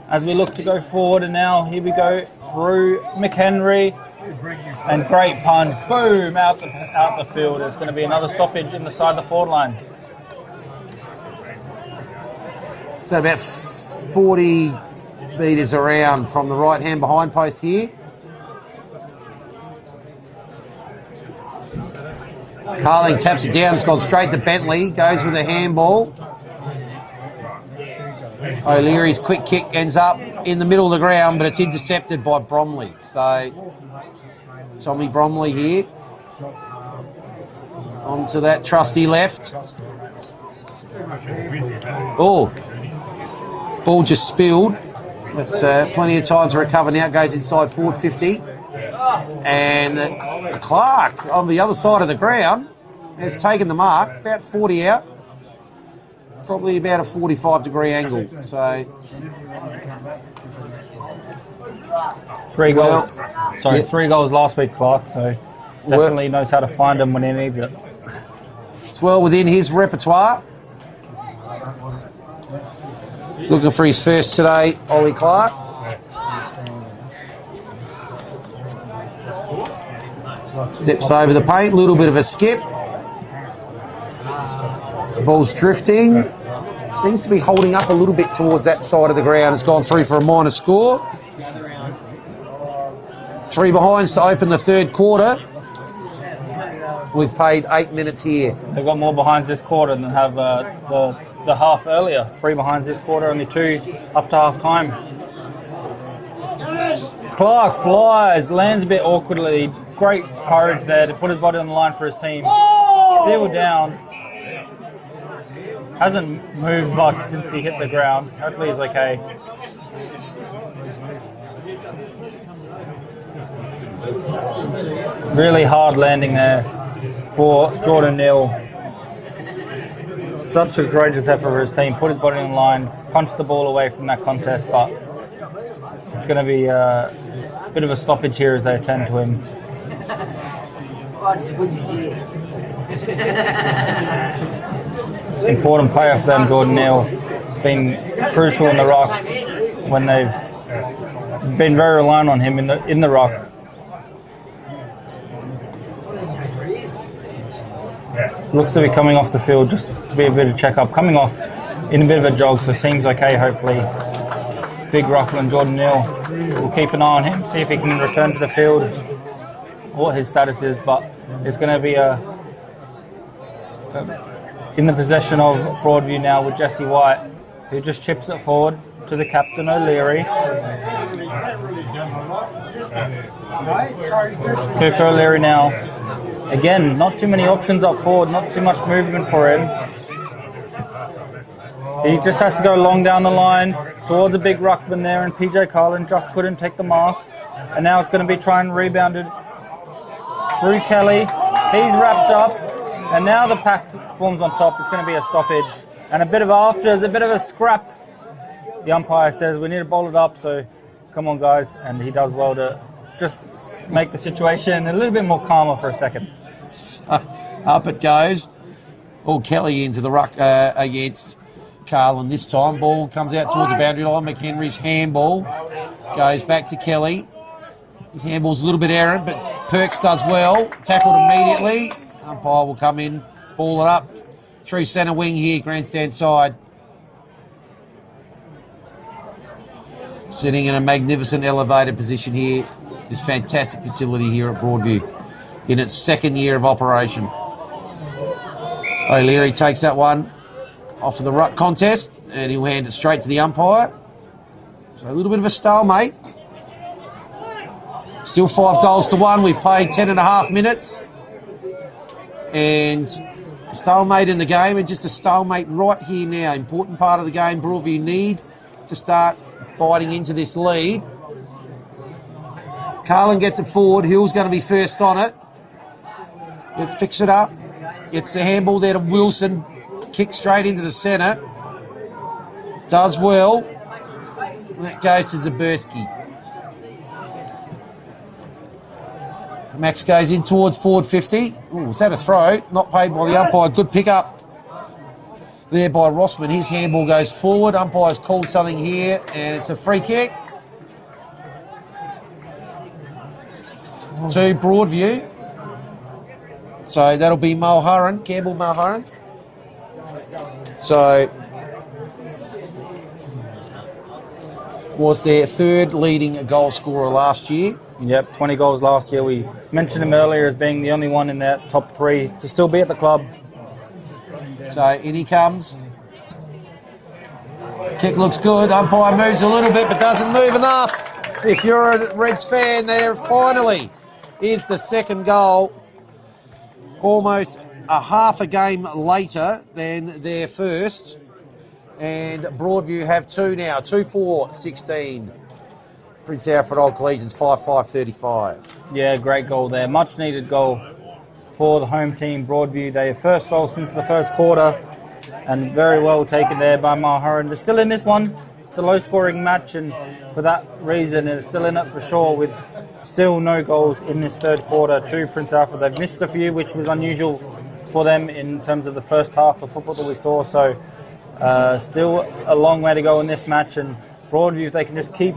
As we look to go forward, and now here we go through McHenry. And great punch. Boom! Out the field. There's going to be another stoppage inside the forward line. So about 40 metres around from the right hand behind post here. Carling taps it down. It's gone straight to Bentley. Goes with a handball. O'Leary's quick kick ends up in the middle of the ground, but it's intercepted by Bromley. So Tommy Bromley here. Onto that trusty left. Oh, ball just spilled. But plenty of time to recover now. Goes inside forward 50. And Clark on the other side of the ground has taken the mark. About 40 out. Probably about a 45-degree angle. So 3 goals. Three goals last week, Clark. So definitely knows how to find them when he needs it. It's well within his repertoire. Looking for his first today, Ollie Clark. Steps over the paint, little bit of a skip. The ball's drifting. seems to be holding up a little bit towards that side of the ground. It's gone through for a minor score. 3 behinds to open the third quarter. We've played 8 minutes here. They've got more behinds this quarter than have the half earlier. 3 behinds this quarter, only 2 up to half time. Clark flies, lands a bit awkwardly. Great courage there to put his body on the line for his team. Still down. Hasn't moved much since he hit the ground. Hopefully he's okay. Really hard landing there for Jordan Neal. Such a courageous effort for his team. Put his body on the line, punched the ball away from that contest, but it's going to be a bit of a stoppage here as they attend to him. Important player for them, Jordan Neal. Been crucial in the rock when they've been very reliant on him in the rock. Looks to be coming off the field just to be a bit of check-up. Coming off in a bit of a jog, so seems okay, hopefully. Big ruckman, Jordan Neal. We'll keep an eye on him, see if he can return to the field, what his status is, but it's going to be in the possession of Broadview now with Jesse White, who just chips it forward to the captain, O'Leary. Cooper O'Leary now. Again, not too many options up forward, not too much movement for him. He just has to go long down the line towards a big ruckman there, and PJ Carlin just couldn't take the mark. And now it's going to be trying rebounded through Kelly. He's wrapped up, and now the pack forms on top. It's going to be a stoppage and a bit of a scrap. The umpire says we need to bowl it up, so come on guys, and he does well to just make the situation a little bit more calmer for a second. So, up it goes. Oh, Kelly into the ruck against Carlin this time. Ball comes out towards the boundary line. McHenry's handball goes back to Kelly. His handball's a little bit errant, but Perks does well. Tackled immediately. Umpire will come in, ball it up. True centre wing here, grandstand side. Sitting in a magnificent elevated position here. This fantastic facility here at Broadview in its 2nd year of operation. O'Leary takes that one off of the ruck contest and he'll hand it straight to the umpire. So a little bit of a stalemate. Still 5 goals to 1. We've played 10.5 minutes. And stalemate in the game, and just a stalemate right here now. Important part of the game. Broadview need to start biting into this lead. Carlin gets it forward. Hill's going to be first on it. Let's picks it up. Gets the handball there to Wilson. Kicks straight into the centre. Does well. And that goes to Zaberski. Max goes in towards forward 50. Ooh, is that a throw? Not paid by the umpire. Good pick up there by Rossman. His handball goes forward. Umpire's called something here, and it's a free kick to Broadview. So that'll be Mulhurran, Campbell Mulhurran. So was their 3rd leading goal scorer last year. Yep, 20 goals last year. We mentioned him earlier as being the only one in that top 3 to still be at the club. So in he comes. Kick looks good. Umpire moves a little bit but doesn't move enough. If you're a Reds fan, there finally is the 2nd goal. Almost a half a game later than their first. And Broadview have 2 now. 2-4-16. Prince Alfred Old Collegians 5-5-35. Yeah, great goal there. Much needed goal for the home team, Broadview. Their first goal since the first quarter, and very well taken there by Mulhurran. They're still in this one. It's a low-scoring match, and for that reason, it's still in it for sure, with still no goals in this 3rd quarter to Prince Alfred. They've missed a few, which was unusual for them in terms of the first half of football that we saw. So still a long way to go in this match, and Broadview, if they can just keep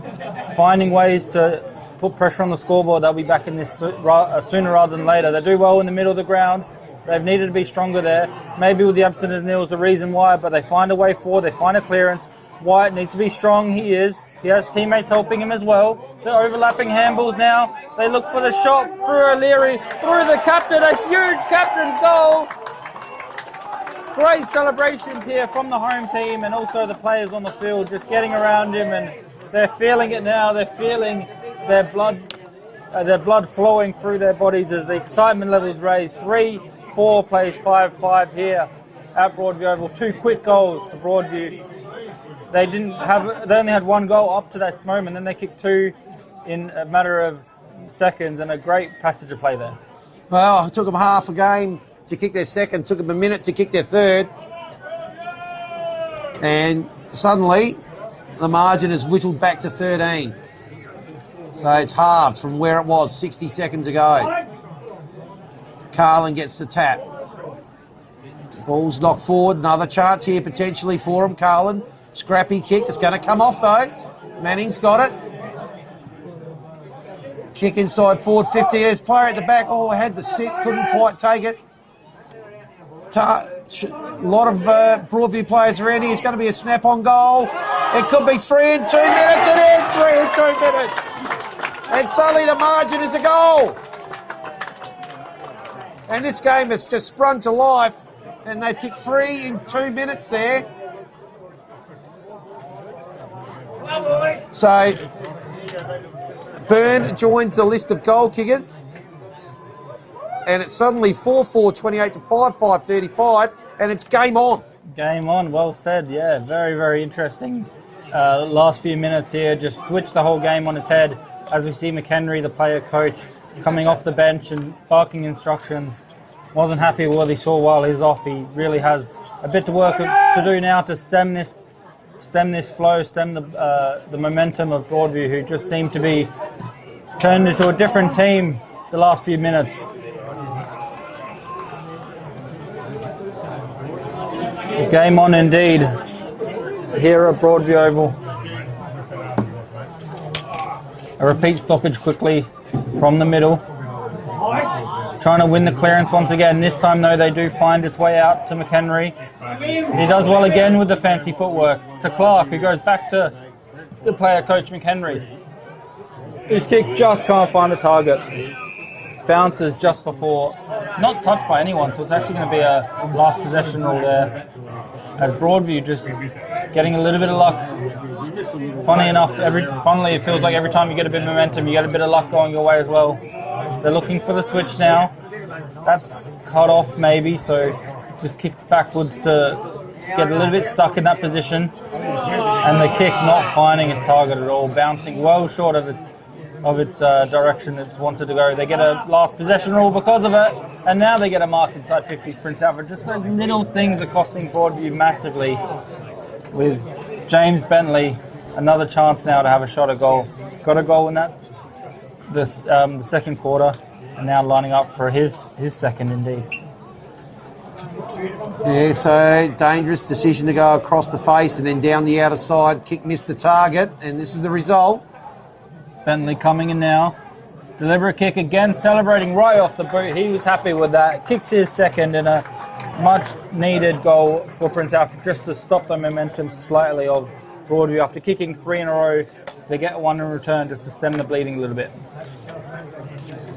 finding ways to put pressure on the scoreboard, they'll be back in this sooner rather than later. They do well in the middle of the ground. They've needed to be stronger there. Maybe with the absence of Neil's the reason why, but they find a way forward. They find a clearance. Wyatt needs to be strong. He is. He has teammates helping him as well. The overlapping handballs now. They look for the shot through O'Leary, through the captain. A huge captain's goal. Great celebrations here from the home team and also the players on the field just getting around him, and they're feeling it now. They're feeling their blood flowing through their bodies as the excitement levels raise. 3-4 plays 5-5 here at Broadview Oval. 2 quick goals to Broadview. They only had 1 goal up to this moment, then they kicked 2 in a matter of seconds, and a great passage of play there. Well, it took them half a game to kick their second, took them a minute to kick their third, and suddenly the margin is whittled back to 13. So it's halved from where it was 60 seconds ago. Carlin gets the tap. Ball's knocked forward. Another chance here potentially for him. Carlin, scrappy kick. It's going to come off though. Manning's got it. Kick inside forward 50. There's a player at the back. Oh, had the sit. Couldn't quite take it. A lot of Broadview players around here. It's going to be a snap-on goal. It could be 3 in 2 minutes. It is 3 in 2 minutes. And suddenly the margin is a goal. And this game has just sprung to life. And they've kicked 3 in 2 minutes there. So Byrne joins the list of goal kickers. And it's suddenly 4-4, 28 to 5-5, 35, and it's game on. Game on, well said, yeah. Very, very interesting. Last few minutes here, just switched the whole game on its head as we see McHenry, the player coach, coming off the bench and barking instructions. Wasn't happy with what he saw while he's off. He really has a bit to work to do now to stem this flow, stem the momentum of Broadview, who just seemed to be turned into a different team the last few minutes. Game on indeed here at Broadview Oval. A repeat stoppage quickly from the middle. Trying to win the clearance once again. This time though they do find its way out to McHenry. He does well again with the fancy footwork. To Clark, who goes back to the player coach McHenry. His kick just can't find the target. Bounces just before, not touched by anyone, so it's actually going to be a last possession rule there. As Broadview just getting a little bit of luck. Funny enough, funnily it feels like every time you get a bit of momentum, you get a bit of luck going your way as well. They're looking for the switch now. That's cut off maybe, so just kick backwards to get a little bit stuck in that position. And the kick not finding its target at all, bouncing well short of its direction it's wanted to go. They get a last possession rule because of it, and now they get a mark inside 50 Prince Alfred. Just those little things are costing Broadview massively. With James Bentley, another chance now to have a shot at goal. Got a goal in the second quarter, and now lining up for his second indeed. Yeah, so dangerous decision to go across the face and then down the outer side. Kick missed the target, and this is the result. Bentley coming in now. Deliberate kick again, celebrating right off the boot. He was happy with that. Kicks his second and a much needed goal for Prince Alfred just to stop the momentum slightly of Broadview. After kicking 3 in a row, they get 1 in return just to stem the bleeding a little bit.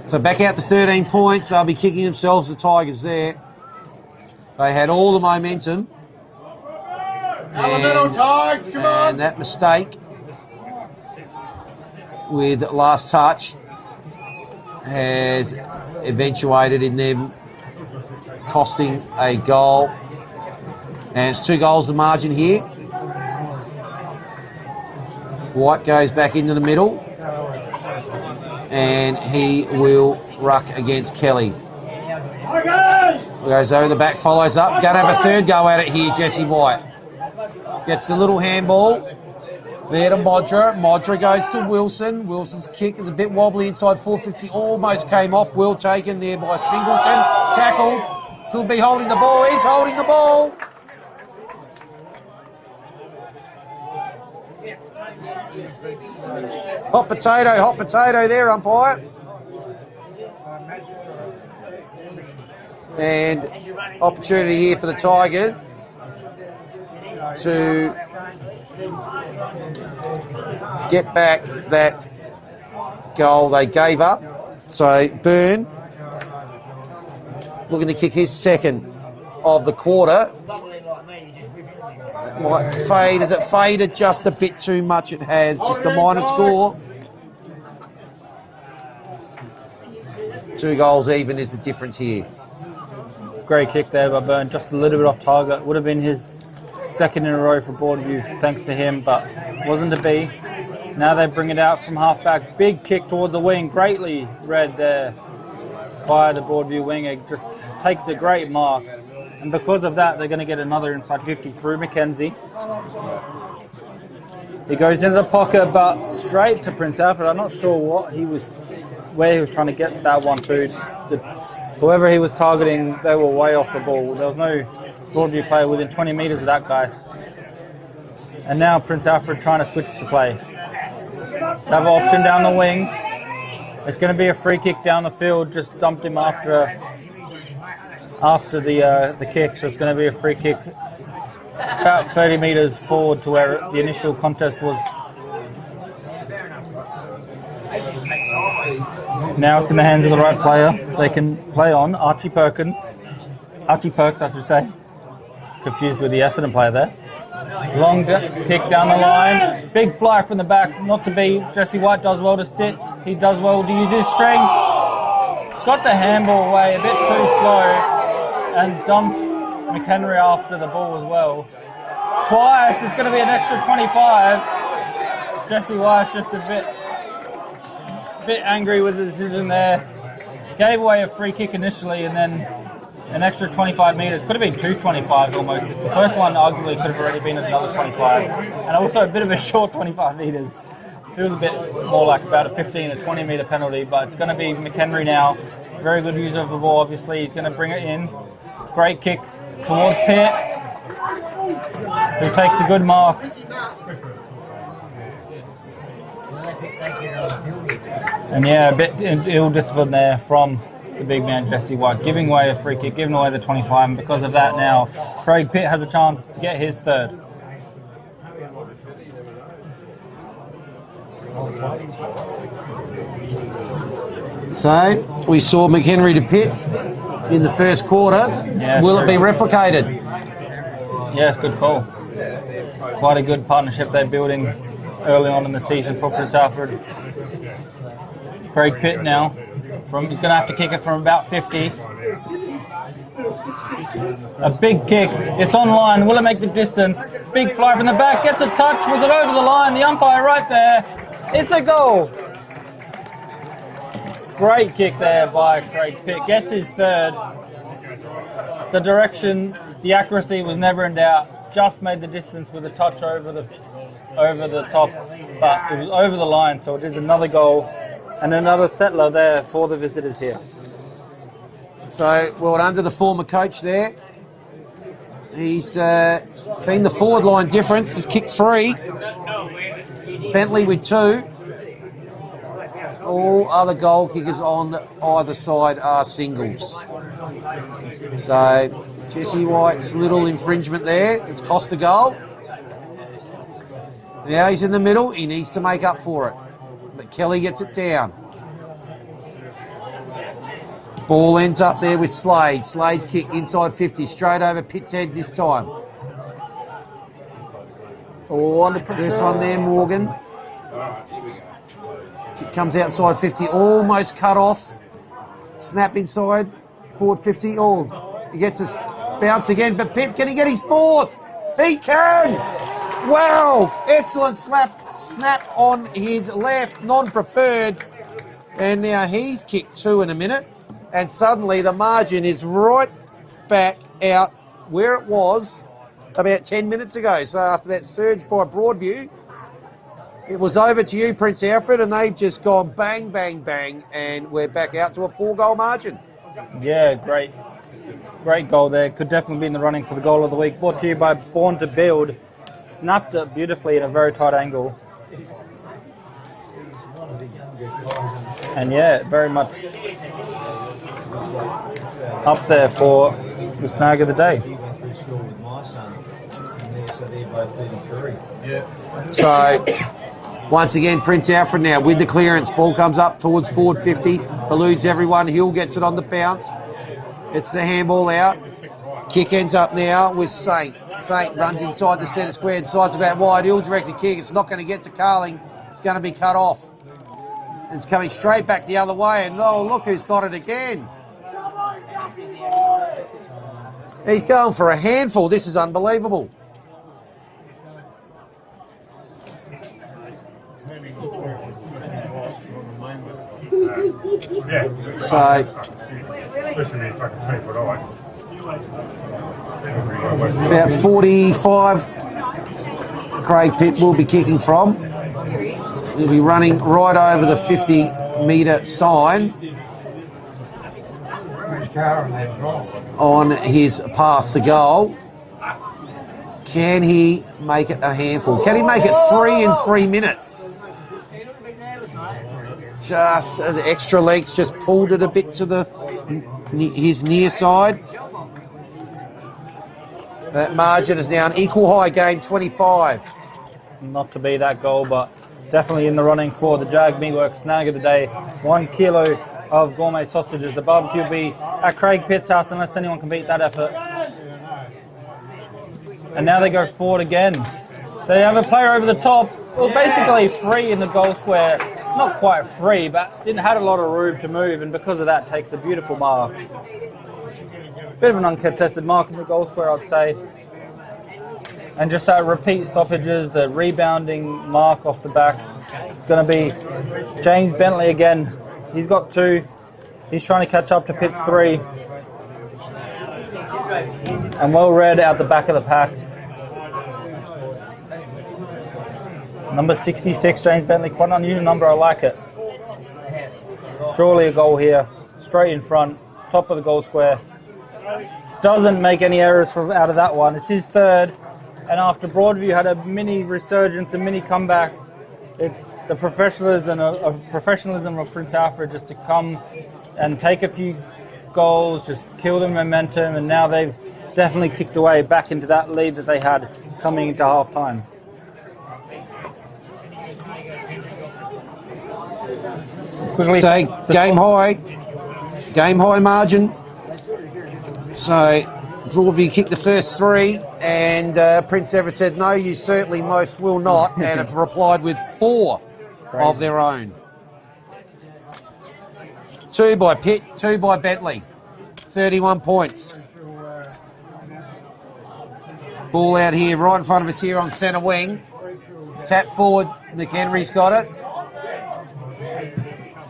So back out to 13 points. They'll be kicking themselves, the Tigers there. They had all the momentum. And that mistake with last touch has eventuated in them costing a goal. And it's 2 goals the margin here. White goes back into the middle. And he will ruck against Kelly. Goes over the back, follows up. Going to have a third go at it here, Jesse White. Gets a little handball. There to Modra. Modra goes to Wilson. Wilson's kick is a bit wobbly inside 450. Almost came off. Well taken there by Singleton. Tackle. Could be holding the ball. He's holding the ball. Hot potato there, umpire. And opportunity here for the Tigers to get back that goal they gave up. So Byrne looking to kick his second of the quarter. Might fade. Has it faded just a bit too much? It has. Just a minor score. 2 goals even is the difference here. Great kick there by Byrne, just a little bit off target. Would have been his second in a row for Broadview, thanks to him, but wasn't to be. Now they bring it out from half-back. Big kick towards the wing, greatly read there by the Broadview wing. It just takes a great mark. And because of that, they're going to get another inside 50 through Mackenzie. He goes into the pocket, but straight to Prince Alfred. I'm not sure where he was trying to get that one to. Whoever he was targeting, they were way off the ball. There was no Broadview player within 20 metres of that guy. And now Prince Alfred trying to switch the play. They have an option down the wing. It's going to be a free kick down the field. Just dumped him after the kick, so it's going to be a free kick about 30 metres forward to where the initial contest was. Now it's in the hands of the right player. They can play on Archie Perks, I should say. Confused with the Essendon player there. Long kick down the line. Big fly from the back, not to be. Jesse White does well to sit. He does well to use his strength. Got the handball away a bit too slow and dumps McHenry after the ball as well. Twice, it's going to be an extra 25. Jesse White's just a bit angry with the decision there. Gave away a free kick initially and then an extra 25 metres. Could have been 2 25s almost. The first one arguably could have already been another 25. And also a bit of a short 25 metres. Feels a bit more like about a 15 or 20 metre penalty, but it's going to be McHenry now. Very good user of the ball, obviously. He's going to bring it in. Great kick towards Pitt, who takes a good mark. And yeah, a bit ill-disciplined there from the big man Jesse White, giving away a free kick, giving away the 25, and because of that now, Craig Pitt has a chance to get his third. So, we saw McHenry to Pitt in the first quarter. Yeah, will it be replicated? Yes, good call. Quite a good partnership they're building early on in the season for Prince Alfred. Craig Pitt now, he's going to have to kick it from about 50. A big kick, it's on line, will it make the distance? Big fly from the back, gets a touch, was it over the line? The umpire right there, it's a goal. Great kick there by Craig Pitt, gets his third. The direction, the accuracy was never in doubt. Just made the distance with a touch over the top, but it was over the line, so it is another goal and another settler there for the visitors here. So, well done to the former coach there. He's been the forward line difference. He's kicked 3. Bentley with 2. All other goal kickers on either side are singles. So, Jesse White's little infringement there. It's cost a goal. Now he's in the middle. He needs to make up for it. But Kelly gets it down. Ball ends up there with Slade. Slade's kick inside 50, straight over Pitt's head this time. Oh, under pressure. First one there, Morgan. Kick comes outside 50, almost cut off. Snap inside, forward 50. Oh, he gets his bounce again, but Pitt, can he get his 4th? He can! Wow, excellent snap on his left, non-preferred. And now he's kicked 2 in a minute. And suddenly the margin is right back out where it was about 10 minutes ago. So after that surge by Broadview, it was over to you, Prince Alfred, and they've just gone bang, bang, bang, and we're back out to a 4-goal margin. Yeah, great goal there. Could definitely be in the running for the goal of the week. Brought to you by Born to Build. Snapped it beautifully in a very tight angle. And yeah, very much up there for the snag of the day. So, once again, Prince Alfred now with the clearance. Ball comes up towards forward 50. Eludes everyone. Hill gets it on the bounce. It's the handball out. Kick ends up now with Saint. Saint runs inside the centre square and sides about wide. Hill directed kick. It's not going to get to Carling. It's going to be cut off. It's coming straight back the other way. And oh, look who's got it again. He's going for a handful. This is unbelievable. So, about 45, Craig Pitt will be kicking from. He'll be running right over the 50-metre sign on his path to goal. Can he make it a handful? Can he make it 3 in 3 minutes? Just the extra legs just pulled it a bit to his near side. That margin is now an equal high game, 25. Not to be that goal, but definitely in the running for the Jag Meatwork snag of the day. 1 kilo of gourmet sausages. The barbecue will be at Craig Pitt's house unless anyone can beat that effort. And now they go forward again. They have a player over the top. Well, basically free in the goal square. Not quite free, but didn't have a lot of room to move, and because of that takes a beautiful mark. Bit of an uncontested mark in the goal square, I'd say. And just that repeat stoppages, the rebounding mark off the back. It's going to be James Bentley again. He's got 2. He's trying to catch up to Pitt's 3. And well read out the back of the pack. Number 66, James Bentley, quite an unusual number, I like it. Surely a goal here, straight in front, top of the goal square. Doesn't make any errors out of that one. It's his 3rd, and after Broadview had a mini resurgence, a mini comeback, it's the professionalism of Prince Alfred just to come and take a few goals, just kill the momentum, and now they've definitely kicked away back into that lead that they had coming into half-time. Quickly. So, game high margin. So, Broadview kicked the first 3, and Prince Everett said, no, you certainly most will not, and have replied with 4 of their own. 2 by Pitt, 2 by Bentley. 31 points. Ball out here, right in front of us here on centre wing. Tap forward, McHenry's got it.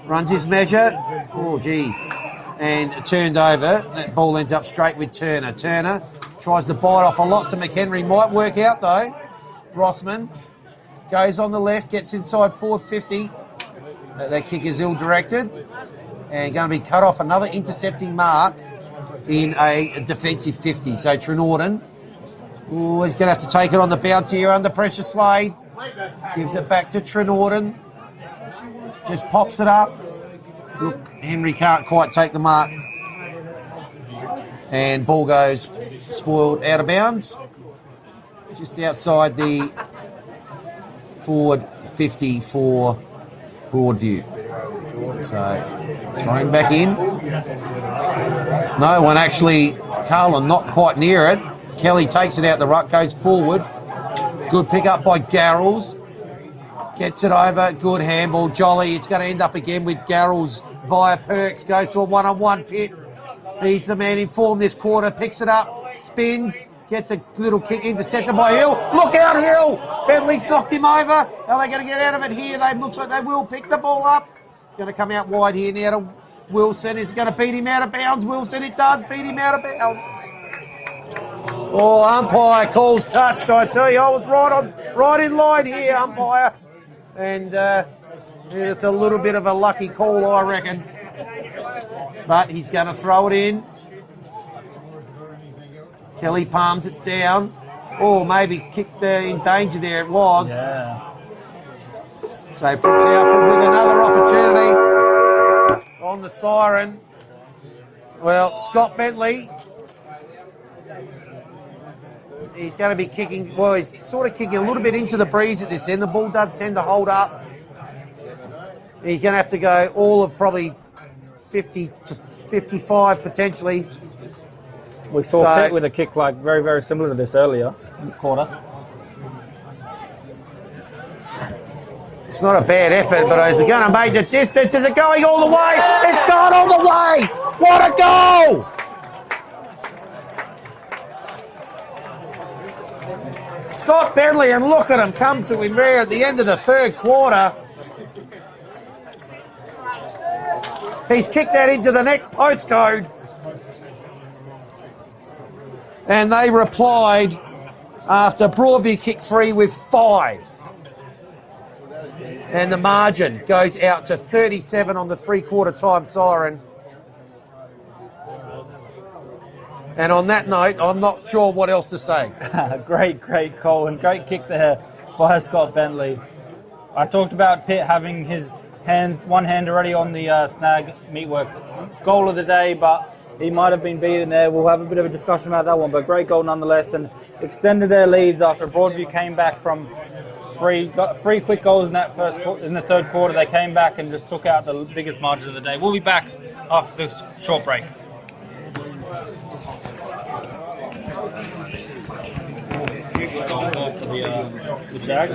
Runs his measure. Oh, gee. And turned over. That ball ends up straight with Turner. Turner tries to bite off a lot to McHenry. Might work out, though. Rossman goes on the left, gets inside 450. That kick is ill-directed. And going to be cut off another intercepting mark in a defensive 50. So Trenorden, he's going to have to take it on the bounce here under pressure. Slade gives it back to Trenorden. Just pops it up. Look, Henry can't quite take the mark. And ball goes spoiled out of bounds. Just outside the forward 50 for Broadview. So, thrown back in. No one actually, Carlin not quite near it. Kelly takes it out the ruck, goes forward. Good pick up by Garrels. Gets it over, good handball. Jolly, it's going to end up again with Garrels via Perks. Goes to a one-on-one. Pitt. He's the man in form this quarter. Picks it up, spins, gets a little kick intercepted by Hill. Look out, Hill! Bentley's knocked him over. Are they going to get out of it here? They looks like they will pick the ball up. It's going to come out wide here now to Wilson. It's going to beat him out of bounds. Wilson, it does beat him out of bounds. Oh, umpire calls touched. I tell you, I was right in line here, umpire. And it's a little bit of a lucky call, I reckon. But he's going to throw it in. Kelly palms it down. Oh, maybe kicked in danger there. It was. Yeah. So Prince Alfred with another opportunity on the siren. Well, Scott Bentley, he's going to be kicking, well, he's sort of kicking a little bit into the breeze at this end. The ball does tend to hold up. He's going to have to go all of probably 50 to 55 potentially. We saw Pitt with a kick like very, very similar to this earlier in this quarter. It's not a bad effort, but is it going to make the distance? Is it going all the way? It's gone all the way! What a goal! Scott Bentley, and look at him come to him there at the end of the third quarter. He's kicked that into the next postcode. And they replied after Broadview kicked 3 with 5. And the margin goes out to 37 on the three-quarter time siren. And on that note, I'm not sure what else to say. Great goal and great kick there by Scott Bentley. I talked about Pitt having his one hand already on the snag meatworks goal of the day, but he might have been beaten there. We'll have a bit of a discussion about that one, but great goal nonetheless, and extended their leads after Broadview came back from three quick goals in the third quarter. They came back and just took out the biggest margin of the day. We'll be back after the short break. The Jag.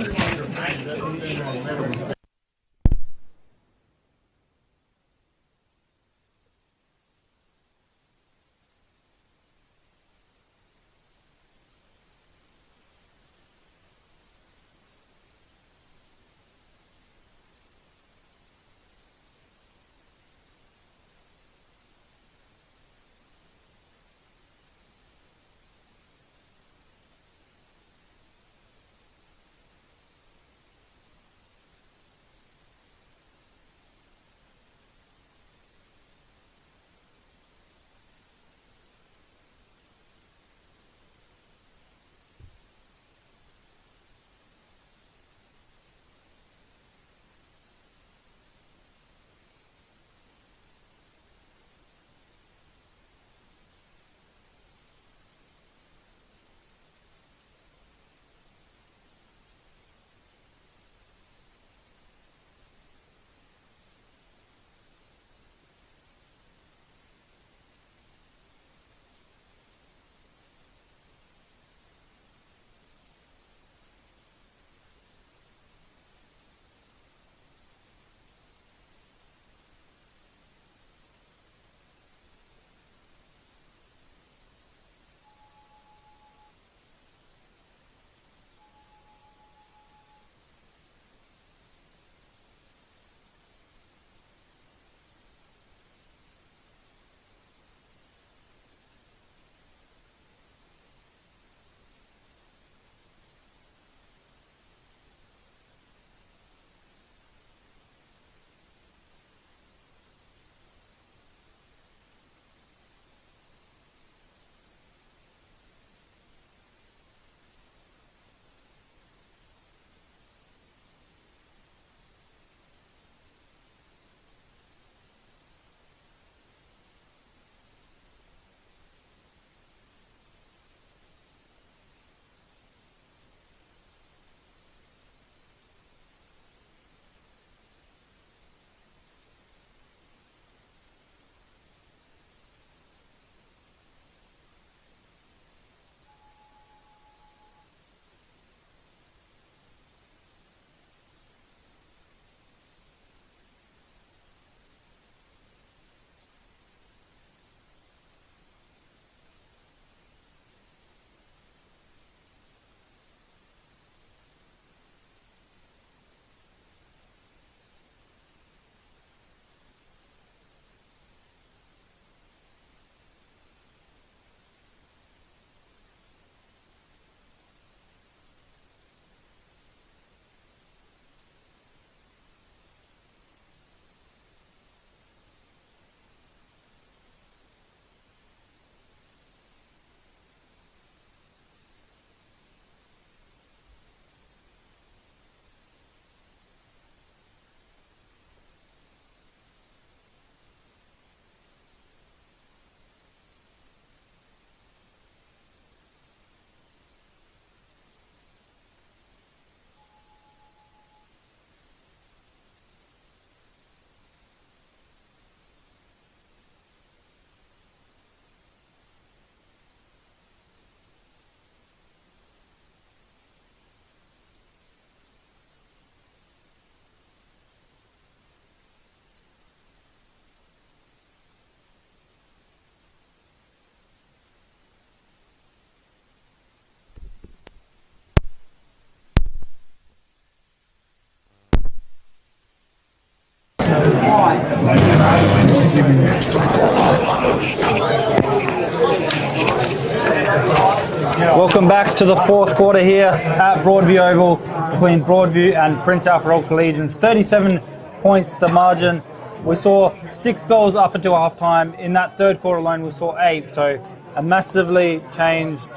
Welcome back to the fourth quarter here at Broadview Oval between Broadview and Prince Alfred Old Collegians. 37 points the margin. We saw 6 goals up until half time. In that third quarter alone, we saw 8. So a massively changed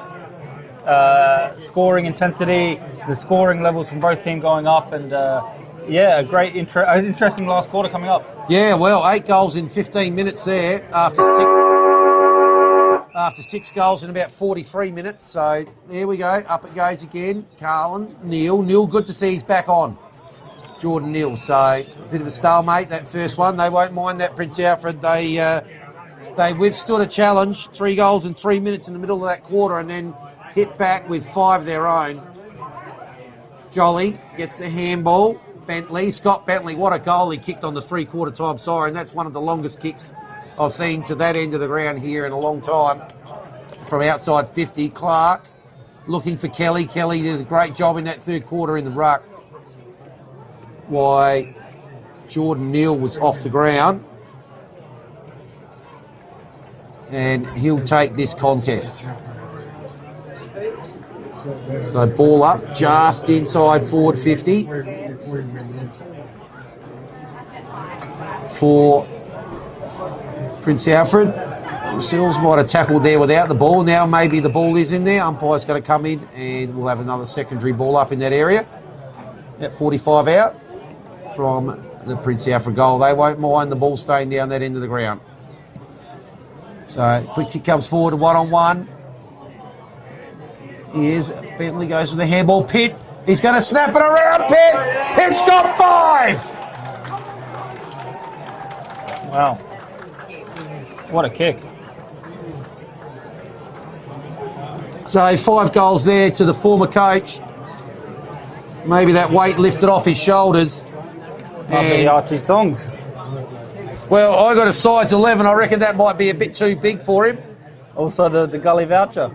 scoring intensity, the scoring levels from both teams going up, and yeah, a great interesting last quarter coming up. Yeah, well, 8 goals in 15 minutes there after 6 goals in about 43 minutes. So there we go, up it goes again. Carlin, Neil, good to see he's back on. Jordan Neal, so a bit of a stalemate, that first one. They won't mind that, Prince Alfred. They withstood a challenge, 3 goals in 3 minutes in the middle of that quarter, and then hit back with 5 of their own. Jolly gets the handball. Bentley, Scott Bentley, what a goal he kicked on the 3/4 time siren. That's one of the longest kicks I've seen to that end of the ground here in a long time. From outside 50, Clark looking for Kelly. Kelly did a great job in that third quarter in the ruck. Why Jordan Neal was off the ground. And he'll take this contest. So ball up just inside forward 50 for Prince Alfred. Seals might have tackled there without the ball. Now maybe the ball is in there. Umpire's going to come in and we'll have another secondary ball up in that area. At 45 out from the Prince Alfred goal. They won't mind the ball staying down that end of the ground. So quick kick comes forward, 1-on-1. Here's Bentley goes with the handball. Pitt, he's going to snap it around. Pitt's got 5. Wow, what a kick. So 5 goals there to the former coach. Maybe that weight lifted off his shoulders. Might be Archie Songs. Well, I got a size 11. I reckon that might be a bit too big for him. Also the gully voucher.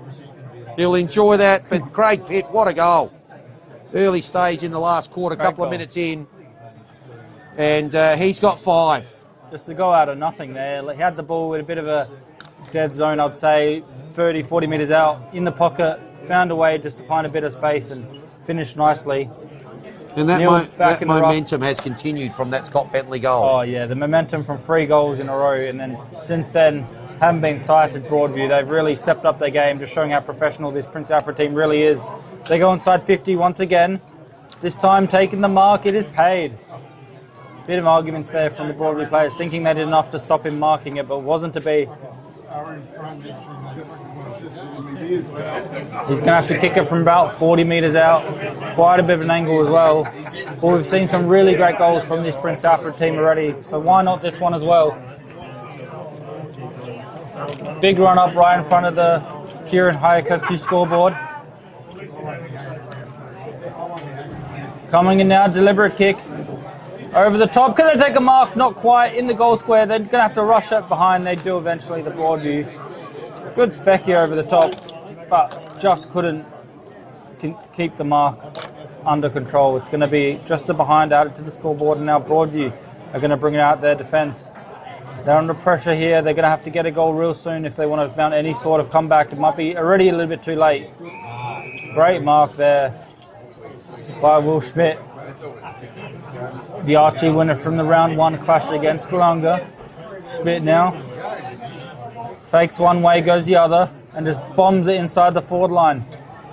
He'll enjoy that, but Craig Pitt, what a goal. Early stage in the last quarter, couple of minutes in. And he's got 5. Just to go out of nothing there. He had the ball with a bit of a dead zone, I'd say, 30, 40 metres out, in the pocket, found a way just to find a bit of space and finish nicely. And that momentum has continued from that Scott Bentley goal. Oh, yeah, the momentum from 3 goals in a row, and then since then, haven't been sighted Broadview. They've really stepped up their game, just showing how professional this Prince Alfred team really is. They go inside 50 once again. This time taking the mark, it is paid. Bit of arguments there from the Broadview players, thinking they did enough to stop him marking it, but wasn't to be. He's going to have to kick it from about 40 metres out. Quite a bit of an angle as well. But we've seen some really great goals from this Prince Alfred team already, so why not this one as well? Big run up right in front of the Kieran Hayakaku scoreboard. Coming in now, deliberate kick. Over the top, can they take a mark? Not quite, in the goal square. They're going to have to rush it behind. They do eventually, the Broadview. Good specky over the top, but just couldn't keep the mark under control. It's going to be just the behind out to the scoreboard, and now Broadview are going to bring it out their defence. They're under pressure here. They're going to have to get a goal real soon if they want to mount any sort of comeback. It might be already a little bit too late. Great mark there by Will Schmidt. The Archie winner from the round 1 clash against Golunga. Schmidt now fakes one way, goes the other, and just bombs it inside the forward line.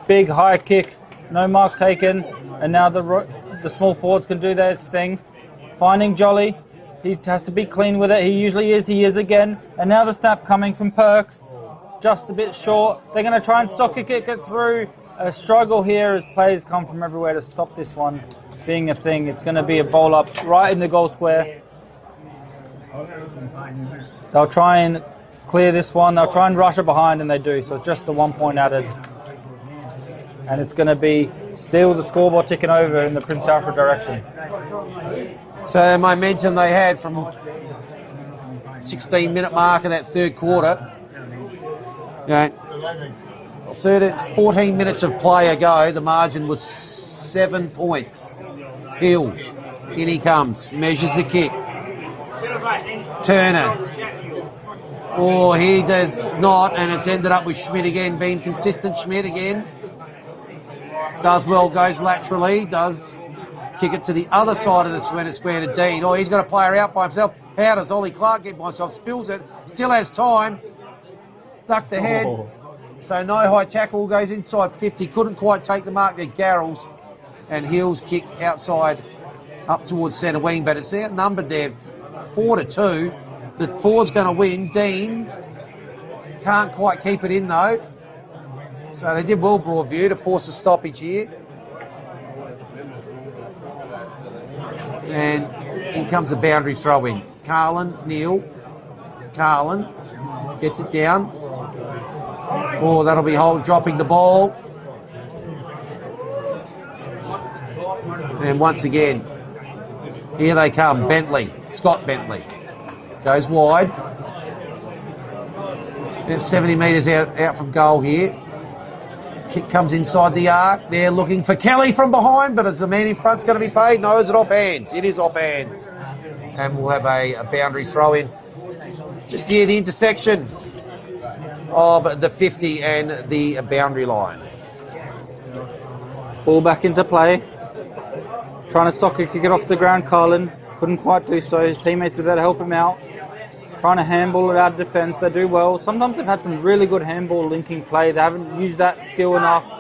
Big high kick, no mark taken, and now the small forwards can do their thing. Finding Jolly. He has to be clean with it. He usually is. He is again. And now the snap coming from Perks. Just a bit short. They're going to try and soccer kick it through. A struggle here as players come from everywhere to stop this one being a thing. It's going to be a bowl up right in the goal square. They'll try and clear this one. They'll try and rush it behind, and they do. So just the 1 point added. And it's going to be still the scoreboard ticking over in the Prince Alfred direction. So the momentum they had from 16-minute mark of that third quarter. 14 minutes of play ago, the margin was 7 points. Hill, in he comes, measures the kick. Turner. Oh, he does not, and it's ended up with Schmidt again, being consistent. Schmidt again. Does well, goes laterally, does kick it to the other side of the square to Dean. Oh, he's got a player out by himself. How does Ollie Clark get by himself? Spills it, still has time. Ducked the head. So no high tackle, goes inside 50. Couldn't quite take the mark there. Garrels and Hills kick outside up towards centre wing, but it's outnumbered there 4-2. The 4's going to win. Dean can't quite keep it in though. So they did well, Broadview, to force a stoppage here. And in comes a boundary throw in. Carlin, Neil. Carlin gets it down. Oh, that'll be Holt dropping the ball. And once again, here they come. Bentley, Scott Bentley. Goes wide. About 70 metres out from goal here. Kick comes inside the arc. They're looking for Kelly from behind, but is the man in front's going to be paid? No, is it off hands? It is off hands. And we'll have a boundary throw in. Just near the intersection of the 50 and the boundary line. Ball back into play. Trying to soccer kick it off the ground, Carlin. Couldn't quite do so. His teammates are there to help him out. Trying to handball it out of defence. They do well. Sometimes they've had some really good handball linking play. They haven't used that skill enough.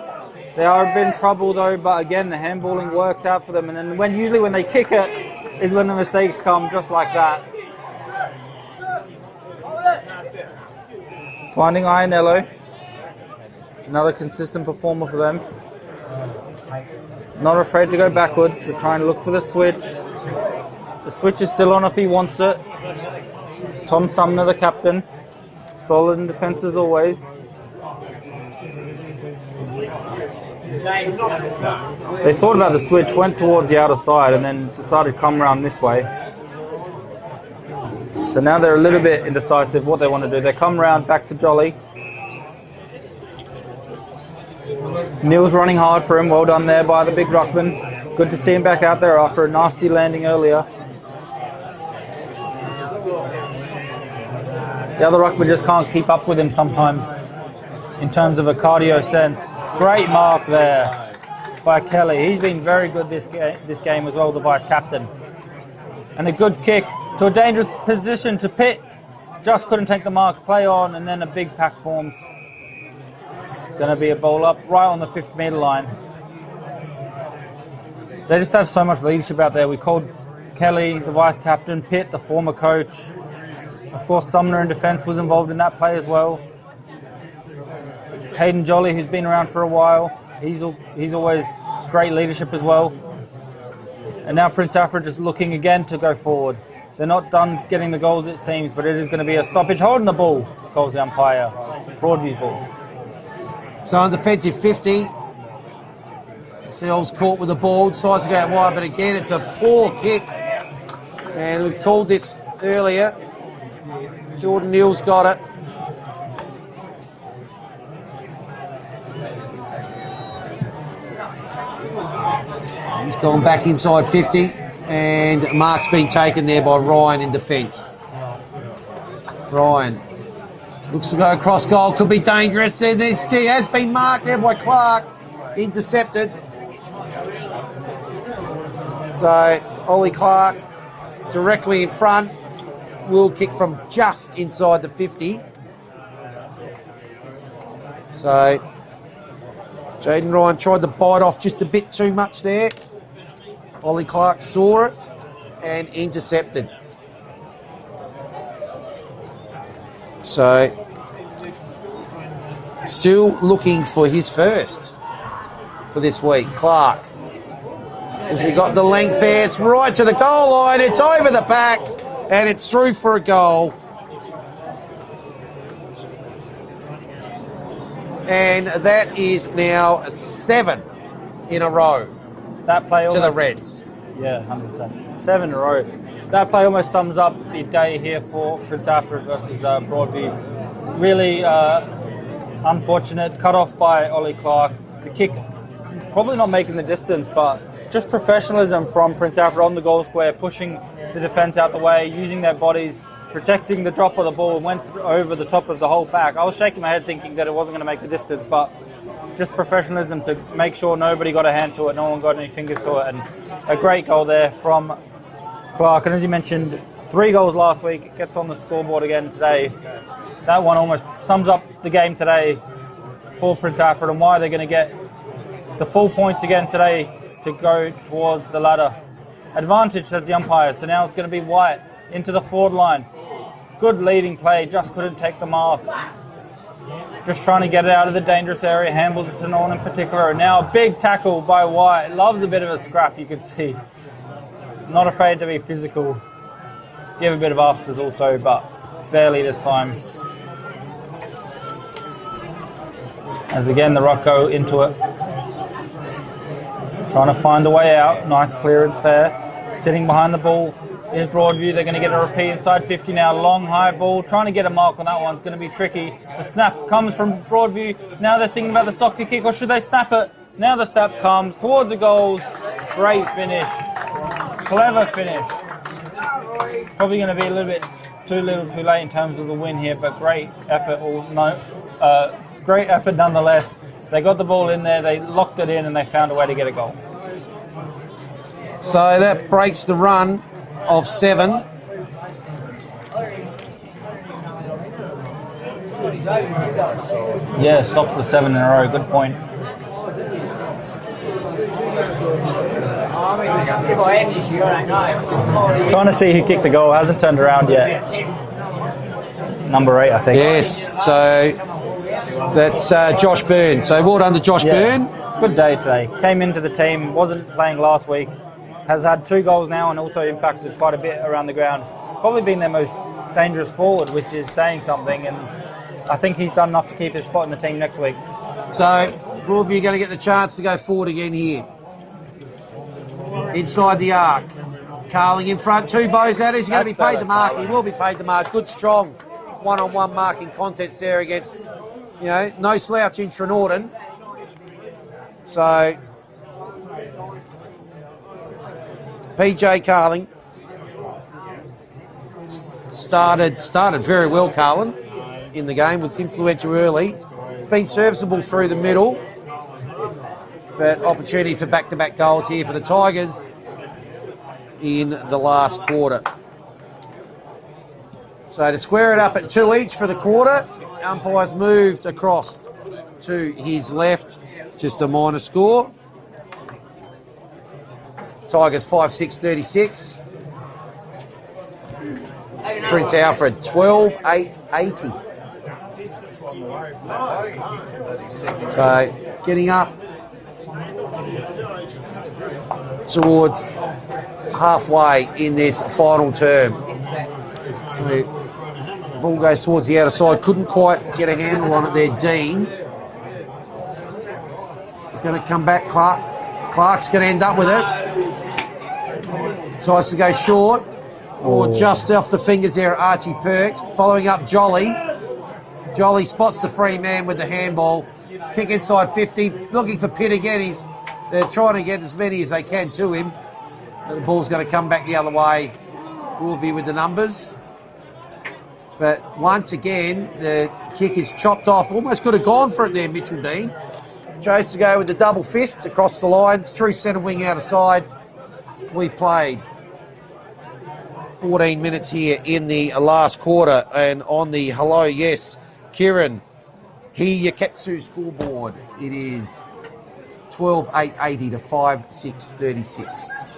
They are a bit in trouble though, but again, the handballing works out for them. And then usually when they kick it is when the mistakes come, just like that. Finding Ianello. Another consistent performer for them. Not afraid to go backwards. They're trying to look for the switch. The switch is still on if he wants it. Tom Sumner, the captain. Solid in defence as always. They thought about the switch, went towards the outer side, and then decided to come around this way. So now they're a little bit indecisive what they want to do. They come around back to Jolly. Neil's running hard for him. Well done there by the big ruckman. Good to see him back out there after a nasty landing earlier. The other ruckman just can't keep up with him sometimes in terms of a cardio sense. Great mark there by Kelly. He's been very good this game as well, the vice captain. And a good kick to a dangerous position to Pitt. Just couldn't take the mark, play on, and then a big pack forms. It's going to be a bowl up right on the 5th metre line. They just have so much leadership out there. We called Kelly the vice captain, Pitt the former coach. Of course, Sumner in defence was involved in that play as well. Hayden Jolly, who's been around for a while, he's always great leadership as well. And now Prince Alfred just looking again to go forward. They're not done getting the goals, it seems, but it is going to be a stoppage. Holding the ball, calls the umpire. Broadview's ball. So on defensive 50. Seals caught with the ball, decides to go out wide, but again, it's a poor kick. And we've called this earlier. Jordan Neal's got it. He's gone back inside 50, and mark's been taken there by Ryan in defence. Ryan looks to go across goal, could be dangerous. And he has been marked there by Clark, intercepted. So Ollie Clark directly in front. Will kick from just inside the 50. So Jaden Ryan tried to bite off just a bit too much there. Ollie Clark saw it and intercepted. So still looking for his first for this week. Clark. Has he got the length there? It's right to the goal line. It's over the back. And it's through for a goal. And that is now 7 in a row that play to the Reds. Yeah, 100%. 7 in a row. That play almost sums up the day here for Prince Alfred versus Broadview. Really unfortunate. Cut off by Ollie Clark. The kick probably not making the distance, but just professionalism from Prince Alfred on the goal square, pushing the defence out the way, using their bodies, protecting the drop of the ball, and went over the top of the whole pack. I was shaking my head thinking that it wasn't going to make the distance, but just professionalism to make sure nobody got a hand to it, no one got any fingers to it, and a great goal there from Clark. And as you mentioned, 3 goals last week, it gets on the scoreboard again today. That one almost sums up the game today for Prince Alfred and why they're going to get the full points again today to go towards the ladder. Advantage, says the umpire, so now it's going to be White into the forward line. Good leading play, just couldn't take the mark. Just trying to get it out of the dangerous area, handles it to no one in particular. And now a big tackle by White. Loves a bit of a scrap, you can see. Not afraid to be physical. Give a bit of afters also, but fairly this time. As again, the Rock go into it. Trying to find a way out. Nice clearance there. Sitting behind the ball is Broadview. They're going to get a repeat inside 50 now. Long, high ball. Trying to get a mark on that one. It's going to be tricky. The snap comes from Broadview. Now they're thinking about the soccer kick, or should they snap it? Now the snap comes towards the goals. Great finish. Clever finish. Probably going to be a little bit too little too late in terms of the win here, but great effort. Great effort nonetheless. They got the ball in there, they locked it in, and they found a way to get a goal. So that breaks the run of 7. Yeah, stops the 7 in a row. Good point. Trying to see who kicked the goal. Hasn't turned around yet. Number 8, I think. Yes, so that's Josh Byrne. So well done to Josh Byrne. Good day today. Came into the team, wasn't playing last week. Has had 2 goals now and also impacted quite a bit around the ground. Probably been their most dangerous forward, which is saying something. And I think he's done enough to keep his spot in the team next week. So Broadview going to get the chance to go forward again here. Inside the arc. Carling in front. 2 bows at it. He's going to be paid the mark. He will be paid the mark. Good, strong one-on-one marking contest there against, no slouch in Trenorden. So PJ Carling started very well, Carlin, in the game. Was influential early. It's been serviceable through the middle. But opportunity for back-to-back goals here for the Tigers in the last quarter. So to square it up at 2 each for the quarter, umpires moved across to his left, just a minor score. Tigers 5-6-36. Prince Alfred 12-8-80. So getting up towards halfway in this final term. So the ball goes towards the outer side. Couldn't quite get a handle on it there, Dean. He's going to come back. Clark's going to end up with it. Tries to go short. Or just off the fingers there at Archie Perks. Following up Jolly. Jolly spots the free man with the handball. Kick inside 50. Looking for Pitt again. They're trying to get as many as they can to him. The ball's going to come back the other way. Broadview with the numbers. But once again, the kick is chopped off. Almost could have gone for it there, Mitchell Dean. Chose to go with the double fist across the line. It's true centre wing out of side. We've played 14 minutes here in the last quarter. And on the hello, yes, Kieran, Hiyaketsu scoreboard. It is 12-8-80 to 5-6-36.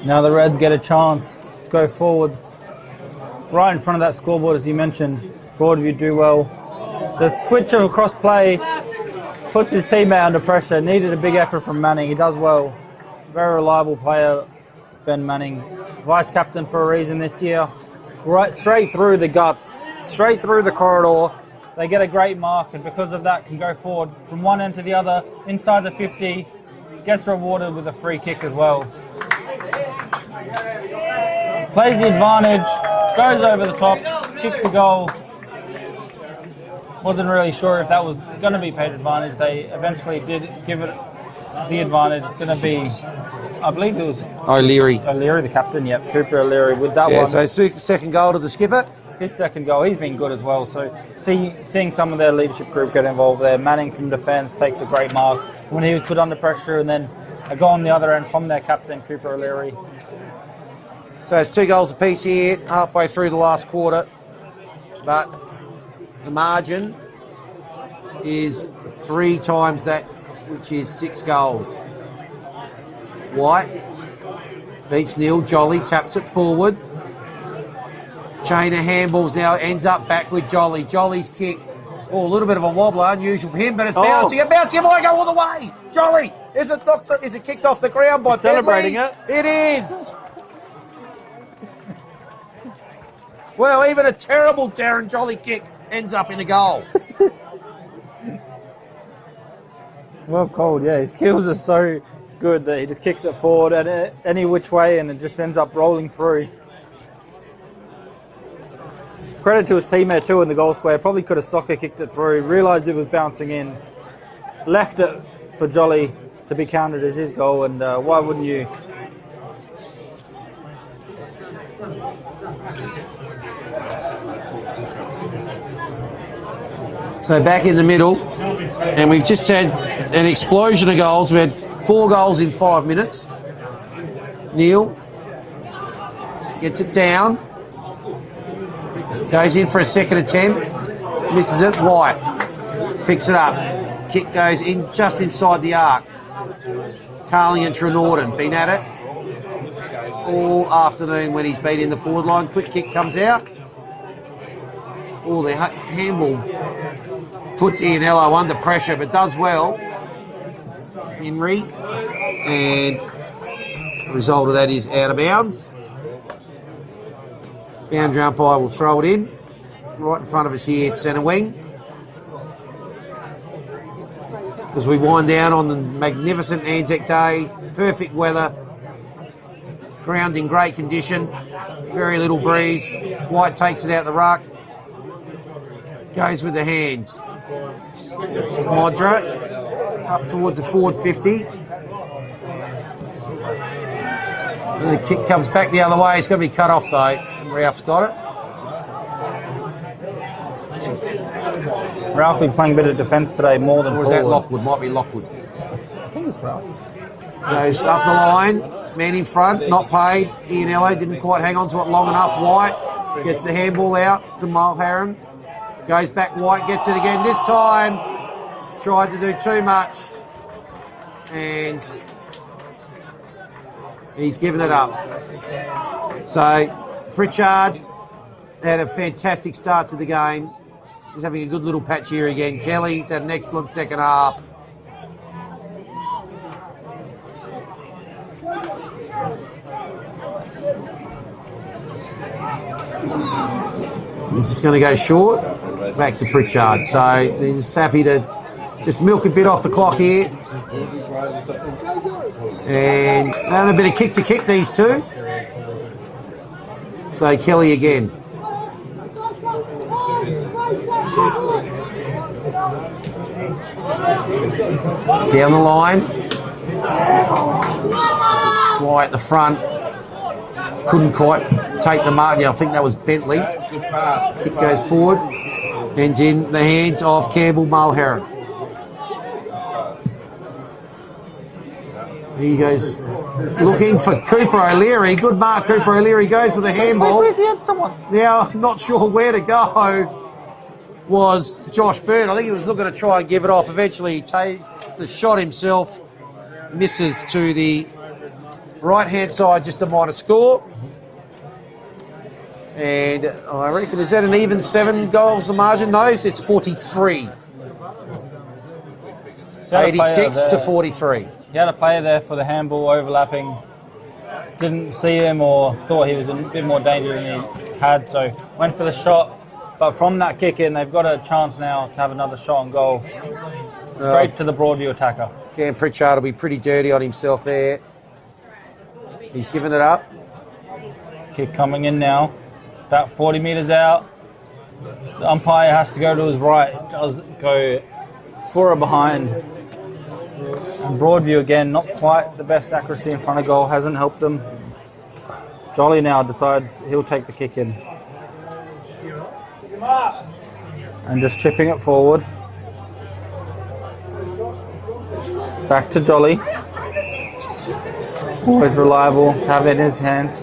Now the Reds get a chance to go forwards. Right in front of that scoreboard, as you mentioned, Broadview do well. The switch of cross play puts his team out under pressure. Needed a big effort from Manning. He does well. Very reliable player, Ben Manning. Vice captain for a reason this year. Right, straight through the guts, straight through the corridor. They get a great mark, and because of that can go forward from one end to the other, inside the 50. Gets rewarded with a free kick as well. Plays the advantage, goes over the top, kicks the goal. Wasn't really sure if that was going to be paid advantage. They eventually did give it the advantage is going to be, I believe it was O'Leary, the captain, yep, Cooper O'Leary with that Yeah, one. so second goal to the skipper. His second goal, he's been good as well. So seeing some of their leadership group get involved there, Manning from defence takes a great mark when he was put under pressure, and then a goal on the other end from their captain, Cooper O'Leary. So it's 2 goals apiece here, halfway through the last quarter. But the margin is 3 times that, which is 6 goals. White beats Neil. Jolly taps it forward. Chain of handballs now ends up back with Jolly. Jolly's kick. Oh, a little bit of a wobbler, unusual for him, but it's bouncing. It bounces. It might go all the way. Jolly, is it kicked off the ground by Bentley? Celebrating it. It is. Well, even a terrible Darren Jolly kick ends up in the goal. Well called, yeah. His skills are so good that he just kicks it forward at any which way and it just ends up rolling through. Credit to his teammate too in the goal square. Probably could have soccer kicked it through, realised it was bouncing in, left it for Jolly to be counted as his goal, and why wouldn't you? So back in the middle, and we've just had an explosion of goals. We had 4 goals in 5 minutes. Neil gets it down, goes in for a second attempt, misses it. White picks it up, kick goes in just inside the arc. Carling and Trenorden been at it all afternoon when he's been in the forward line. Quick kick comes out. Oh, the handball puts Ianello under pressure, but does well. Henry, and the result of that is out of bounds. Boundary umpire will throw it in. Right in front of us here, centre wing. As we wind down on the magnificent Anzac Day, perfect weather, ground in great condition, very little breeze. White takes it out the ruck, goes with the hands. Modra up towards the forward 50. And the kick comes back the other way. It's going to be cut off though. Ralph's got it. Ralph been playing a bit of defence today, more than or is forward. that Lockwood? Might be Lockwood. I think it's Ralph. Goes up the line, man in front, not paid. Ianello didn't quite hang on to it long enough. White gets the handball out to Mulherron. Goes back, White gets it again. This time, tried to do too much. And he's given it up. So, Pritchard had a fantastic start to the game. Just having a good little patch here again. Kelly's had an excellent second half. This is going to go short. Back to Pritchard. So he's happy to just milk a bit off the clock here. And a bit of kick to kick these two. So Kelly again. Down the line. Fly at the front. Couldn't quite take the mark. Yeah, I think that was Bentley. Kick goes forward. Ends in the hands of Campbell Mulherron. He goes looking for Cooper O'Leary. Good mark. Cooper O'Leary goes with a handball. Now, not sure where to go was Josh Bird. I think he was looking to try and give it off. Eventually, he takes the shot himself. Misses to the right-hand side, just a minor score. And I reckon, is that an even 7 goals the margin? No, it's 43. 86 to 43. He had a player there for the handball overlapping. Didn't see him or thought he was in a bit more danger than he had, so went for the shot. But from that kick in, they've got a chance now to have another shot on goal. Straight to the Broadview attacker. Cam Pritchard will be pretty dirty on himself there. He's given it up. Kick coming in now. About 40 metres out. The umpire has to go to his right. Does go for a behind. And Broadview again, not quite the best accuracy in front of goal, hasn't helped them. Jolly now decides he'll take the kick in. And just chipping it forward. Back to Jolly. Always reliable to have it in his hands.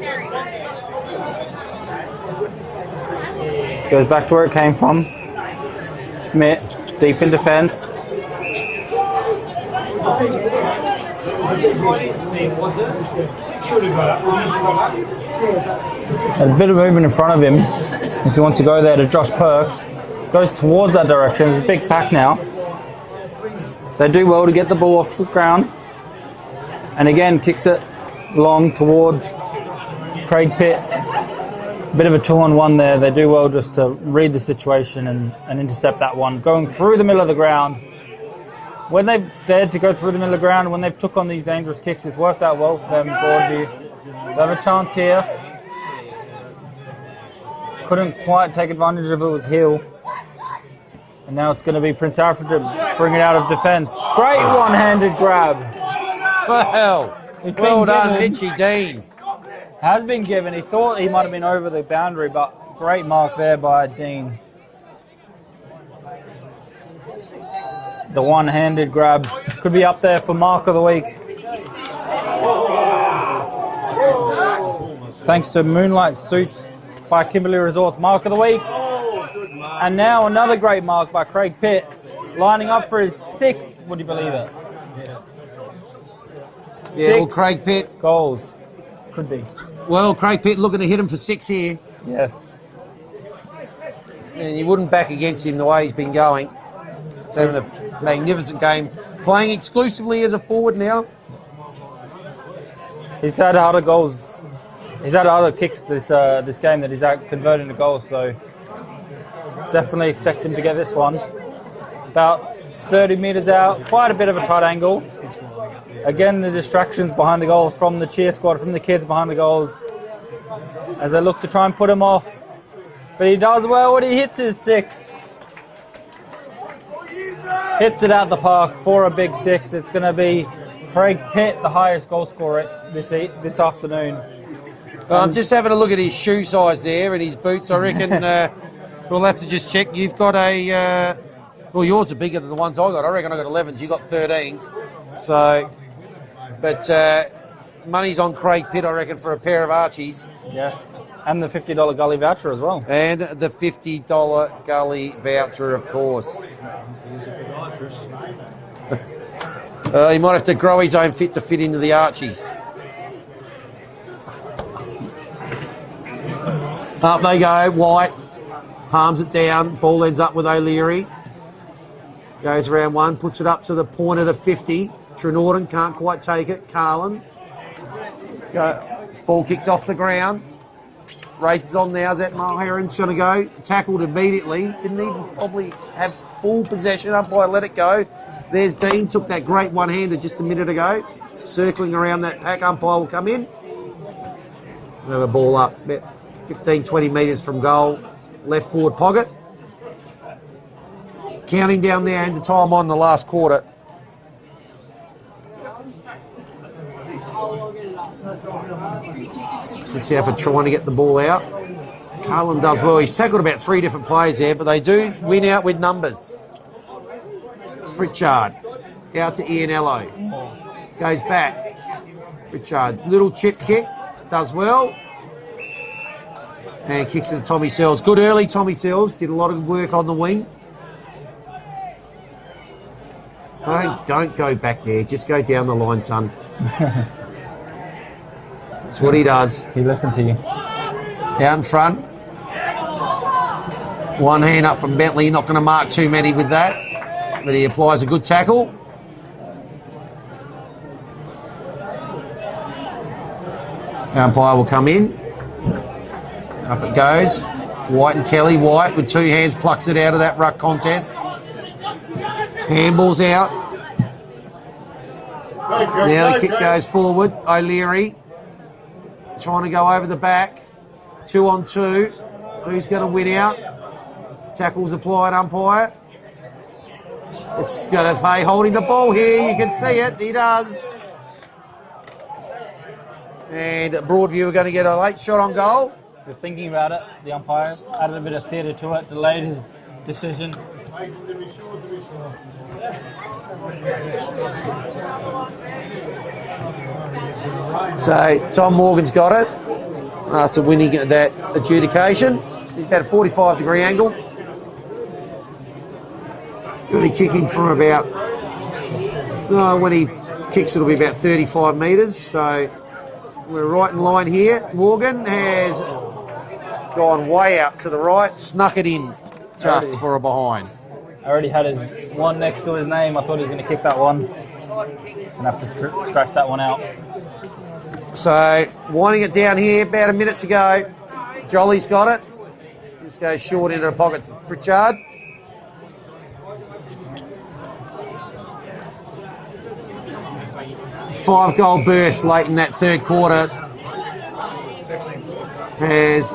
Goes back to where it came from. Schmidt, deep in defence. A bit of movement in front of him if he wants to go there to Josh Perks. Goes towards that direction. There's a big pack now. They do well to get the ball off the ground. And again, kicks it long towards Craig Pitt. Bit of a 2-on-1 there. They do well just to read the situation and intercept that one. Going through the middle of the ground. When they've dared to go through the middle of the ground, when they've took on these dangerous kicks, it's worked out well for them, Broadview. They have a chance here. Couldn't quite take advantage of it, was Hill. And now it's going to be Prince Alfred to bring it out of defence. Great one-handed grab. Well done, Mitchie Dean. Has been given. He thought he might have been over the boundary, but great mark there by Dean. The one-handed grab could be up there for mark of the week. Thanks to Moonlight Suits by Kimberley Resorts, mark of the week. And now another great mark by Craig Pitt, lining up for his 6th, would you believe it? Yeah, well, Craig Pitt. Goals. Could be. Well, Craig Pitt looking to hit him for 6 here. Yes. And you wouldn't back against him the way he's been going. He's having a magnificent game. Playing exclusively as a forward now. He's had harder goals. He's had other kicks this game that he's converted into goals, so definitely expect him to get this one. About 30 metres out, quite a bit of a tight angle. Again, the distractions behind the goals from the cheer squad, from the kids behind the goals, as they look to try and put him off. But he does well when he hits his 6. Hits it out the park for a big 6. It's going to be Craig Pitt, the highest goal scorer this afternoon. Well, I'm just having a look at his shoe size there and his boots. I reckon we'll have to just check. You've got a... well, yours are bigger than the ones I got. I reckon I got 11s. You got 13s. So... But money's on Craig Pitt, I reckon, for a pair of Archies. Yes, and the $50 Gully voucher as well. And the $50 Gully voucher, of course. He might have to grow his own fit to fit into the Archies. Up they go, White. Palms it down. Ball ends up with O'Leary. Goes around one, puts it up to the point of the 50. Trenorden can't quite take it. Carlin. Ball kicked off the ground. Races on now. Is that Mulheron's going to go? Tackled immediately. Didn't even probably have full possession. Umpire let it go. There's Dean. Took that great one-hander just a minute ago. Circling around that pack. Umpire will come in. We have a ball up about 15, 20 metres from goal. Left forward pocket. Counting down there into time on the last quarter. Let's see if they're trying to get the ball out. Carlin does well. He's tackled about 3 different players there, but they do win out with numbers. Pritchard out to Ianello. Goes back. Pritchard, little chip kick, does well. And kicks to Tommy Sells. Good early Tommy Sells. Did a lot of work on the wing. Don't go back there. Just go down the line, son. That's what he does. He listened to you. Out in front. One hand up from Bentley. Not going to mark too many with that. But he applies a good tackle. Umpire will come in. Up it goes. White and Kelly. White with 2 hands plucks it out of that ruck contest. Handball's out. Now the kick goes forward. O'Leary trying to go over the back. 2 on 2. Who's going to win out? Tackles applied, umpire. It's got a Fay holding the ball here. You can see it. He does. And Broadview are going to get a late shot on goal. Just thinking about it, the umpire added a bit of theatre to it, delayed his decision. So Tom Morgan's got it after winning that adjudication. He's about a 45-degree angle. Going to be kicking from about, when he kicks it'll be about 35 metres. So we're right in line here. Morgan has gone way out to the right, snuck it in just for a behind. I already had his one next to his name. I thought he was going to kick that one. And have to scratch that one out. So winding it down here, about a minute to go. Jolly's got it. Just goes short into the pocket to Pritchard. Five-goal burst late in that third quarter, as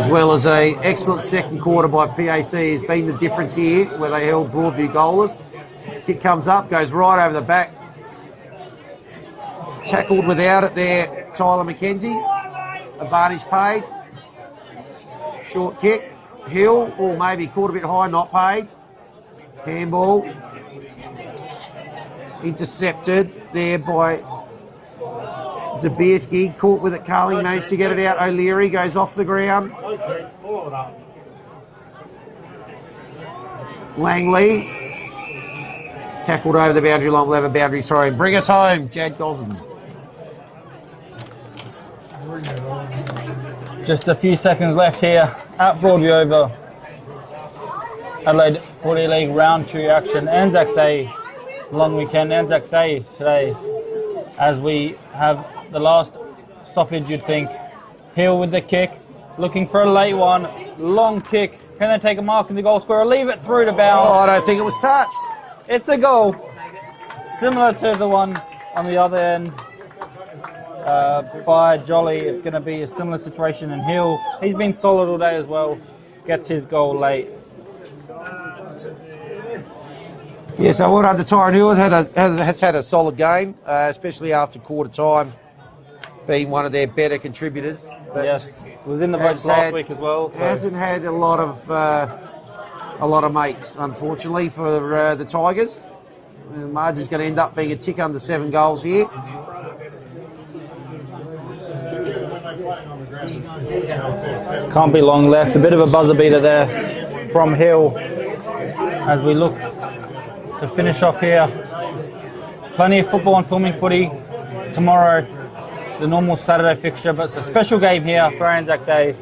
well as a excellent second quarter by PAC has been the difference here, where they held Broadview goalless. Kick comes up, goes right over the back. Tackled without it there, Tyler McKenzie. Advantage paid. Short kick. Hill, or maybe caught a bit high, not paid. Handball. Intercepted there by Zabierski. Caught with it, Carling managed to get it out. O'Leary goes off the ground. Langley. Tackled over the boundary line, we'll have a boundary throw. Bring us home, Jad Gosden. Just a few seconds left here at Broadview over Adelaide Footy League Round 2 action. Anzac Day, long weekend, Anzac Day today, as we have the last stoppage, you'd think. Hill with the kick, looking for a late one, long kick. Can they take a mark in the goal square or leave it through to bound? Oh, I don't think it was touched. It's a goal, similar to the one on the other end by Jolly. It's going to be a similar situation in Hill. He's been solid all day as well, gets his goal late. Yeah, so well done to Tyron Hill. Has had a solid game, especially after quarter time, being one of their better contributors. But yes, was in the votes last week as well. So. Hasn't had a lot of mates, unfortunately, for the Tigers. The margin's going to end up being a tick under 7 goals here. Can't be long left. A bit of a buzzer beater there from Hill as we look to finish off here. Plenty of football and filming footy tomorrow. The normal Saturday fixture, but it's a special game here for Anzac Day.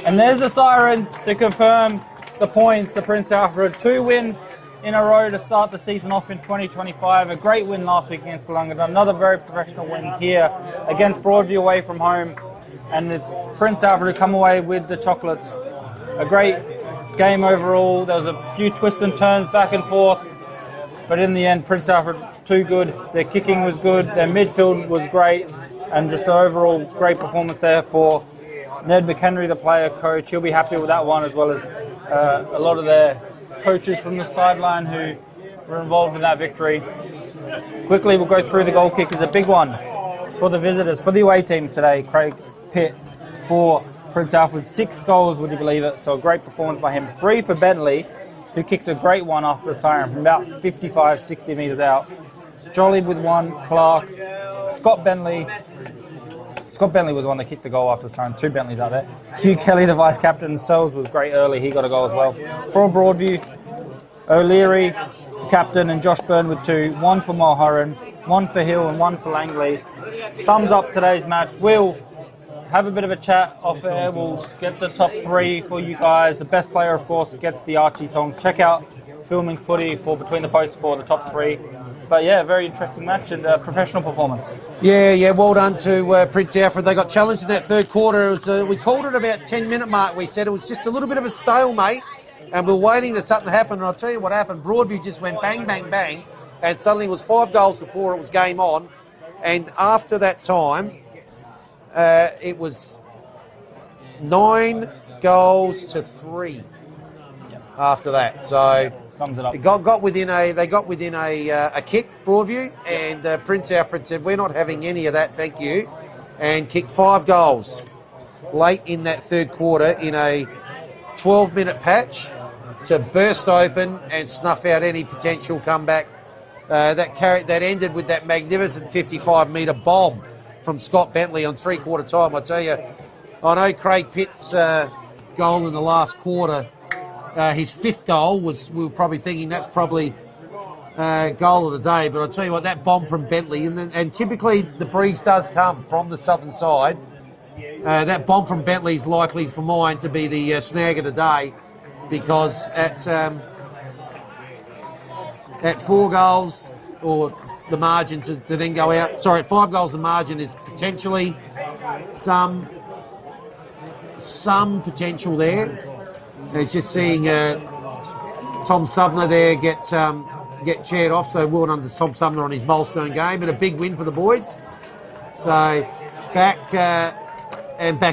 And there's the siren to confirm the points for Prince Alfred. 2 wins in a row to start the season off in 2025. A great win last week against Wollongong. Another very professional win here against Broadview away from home. And it's Prince Alfred who come away with the chocolates. A great game overall. There was a few twists and turns back and forth. But in the end, Prince Alfred too good. Their kicking was good. Their midfield was great. And just an overall great performance there for Ned McHenry, the player coach. He'll be happy with that one, as well as a lot of their coaches from the sideline who were involved in that victory. Quickly, we'll go through the goal kick. It's a big one for the visitors, for the away team today. Craig Pitt for Prince Alfred. 6 goals, would you believe it? So a great performance by him. 3 for Bentley, who kicked a great one after the siren from about 55, 60 metres out. Jolly with 1, Clark, Scott Bentley was the one that kicked the goal after the siren. 2 Bentleys out there. Hugh Kelly, the vice captain, Sells was great early. He got a goal as well. For Broadview, O'Leary, the captain, and Josh Byrne with 2. 1 for Mulherron, 1 for Hill, and 1 for Langley. Sums up today's match. We'll have a bit of a chat off air. We'll get the top 3 for you guys. The best player, of course, gets the Archie Tongs. Check out Filming Footy for Between the Posts for the top 3. But yeah, very interesting match and professional performance. Yeah, well done to Prince Alfred. They got challenged in that third quarter. It was, we called it about 10-minute mark. We said it was just a little bit of a stalemate, and we were waiting that something happened. And I'll tell you what happened. Broadview just went bang, bang, bang, and suddenly it was 5 goals to 4. It was game on. And after that time, it was 9 goals to 3 after that. So sums it up. they got within a kick, Broadview, and Prince Alfred said, we're not having any of that, thank you, and kicked 5 goals late in that third quarter in a 12-minute patch to burst open and snuff out any potential comeback. That ended with that magnificent 55-metre bomb from Scott Bentley on three-quarter time. I tell you, I know Craig Pitt's goal in the last quarter, his 5th goal we were probably thinking that's probably goal of the day, but I'll tell you what, that bomb from Bentley, and typically the breeze does come from the southern side. That bomb from Bentley is likely for mine to be the snag of the day, because at 4 goals, or the margin to then go out, sorry, at 5 goals the margin is potentially some potential there. It's just seeing Tom Sumner there get chaired off, so well done to Tom Sumner on his milestone game, but a big win for the boys. So back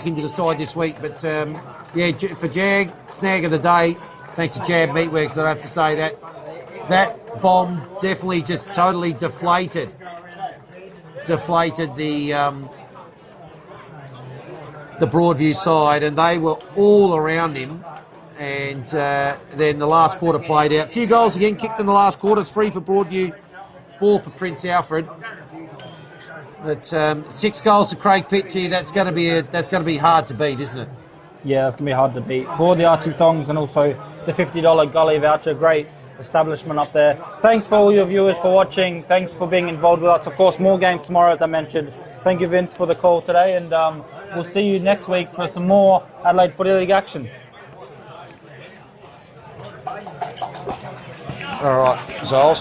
into the side this week, but yeah, for Jag, snag of the day, thanks to Jab Meatworks, I have to say that bomb definitely just totally deflated the Broadview side, and they were all around him. And then the last quarter played out. A few goals again kicked in the last quarter. 3 for Broadview, 4 for Prince Alfred. But 6 goals to Craig Pitt. Gee, that's going to be hard to beat, isn't it? Yeah, it's going to be hard to beat. For the Archie Thongs and also the $50 Gully voucher, great establishment up there. Thanks for all your viewers for watching. Thanks for being involved with us. Of course, more games tomorrow, as I mentioned. Thank you, Vince, for the call today, and we'll see you next week for some more Adelaide Footy League action. All right, so I'll